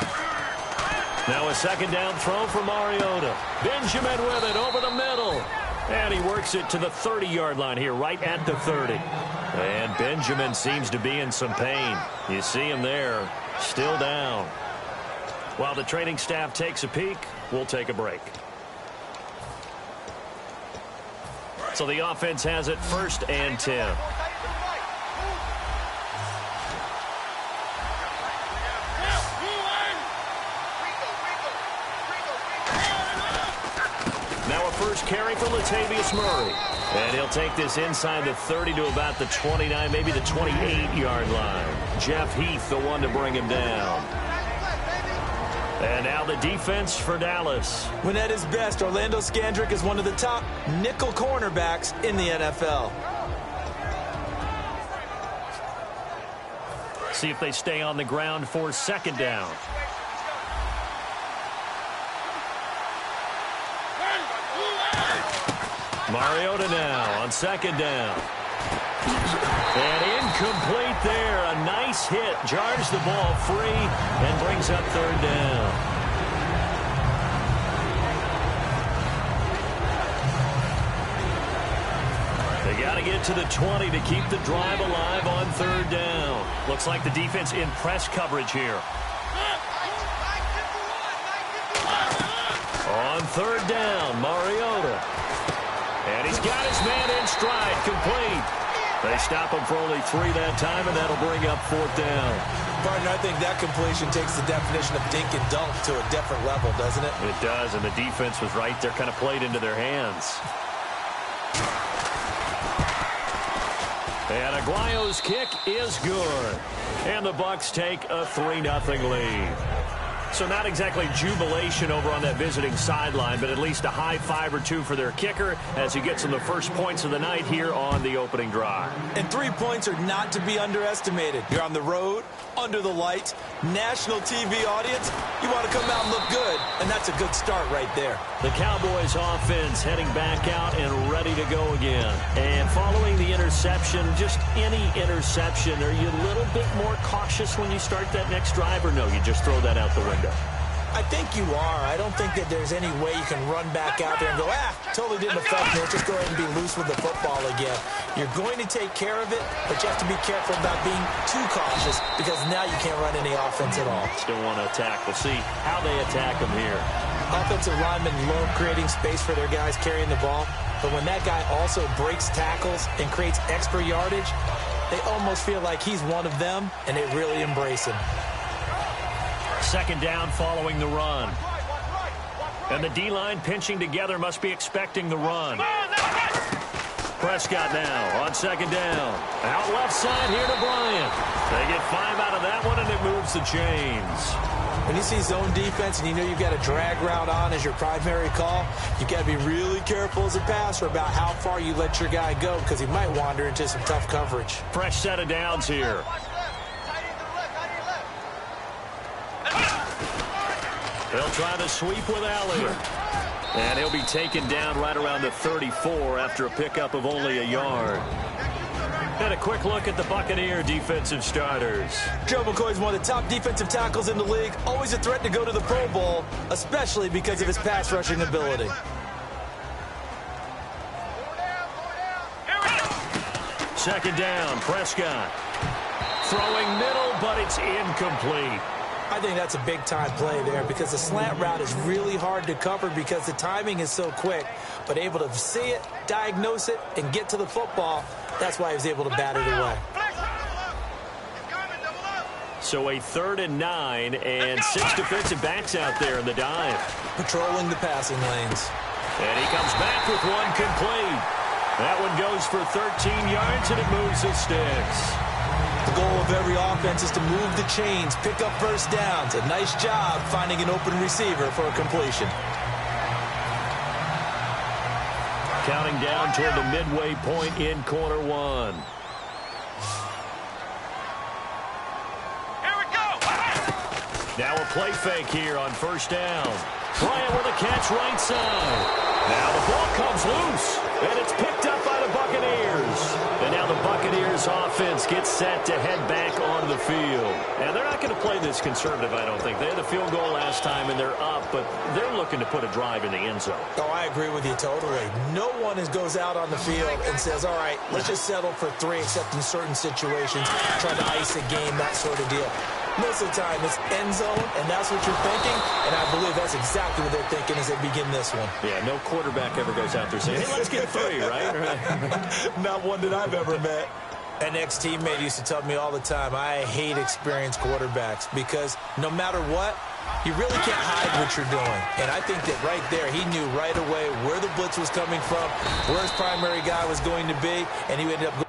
Now a second down throw for Mariota. Benjamin with it over the middle. And he works it to the 30-yard line here, right at the 30. And Benjamin seems to be in some pain. You see him there, still down. While the training staff takes a peek, we'll take a break. So the offense has it 1st and 10. First carry for Latavius Murray. And he'll take this inside the 30 to about the 29, maybe the 28-yard line. Jeff Heath, the one to bring him down. And now the defense for Dallas. When at his best, Orlando Scandrick is one of the top nickel cornerbacks in the NFL. See if they stay on the ground for 2nd down. Mariota now on 2nd down. And incomplete there. A nice hit. Jars the ball free and brings up third down. They got to get to the 20 to keep the drive alive on third down. Looks like the defense in press coverage here. On third down, Mariota. And he's got his man in stride, complete. They stop him for only 3 that time, and that'll bring up fourth down. Partner, I think that completion takes the definition of dink and dunk to a different level, doesn't it? It does, and the defense was right there, kind of played into their hands. And Aguayo's kick is good. And the Bucs take a 3-0 lead. So not exactly jubilation over on that visiting sideline, but at least a high 5 or 2 for their kicker as he gets them the first points of the night here on the opening drive. And 3 points are not to be underestimated. You're on the road, under the lights, national TV audience. You want to come out and look good, and that's a good start right there. The Cowboys offense heading back out and ready to go again. And following the interception, just any interception, are you a little bit more cautious when you start that next drive, or no, you just throw that out the window? I think you are. I don't think that there's any way you can run back out there and go, totally didn't affect me. Let's just go ahead and be loose with the football again. You're going to take care of it, but you have to be careful about being too cautious because now you can't run any offense at all. Still want to attack. We'll see how they attack them here. Offensive linemen love creating space for their guys carrying the ball, but when that guy also breaks tackles and creates extra yardage, they almost feel like he's one of them, and they really embrace him. Second down following the run. And the D-line pinching together must be expecting the run. Prescott now on second down. Out left side here to Bryant. They get 5 out of that one, and it moves the chains. When you see zone defense and you know you've got a drag route on as your primary call, you've got to be really careful as a passer about how far you let your guy go because he might wander into some tough coverage. Fresh set of downs here. They'll try the sweep with Alley. And he'll be taken down right around the 34 after a pickup of only a yard. And a quick look at the Buccaneer defensive starters. Joe McCoy's one of the top defensive tackles in the league. Always a threat to go to the Pro Bowl, especially because of his pass rushing ability. Second down, Prescott. Throwing middle, but it's incomplete. I think that's a big-time play there because the slant route is really hard to cover because the timing is so quick. But able to see it, diagnose it, and get to the football, that's why he was able to bat it away. So a 3rd and 9 and 6 defensive backs out there in the dive. Patrolling the passing lanes. And he comes back with one complete. That one goes for 13 yards, and it moves the sticks. The goal of every offense is to move the chains, pick up first downs. A nice job finding an open receiver for a completion. Counting down toward the midway point in quarter one. Here we go. Now a play fake here on first down. Bryant with a catch right side. Now the ball comes loose, and it's picked up by the Buccaneers. And now the Buccaneers offense gets set to head back onto the field. And they're not going to play this conservative, I don't think. They had the field goal last time, and they're up, but they're looking to put a drive in the end zone. Oh, I agree with you totally. No one goes out on the field and says, all right, let's just settle for 3, except in certain situations, trying to ice a game, that sort of deal. Most of the time, it's end zone, and that's what you're thinking, and I believe that's exactly what they're thinking as they begin this one. Yeah, no quarterback ever goes out there saying, hey, let's get 3, right? Not one that I've ever met. An ex-teammate used to tell me all the time, I hate experienced quarterbacks because no matter what, you really can't hide what you're doing. And I think that right there, he knew right away where the blitz was coming from, where his primary guy was going to be, and he ended up going.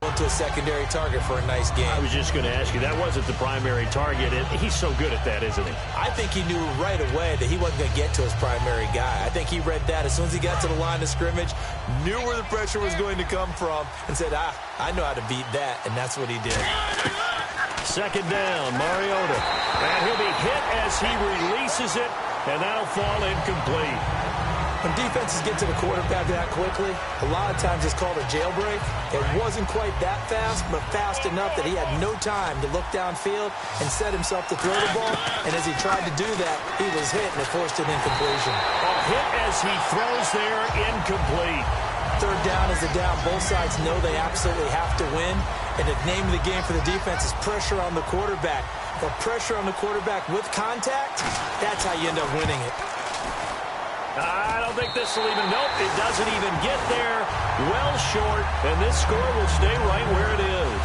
into a secondary target for a nice game. I was just going to ask you, that wasn't the primary target. He's so good at that, isn't he? I think he knew right away that he wasn't going to get to his primary guy. I think he read that as soon as he got to the line of scrimmage, knew where the pressure was going to come from, and said, I know how to beat that, and that's what he did. Second down, Mariota. And he'll be hit as he releases it, and that'll fall incomplete. When defenses get to the quarterback that quickly, a lot of times it's called a jailbreak. It wasn't quite that fast, but fast enough that he had no time to look downfield and set himself to throw the ball. And as he tried to do that, he was hit, and it forced an incompletion. A hit as he throws there, incomplete. Third down is the down. Both sides know they absolutely have to win. And the name of the game for the defense is pressure on the quarterback. But pressure on the quarterback with contact, that's how you end up winning it. I don't think this will even, nope, it doesn't even get there. Well short, and this score will stay right where it is.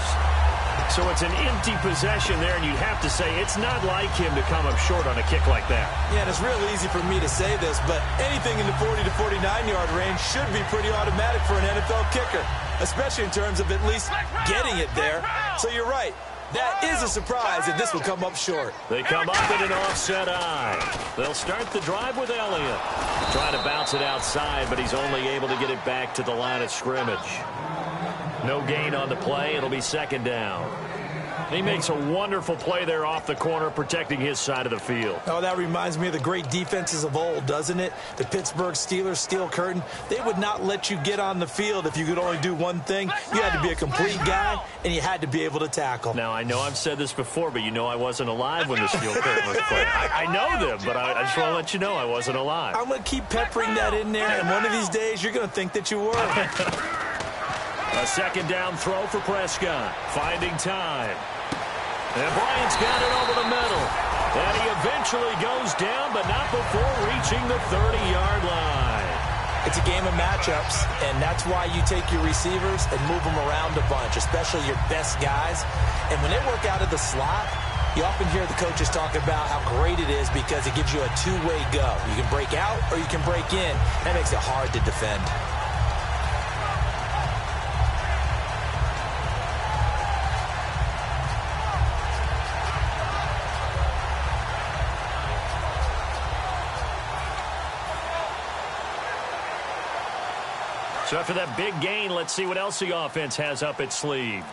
So it's an empty possession there, and you'd have to say it's not like him to come up short on a kick like that. Yeah, and it's real easy for me to say this, but anything in the 40 to 49-yard range should be pretty automatic for an NFL kicker, especially in terms of at least getting it there. So you're right. That is a surprise if this will come up short. They come up in an offset eye. They'll start the drive with Elliott. Trying to bounce it outside, but he's only able to get it back to the line of scrimmage. No gain on the play. It'll be second down. He makes a wonderful play there off the corner, protecting his side of the field. Oh, that reminds me of the great defenses of old, doesn't it? The Pittsburgh Steelers, Steel Curtain. They would not let you get on the field if you could only do one thing. You had to be a complete guy, and you had to be able to tackle. Now, I know I've said this before, but you know I wasn't alive when the Steel Curtain was played. I know them, but I just want to let you know I wasn't alive. I'm going to keep peppering that in there, and one of these days you're going to think that you were. A second down throw for Prescott. Finding time. And Bryant's got it over the middle. And he eventually goes down, but not before reaching the 30-yard line. It's a game of matchups, and that's why you take your receivers and move them around a bunch, especially your best guys. And when they work out of the slot, you often hear the coaches talk about how great it is because it gives you a two-way go. You can break out or you can break in. That makes it hard to defend. So after that big gain, let's see what else the offense has up its sleeve.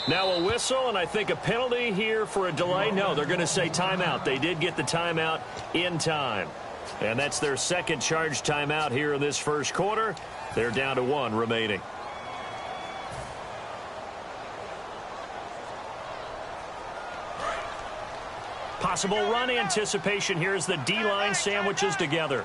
Now a whistle, and I think a penalty here for a delay. No, they're going to say timeout. They did get the timeout in time. And that's their second charge timeout here in this first quarter. They're down to one remaining. Possible run anticipation here as the D-line sandwiches together.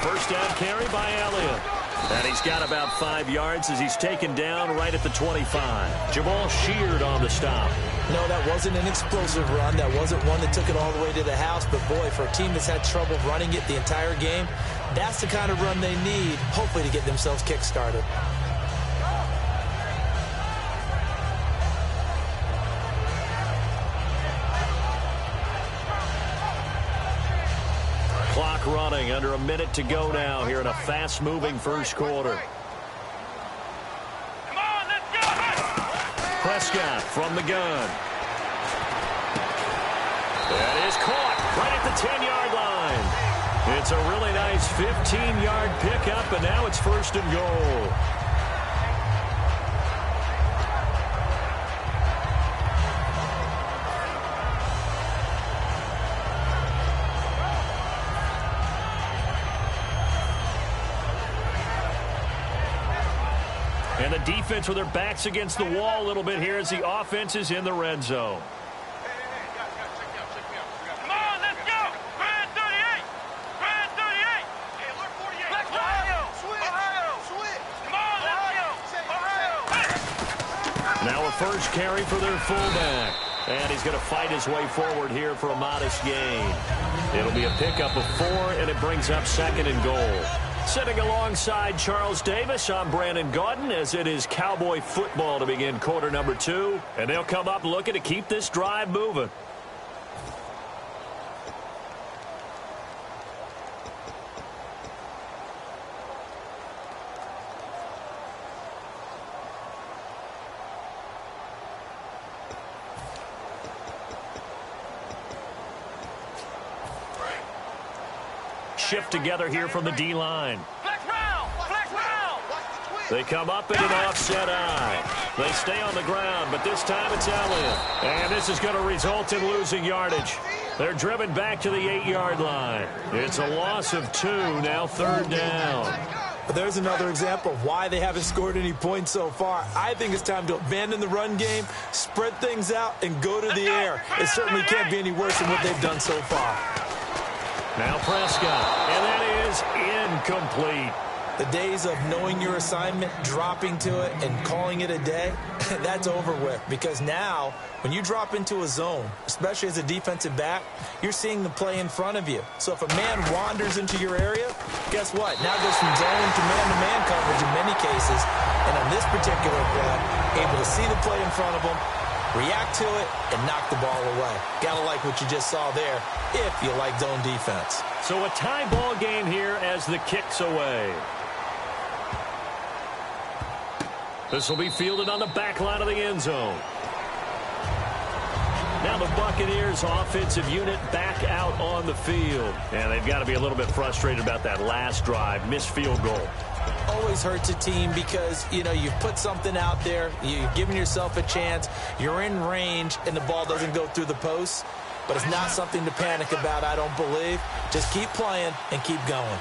First down carry by Elliott. And he's got about 5 yards as he's taken down right at the 25. Jamal Sheard on the stop. No, that wasn't an explosive run. That wasn't one that took it all the way to the house. But, boy, for a team that's had trouble running it the entire game, that's the kind of run they need, hopefully, to get themselves kick-started. Clock running, under a minute to go now here in a fast-moving first quarter. Come on, let's go! Prescott from the gun. That is caught right at the 10-yard line. It's a really nice 15-yard pickup, and now it's first and goal. And the defense with their backs against the wall a little bit here as the offense is in the red zone. Come on, let's go! Grand 38! Grand 38! Hey, alert 48! Let's go! Ohio! Switch! Come on, let's go! Ohio! Now a first carry for their fullback. And he's going to fight his way forward here for a modest gain. It'll be a pickup of 4, and it brings up second and goal. Sitting alongside Charles Davis, I'm Brandon Gaudin, as it is Cowboy football to begin quarter number 2. And they'll come up looking to keep this drive moving. Shift together here from the D-line. Flex round! Flex round! They come up in an offset eye. They stay on the ground, but this time it's Elliott. And this is going to result in losing yardage. They're driven back to the 8-yard line. It's a loss of 2, now third down. But there's another example of why they haven't scored any points so far. I think it's time to abandon the run game, spread things out, and go to the air. It certainly can't be any worse than what they've done so far. Now Prescott, and that is incomplete. The days of knowing your assignment, dropping to it, and calling it a day, that's over with. Because now, when you drop into a zone, especially as a defensive back, you're seeing the play in front of you. So if a man wanders into your area, guess what? Now it goes from zone to man-to-man coverage in many cases. And on this particular play, able to see the play in front of him, react to it, and knock the ball away. Gotta like what you just saw there, if you like zone defense. So a tie ball game here as the kick's away. This will be fielded on the back line of the end zone. Now the Buccaneers offensive unit back out on the field. And they've got to be a little bit frustrated about that last drive, missed field goal. Always hurts a team because, you know, you've put something out there, you've given yourself a chance, you're in range, and the ball doesn't go through the posts. But it's not something to panic about, I don't believe. Just keep playing and keep going.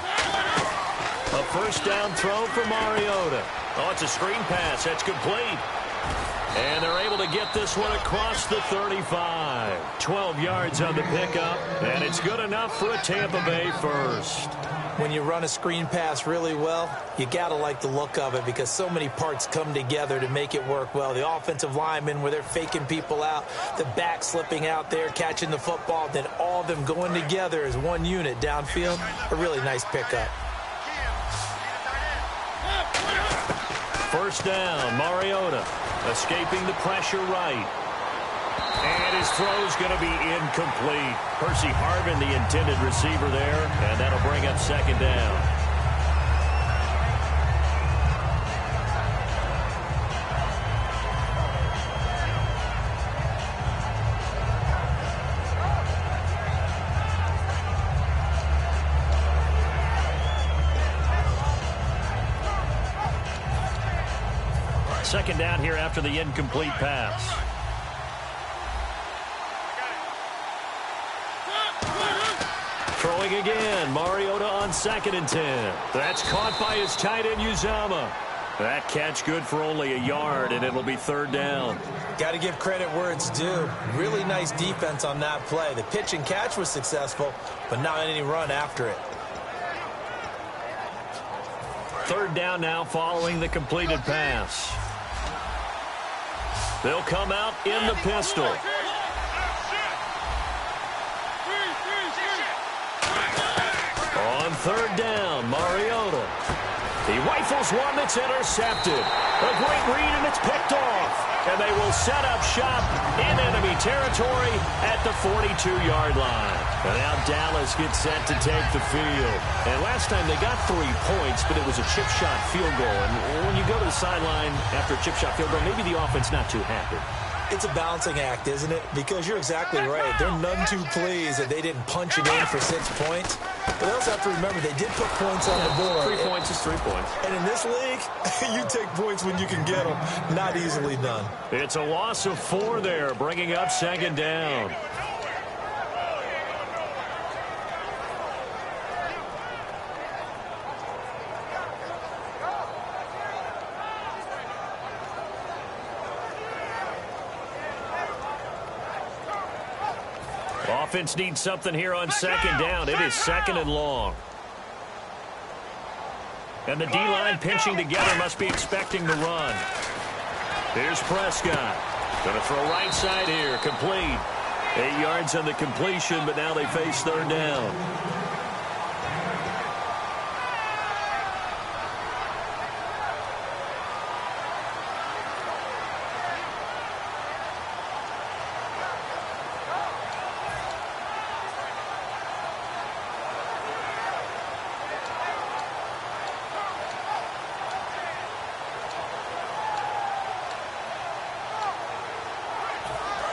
A first down throw for Mariota. Oh, it's a screen pass. That's complete. And they're able to get this one across the 35. 12 yards on the pickup, and it's good enough for a Tampa Bay first. When you run a screen pass really well, you got to like the look of it because so many parts come together to make it work well. The offensive linemen, where they're faking people out, the back slipping out there, catching the football, then all of them going together as one unit downfield. A really nice pickup. First down, Mariota escaping the pressure right. And his throw's going to be incomplete. Percy Harvin, the intended receiver there, and that'll bring up second down. Second down here after the incomplete pass. Throwing again, Mariota on 2nd and 10. That's caught by his tight end, Uzama. That catch good for only a yard, and it'll be third down. Got to give credit where it's due. Really nice defense on that play. The pitch and catch was successful, but not any run after it. Third down now following the completed pass. They'll come out in the pistol. On third down, Mariota. He rifles one that's intercepted. A great read, and it's picked off. And they will set up shop in enemy territory at the 42-yard line. And now Dallas gets set to take the field. And last time they got 3 points, but it was a chip shot field goal. And when you go to the sideline after a chip shot field goal, maybe the offense not too happy. It's a balancing act, isn't it? Because you're exactly right. They're none too pleased that they didn't punch it in for 6 points. But they also have to remember they did put points on the board. 3 points is 3 points. And in this league, you take points when you can get them. Not easily done. It's a loss of 4 there, bringing up second down. Offense needs something here on second down. It is 2nd and long. And the D-line pinching together must be expecting the run. Here's Prescott. Going to throw right side here. Complete. 8 yards on the completion, but now they face third down.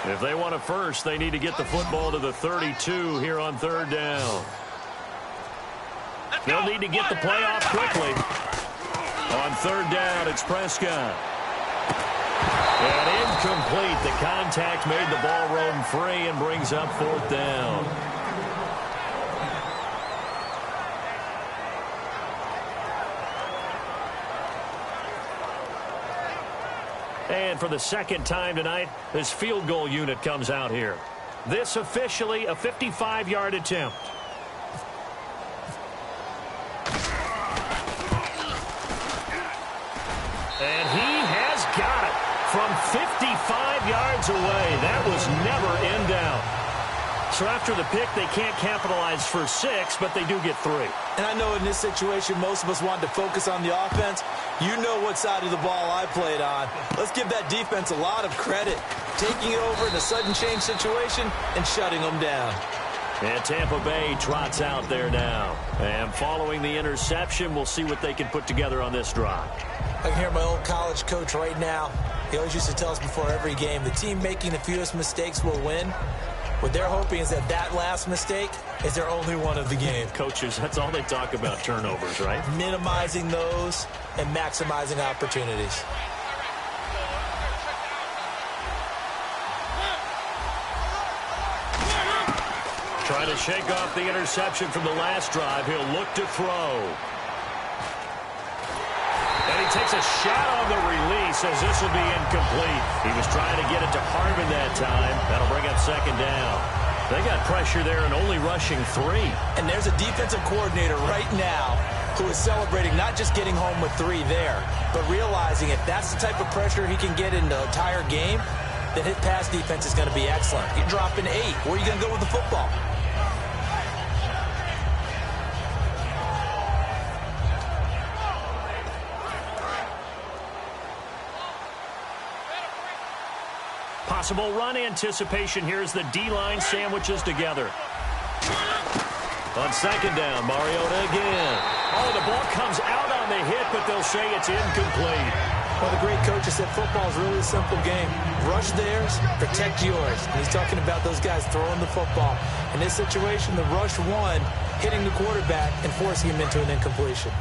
If they want a first, they need to get the football to the 32 here on third down. They'll need to get the play off quickly. On third down, it's Prescott. And incomplete. The contact made the ball roam free and brings up fourth down. And for the second time tonight, this field goal unit comes out here. This officially a 55-yard attempt. And he has got it from 55 yards away. That was never in doubt. So after the pick, they can't capitalize for 6, but they do get 3. And I know in this situation, most of us wanted to focus on the offense. You know what side of the ball I played on. Let's give that defense a lot of credit. Taking it over in a sudden change situation and shutting them down. And Tampa Bay trots out there now. And following the interception, we'll see what they can put together on this drive. I can hear my old college coach right now. He always used to tell us before every game, the team making the fewest mistakes will win. What they're hoping is that that last mistake is their only one of the game. Coaches, that's all they talk about, turnovers, right? Minimizing those and maximizing opportunities. Trying to shake off the interception from the last drive. He'll look to throw. And he takes a shot on the release as this will be incomplete. He was trying to get it to Harvin that time. That'll bring up second down. They got pressure there and only rushing 3. And there's a defensive coordinator right now who is celebrating not just getting home with 3 there, but realizing if that's the type of pressure he can get in the entire game, then his pass defense is going to be excellent. You're dropping 8. Where are you going to go with the football? Possible run anticipation here as the D-line sandwiches together. On second down, Mariota again. Oh, the ball comes out on the hit, but they'll say it's incomplete. Well, the great coach has said football is really a simple game. Rush theirs, protect yours. And he's talking about those guys throwing the football. In this situation, the rush one, hitting the quarterback and forcing him into an incompletion.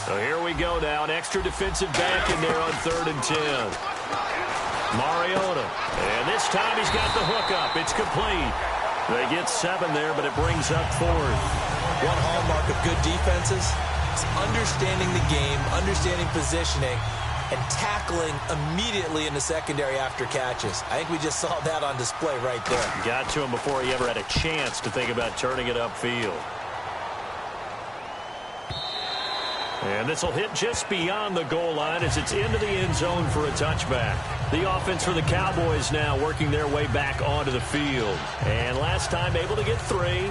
So here we go now, an extra defensive back in there on 3rd and 10. Mariota, and this time he's got the hook up. It's complete. They get 7 there, but it brings up 4th. One hallmark of good defenses is understanding the game, understanding positioning, and tackling immediately in the secondary after catches. I think we just saw that on display right there. Got to him before he ever had a chance to think about turning it upfield. And this will hit just beyond the goal line as it's into the end zone for a touchback. The offense for the Cowboys now working their way back onto the field. And last time able to get 3.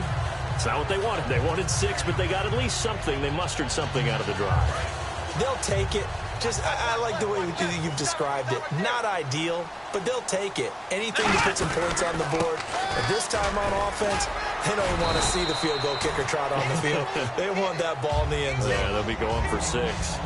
It's not what they wanted. They wanted 6, but they got at least something. They mustered something out of the drive. They'll take it. I like the way you've described it. Not ideal, but they'll take it. Anything to put some points on the board. But this time on offense, they don't want to see the field goal kicker trot on the field. They want that ball in the end zone. Yeah, they'll be going for 6.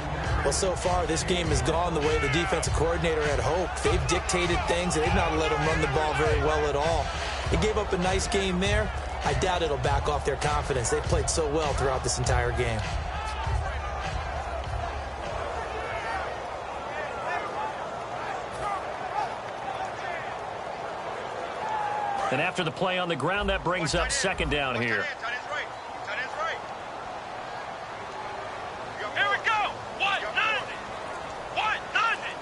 Well, so far, this game has gone the way the defensive coordinator had hoped. They've dictated things, and they've not let them run the ball very well at all. They gave up a nice game there. I doubt it'll back off their confidence. They've played so well throughout this entire game. And after the play on the ground, that brings up second down here. Here we go. What? Nothing. What? Nothing.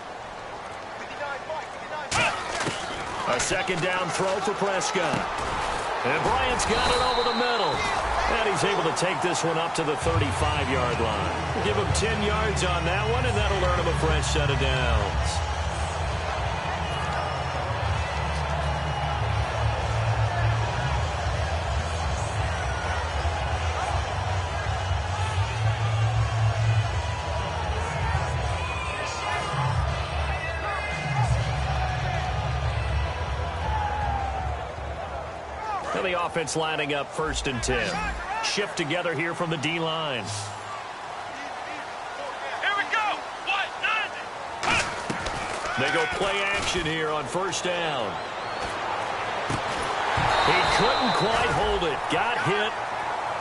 A second down throw for Prescott. And Bryant's got it over the middle. And he's able to take this one up to the 35-yard line. Give him 10 yards on that one, and that'll earn him a fresh set of downs. The offense lining up 1st and 10. Shift together here from the D-line. Here we go. What? Nothing. They go play action here on first down. He couldn't quite hold it. Got hit.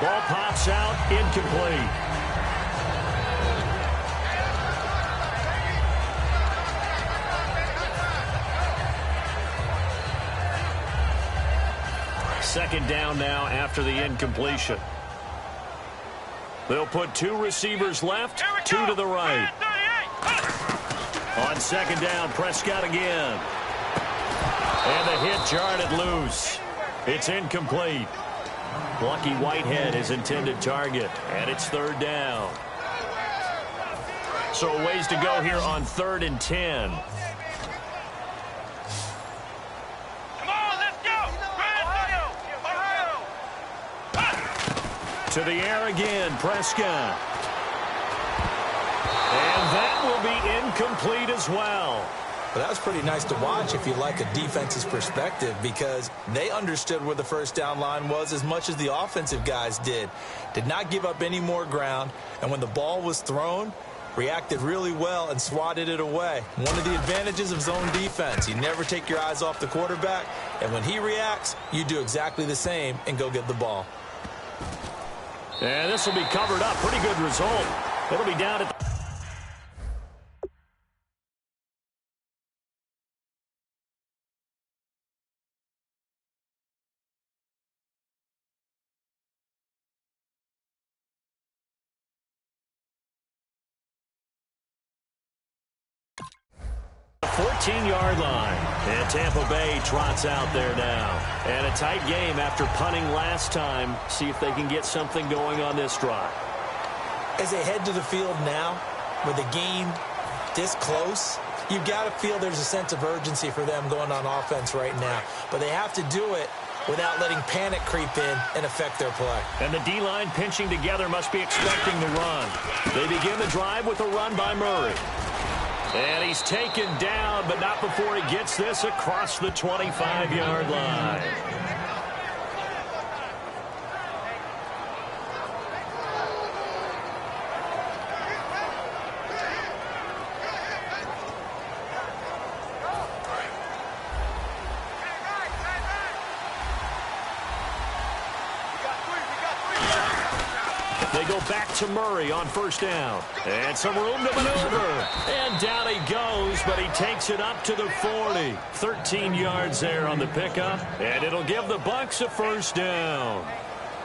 Ball pops out. Incomplete. Second down now after the incompletion. They'll put two receivers left, two to the right. On second down, Prescott again. And the hit jarred it loose. It's incomplete. Lucky Whitehead, his intended target, and it's third down. So a ways to go here on 3rd and 10. To the air again, Prescott. And that will be incomplete as well. Well, that was pretty nice to watch if you like a defense's perspective, because they understood where the first down line was as much as the offensive guys did. Did not give up any more ground, and when the ball was thrown, reacted really well and swatted it away. One of the advantages of zone defense, you never take your eyes off the quarterback, and when he reacts, you do exactly the same and go get the ball. And this will be covered up. Pretty good result. It'll be down at the 14-yard line. And Tampa Bay trots out there now. And a tight game after punting last time. See if they can get something going on this drive. As they head to the field now, with the game this close, you've got to feel there's a sense of urgency for them going on offense right now. But they have to do it without letting panic creep in and affect their play. And the D-line pinching together must be expecting the run. They begin the drive with a run by Murray. And he's taken down, but not before he gets this across the 25-yard line. They go back to Murray on first down. And some room to maneuver. And down he goes, but he takes it up to the 40. 13 yards there on the pickup. And it'll give the Bucs a first down.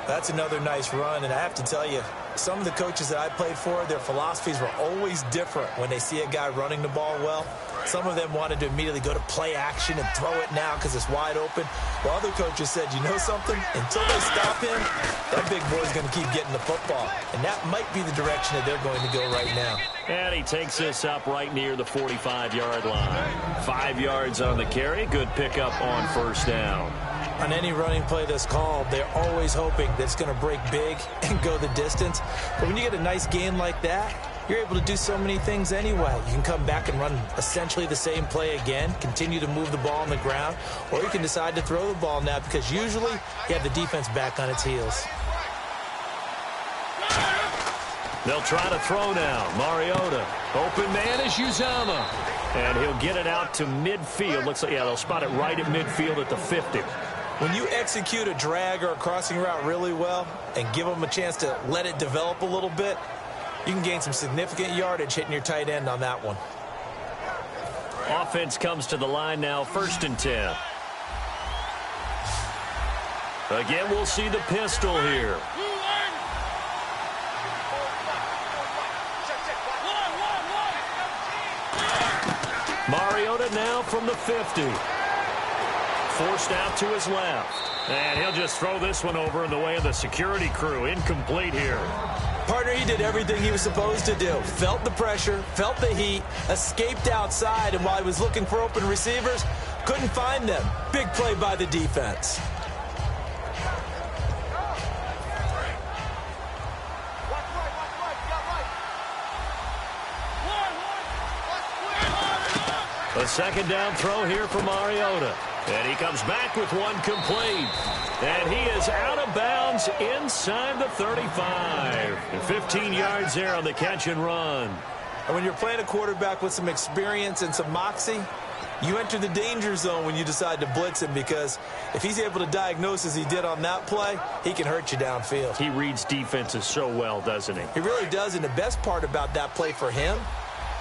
That's another nice run, and I have to tell you, some of the coaches that I played for, their philosophies were always different when they see a guy running the ball well. Some of them wanted to immediately go to play action and throw it now because it's wide open. While other coaches said, you know something? Until they stop him, that big boy's going to keep getting the football. And that might be the direction that they're going to go right now. And he takes this up right near the 45-yard line. 5 yards on the carry. Good pickup on first down. On any running play that's called, they're always hoping that it's going to break big and go the distance. But when you get a nice gain like that, you're able to do so many things anyway. You can come back and run essentially the same play again, continue to move the ball on the ground, or you can decide to throw the ball now because usually you have the defense back on its heels. They'll try to throw now. Mariota. Open man is Uzama. And he'll get it out to midfield. Looks like, yeah, they'll spot it right at midfield at the 50. When you execute a drag or a crossing route really well and give them a chance to let it develop a little bit, you can gain some significant yardage hitting your tight end on that one. Offense comes to the line now, 1st and 10. Again, we'll see the pistol here. Mariota now from the 50. Forced out to his left. And he'll just throw this one over in the way of the security crew. Incomplete here. Partner, he did everything he was supposed to do. Felt the pressure, felt the heat, escaped outside, and while he was looking for open receivers, couldn't find them. Big play by the defense. A second down throw here for Mariota. And he comes back with one complete. And he is out of bounds inside the 35. And 15 yards there on the catch and run. And when you're playing a quarterback with some experience and some moxie, you enter the danger zone when you decide to blitz him, because if he's able to diagnose as he did on that play, he can hurt you downfield. He reads defenses so well, doesn't he? He really does, and the best part about that play for him,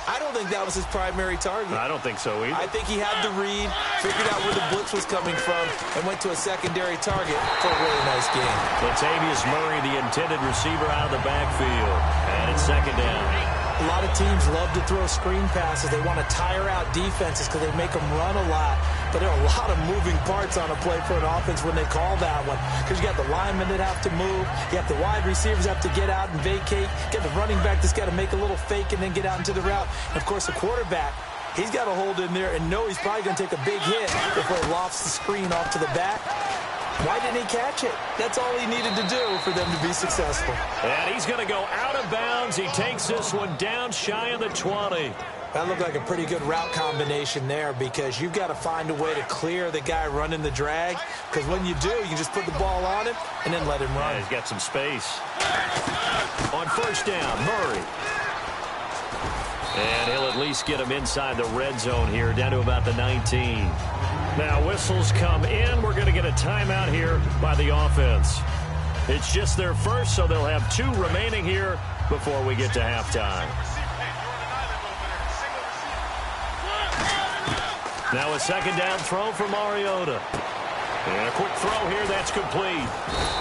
I don't think that was his primary target. I don't think so either. I think he had to read, figured out where the blitz was coming from, and went to a secondary target for a really nice game. Latavius Murray, the intended receiver, out of the backfield. And it's second down. A lot of teams love to throw screen passes. They want to tire out defenses because they make them run a lot. But there are a lot of moving parts on a play for an offense when they call that one, because you got the linemen that have to move. You have the wide receivers have to get out and vacate. You got the running back that's got to make a little fake and then get out into the route. And, of course, the quarterback, he's got to hold in there and know he's probably going to take a big hit before he lofts the screen off to the back. Why didn't he catch it? That's all he needed to do for them to be successful. And he's going to go out of bounds. He takes this one down shy of the 20. That looked like a pretty good route combination there, because you've got to find a way to clear the guy running the drag, because when you do, you just put the ball on him and then let him run. Yeah, he's got some space. On first down, Murray. And he'll at least get him inside the red zone here, down to about the 19. Now whistles come in. We're going to get a timeout here by the offense. It's just their first, so they'll have 2 remaining here before we get to halftime. Now a second down throw for Mariota. And a quick throw here, that's complete.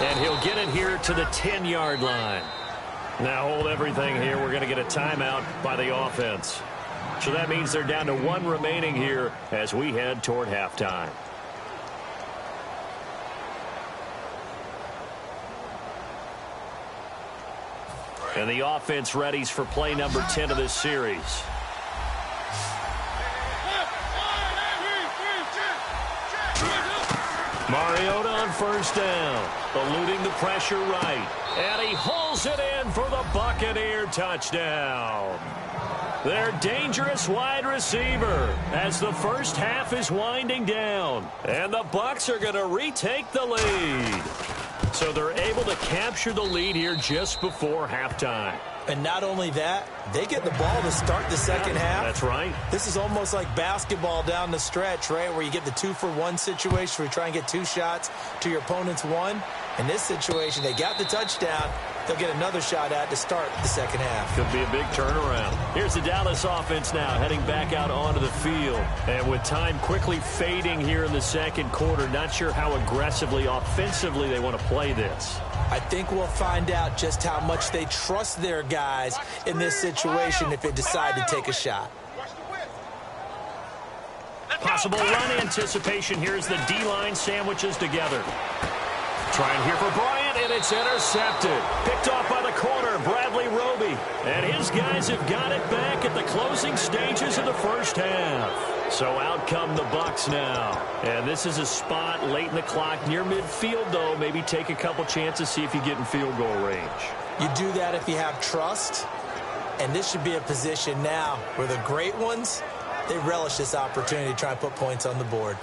And he'll get it here to the 10-yard line. Now hold everything here. We're going to get a timeout by the offense. So that means they're down to 1 remaining here as we head toward halftime. And the offense readies for play number 10 of this series. Mariota on first down, eluding the pressure right. And he hauls it in for the Buccaneer touchdown. Their dangerous wide receiver as the first half is winding down. And the Bucs are going to retake the lead. So they're able to capture the lead here just before halftime. And not only that, they get the ball to start the second half. That's right. This is almost like basketball down the stretch, right, where you get the 2-for-1 situation where you try and get 2 shots to your opponent's 1. In this situation, they got the touchdown. They'll get another shot at to start the second half. Could be a big turnaround. Here's the Dallas offense now heading back out onto the field. And with time quickly fading here in the second quarter, not sure how aggressively, offensively they want to play this. I think we'll find out just how much they trust their guys in this situation if they decide to take a shot. Possible run anticipation here as the D-line sandwiches together. Trying here for Bryant, and it's intercepted. Picked off by the corner, Bradley Roby. And his guys have got it back at the closing stages of the first half. So out come the Bucs now. And this is a spot late in the clock near midfield, though. Maybe take a couple chances, see if you get in field goal range. You do that if you have trust. And this should be a position now where the great ones, they relish this opportunity to try and put points on the board.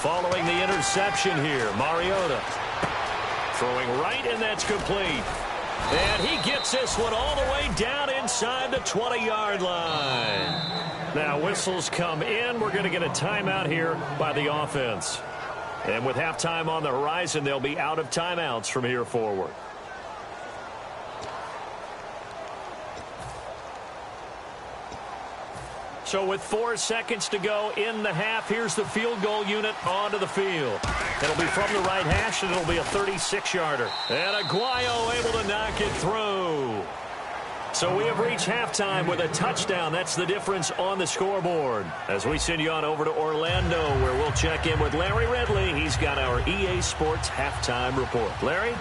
Following the interception here, Mariota throwing right, and that's complete. And he gets this one all the way down inside the 20-yard line. Now whistles come in. We're going to get a timeout here by the offense. And with halftime on the horizon, they'll be out of timeouts from here forward. So with 4 seconds to go in the half, here's the field goal unit onto the field. It'll be from the right hash, and it'll be a 36-yarder. And Aguayo able to knock it through. So we have reached halftime with a touchdown. That's the difference on the scoreboard. As we send you on over to Orlando, where we'll check in with Larry Ridley. He's got our EA Sports halftime report. Larry?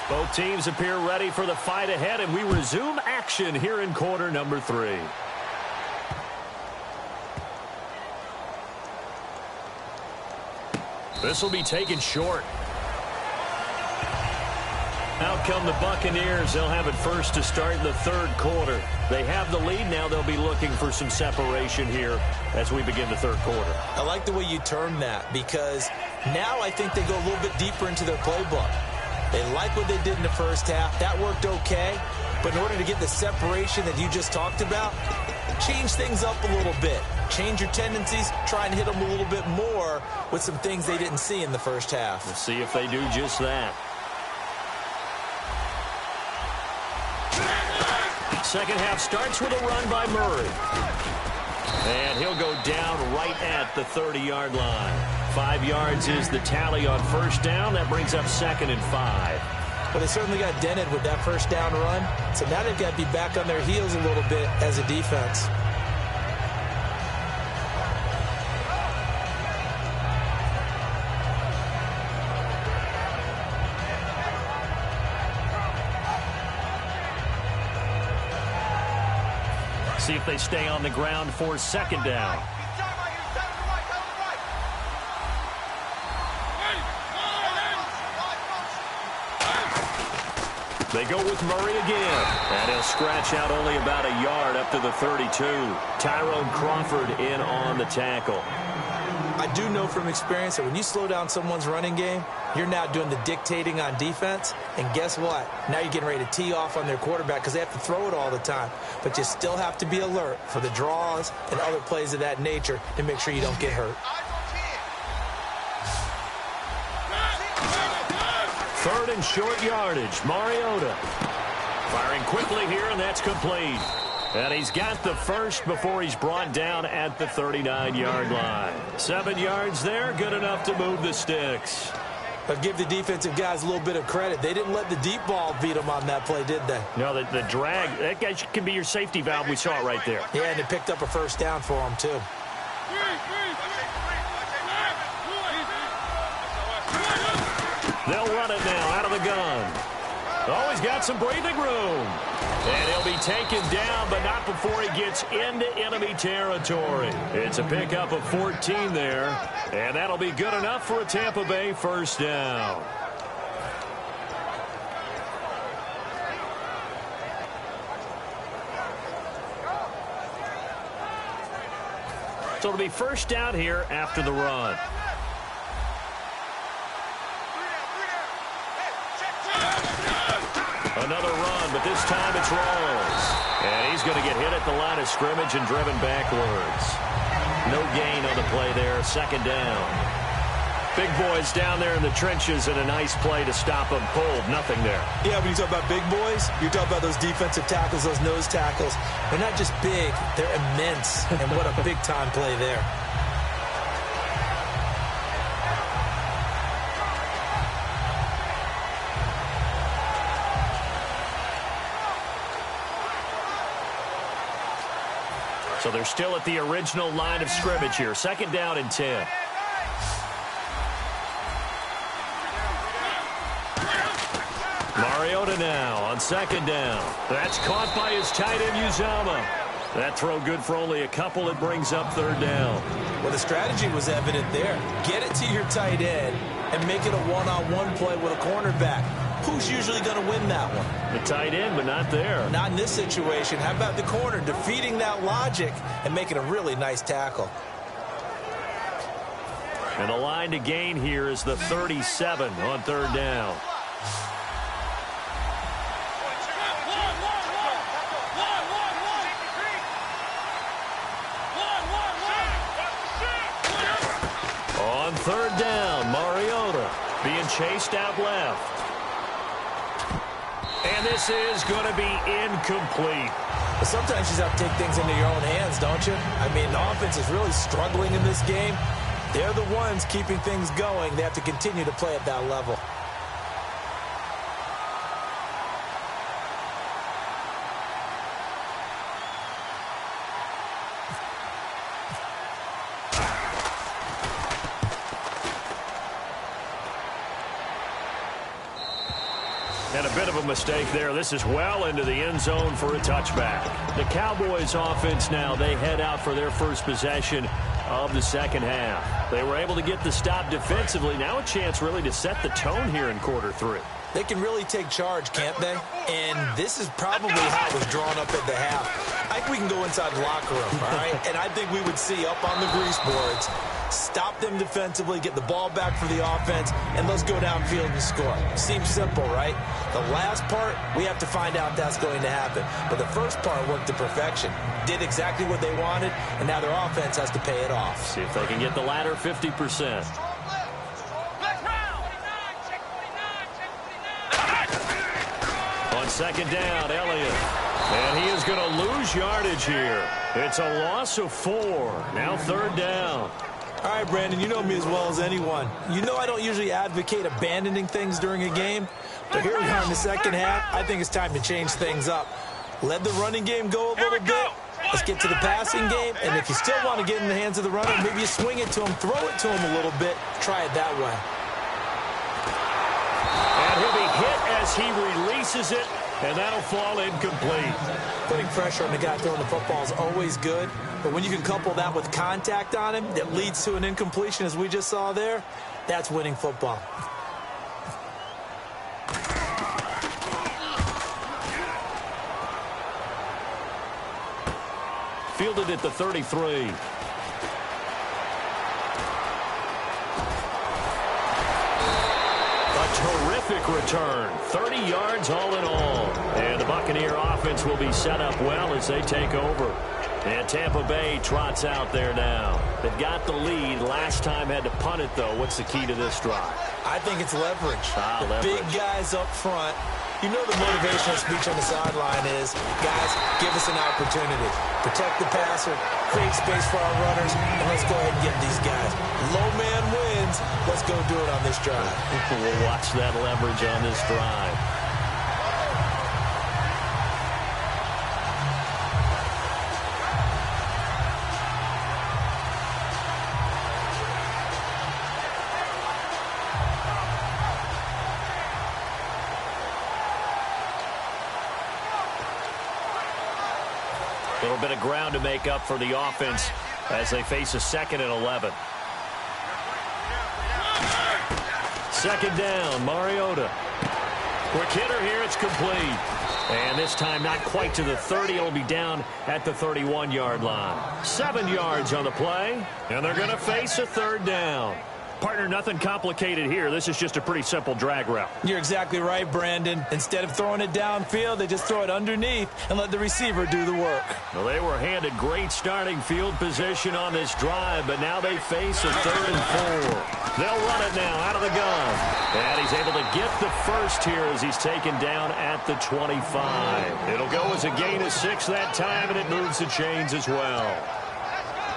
Both teams appear ready for the fight ahead, and we resume action here in quarter number 3. This will be taken short. Out come the Buccaneers. They'll have it first to start in the third quarter. They have the lead now. They'll be looking for some separation here as we begin the third quarter. I like the way you term that, because now I think they go a little bit deeper into their playbook. They like what they did in the first half. That worked okay. But in order to get the separation that you just talked about, change things up a little bit. Change your tendencies. Try and hit them a little bit more with some things they didn't see in the first half. We'll see if they do just that. Second half starts with a run by Murray. And he'll go down right at the 30-yard line. 5 yards is the tally on first down. That brings up 2nd and 5. Well, they certainly got dented with that first down run. So now they've got to be back on their heels a little bit as a defense. See if they stay on the ground for 2nd down. They go with Murray again, and he'll scratch out only about a yard up to the 32. Tyrone Crawford in on the tackle. I do know from experience that when you slow down someone's running game, you're now doing the dictating on defense. And guess what? Now you're getting ready to tee off on their quarterback because they have to throw it all the time. But you still have to be alert for the draws and other plays of that nature to make sure you don't get hurt. 3rd and short yardage. Mariota firing quickly here, and that's complete. And he's got the first before he's brought down at the 39-yard line. 7 yards there, good enough to move the sticks. But give the defensive guys a little bit of credit. They didn't let the deep ball beat them on that play, did they? No, the drag, that guy can be your safety valve. We saw it right there. Yeah, and they picked up a first down for him, too. They'll run it now out of the gun. Oh, he's got some breathing room. And he'll be taken down, but not before he gets into enemy territory. It's a pickup of 14 there, and that'll be good enough for a Tampa Bay first down. So it'll be first down here after the run. Another run, but this time it's Rawls. And he's going to get hit at the line of scrimmage and driven backwards. No gain on the play there, 2nd down. Big boys down there in the trenches, and a nice play to stop them cold. Nothing there. Yeah, when you talk about big boys, you're talking about those defensive tackles, those nose tackles. They're not just big, they're immense. And what a big-time play there. So they're still at the original line of scrimmage here. 2nd down and 10. Mariota now on 2nd down. That's caught by his tight end, Uzama. That throw good for only a couple. It brings up 3rd down. Well, the strategy was evident there. Get it to your tight end and make it a one-on-one play with a cornerback. Who's usually going to win that one? The tight end, but not there. Not in this situation. How about the corner defeating that logic and making a really nice tackle? And the line to gain here is the 37 on 3rd down. On 3rd down, Mariota being chased out left. And this is going to be incomplete. But sometimes you just have to take things into your own hands, don't you? I mean, the offense is really struggling in this game. They're the ones keeping things going. They have to continue to play at that level. And a bit of a mistake there. This is well into the end zone for a touchback. The Cowboys offense now, they head out for their first possession of the 2nd half. They were able to get the stop defensively. Now a chance really to set the tone here in quarter 3. They can really take charge, can't they? And this is probably how it was drawn up at the half. I think we can go inside the locker room, all right? And I think we would see up on the grease boards, stop them defensively, get the ball back for the offense, and let's go downfield and score. Seems simple, right? The last part, we have to find out if that's going to happen. But the first part worked to perfection. Did exactly what they wanted, and now their offense has to pay it off. See if they can get the latter 50%. On second down, Elliott. And he is going to lose yardage here. It's a loss of 4. Now third down. All right, Brandon, you know me as well as anyone. You know I don't usually advocate abandoning things during a game, but here we are in the second half. I think it's time to change things up. Let the running game go a little bit. Let's get to the passing game, and if you still want to get in the hands of the runner, maybe you swing it to him, throw it to him a little bit. Try it that way. And he'll be hit as he releases it, and that'll fall incomplete. Putting pressure on the guy throwing the football is always good, but when you can couple that with contact on him that leads to an incompletion, as we just saw there, that's winning football. Fielded at the 33. Terrific return. 30 yards all in all. And the Buccaneer offense will be set up well as they take over. And Tampa Bay trots out there now. They've got the lead. Last time had to punt it, though. What's the key to this drive? I think it's leverage. Leverage. Big guys up front. You know the motivational speech on the sideline is, guys, give us an opportunity. Protect the passer, create space for our runners, and let's go ahead and get these guys. Low man wins. Let's go do it on this drive. We'll watch that leverage on this drive. A little bit of ground to make up for the offense as they face a 2nd and 11. Second down, Mariota. Quick hitter here, it's complete. And this time not quite to the 30. It'll be down at the 31-yard line. 7 yards on the play, and they're going to face a third down. Partner, nothing complicated here. This is just a pretty simple drag route. You're exactly right, Brandon. Instead of throwing it downfield, they just throw it underneath and let the receiver do the work. Well, they were handed great starting field position on this drive, but now they face a 3rd and 4. They'll run it now out of the gun. And he's able to get the first here as he's taken down at the 25. It'll go as a gain of 6 that time, and it moves the chains as well.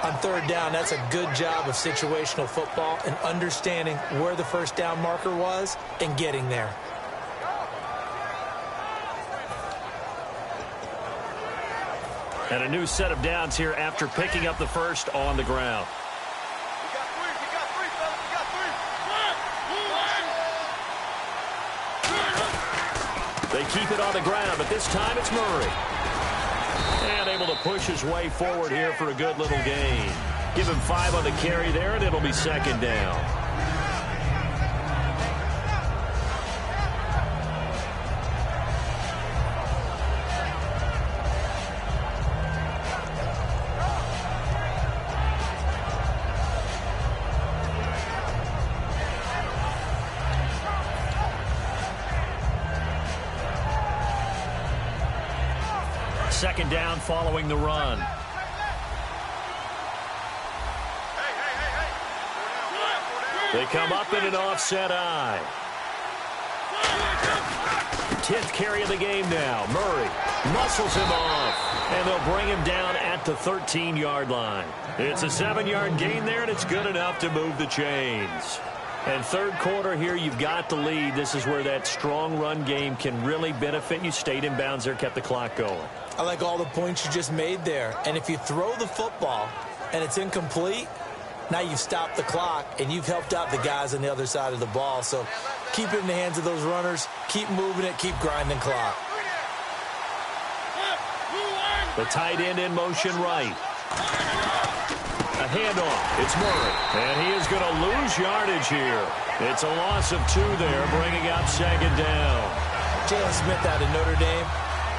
On third down, that's a good job of situational football and understanding where the first down marker was and getting there. And a new set of downs here after picking up the first on the ground. We got three, fellas. We got 3. They keep it on the ground, but this time it's Murray. And able to push his way forward here for a good little gain. Give him 5 on the carry there, and it'll be second down. Second down following the run. They come up in an offset eye. 10th carry of the game now. Murray muscles him off, and they'll bring him down at the 13-yard line. It's a 7-yard gain there, and it's good enough to move the chains. And third quarter here, you've got the lead. This is where that strong run game can really benefit you. Stayed in bounds there, kept the clock going. I like all the points you just made there. And if you throw the football and it's incomplete, now you've stopped the clock and you've helped out the guys on the other side of the ball. So keep it in the hands of those runners. Keep moving it. Keep grinding clock. The tight end in motion right. A handoff. It's Murray. And he is going to lose yardage here. It's a loss of 2 there, bringing up second down. Jalen Smith out of Notre Dame.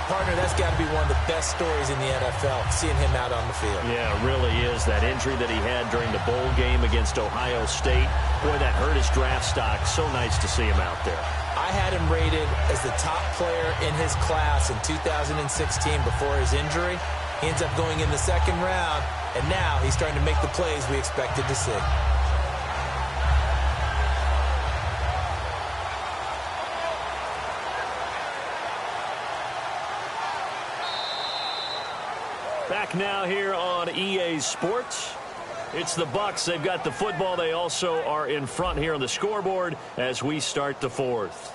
Partner, that's got to be one of the best stories in the NFL, seeing him out on the field. Yeah, it really is. That injury that he had during the bowl game against Ohio State, boy, that hurt his draft stock. So nice to see him out there. I had him rated as the top player in his class in 2016 before his injury. He ends up going in the second round, and now he's starting to make the plays we expected to see. Back now here on EA Sports. It's the Bucs. They've got the football. They also are in front here on the scoreboard as we start the 4th.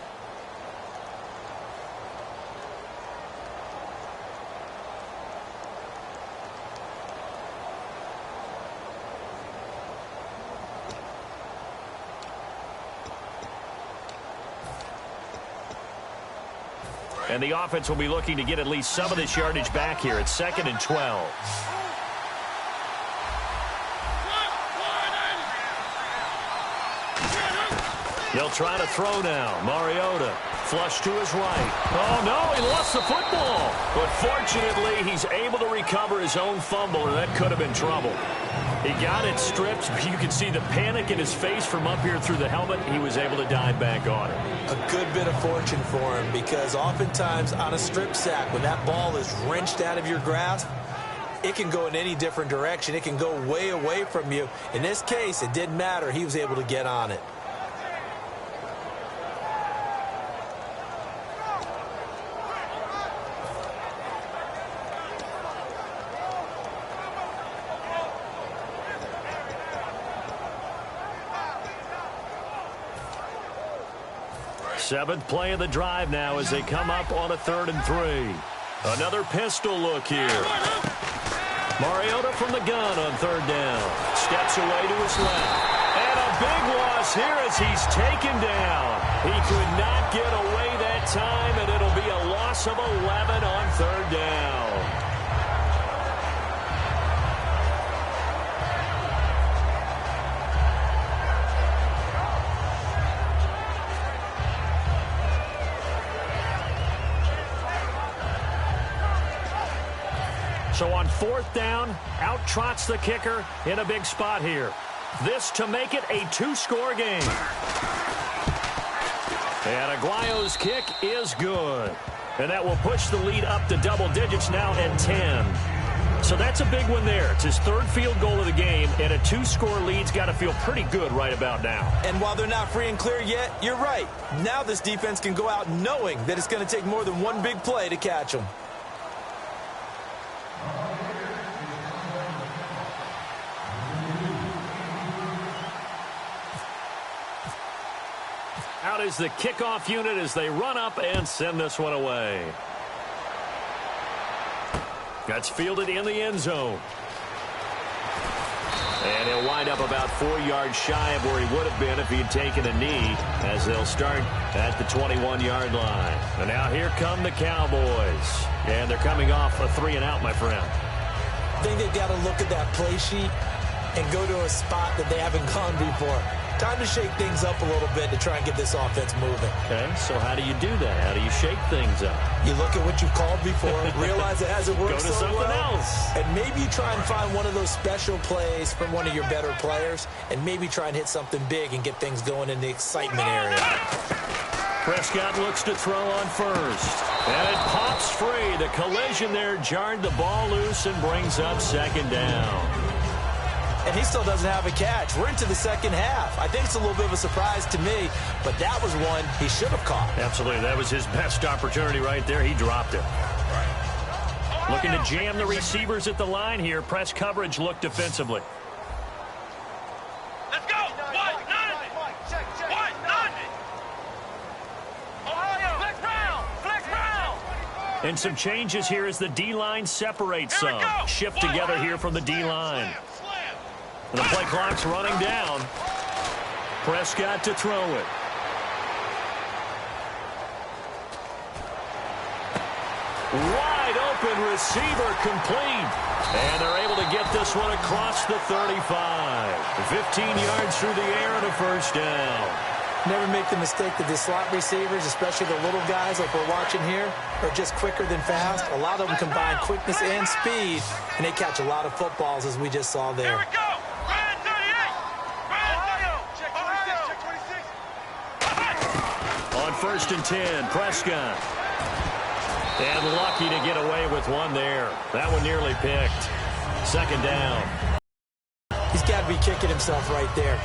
And the offense will be looking to get at least some of this yardage back here. It's 2nd and 12. They'll try to throw now. Mariota, flush to his right. Oh, no, he lost the football. But fortunately, he's able to recover his own fumble, and that could have been trouble. He got it stripped. You can see the panic in his face from up here through the helmet. He was able to dive back on it. A good bit of fortune for him, because oftentimes on a strip sack, when that ball is wrenched out of your grasp, it can go in any different direction. It can go way away from you. In this case, it didn't matter. He was able to get on it. Seventh play of the drive now as they come up on a 3rd and 3. Another pistol look here. Mariota from the gun on 3rd down. Steps away to his left. And a big loss here as he's taken down. He could not get away that time, and it'll be a loss of 11 on 3rd down. So on 4th down, out trots the kicker in a big spot here. This to make it a 2-score game. And Aguayo's kick is good. And that will push the lead up to double digits now at 10. So that's a big one there. It's his 3rd field goal of the game, and a 2-score lead's got to feel pretty good right about now. And while they're not free and clear yet, you're right. Now this defense can go out knowing that it's going to take more than one big play to catch them. Out is the kickoff unit as they run up and send this one away. That's fielded in the end zone. And he'll wind up about 4 yards shy of where he would have been if he had taken a knee, as they'll start at the 21-yard line. And now here come the Cowboys. And they're coming off a 3-and-out, my friend. I think they've got to look at that play sheet and go to a spot that they haven't gone before. Time to shake things up a little bit to try and get this offense moving. Okay, so how do you do that? How do you shake things up? You look at what you've called before, realize it hasn't worked so well. Go to something else. And maybe you try and find one of those special plays from one of your better players, and maybe try and hit something big and get things going in the excitement area. Prescott looks to throw on first. And it pops free. The collision there jarred the ball loose and brings up 2nd down. And he still doesn't have a catch. We're into the second half. I think it's a little bit of a surprise to me, but that was one he should have caught. Absolutely. That was his best opportunity right there. He dropped it. Looking to jam the receivers at the line here. Press coverage look defensively. Let's go. 190. 190. Ohio. Flex round. And some changes here as the D-line separates some. Shift together here from the D-line. And the play clock's running down. Prescott to throw it. Wide open receiver complete. And they're able to get this one across the 35. 15 yards through the air and a 1st down. Never make the mistake that the slot receivers, especially the little guys like we're watching here, are just quicker than fast. A lot of them combine quickness and speed, and they catch a lot of footballs, as we just saw there. Here we go. Red 38. Red Ohio. Check 26. Check 26. On 1st and 10, Prescott. And lucky to get away with one there. That one nearly picked. 2nd down. He's got to be kicking himself right there.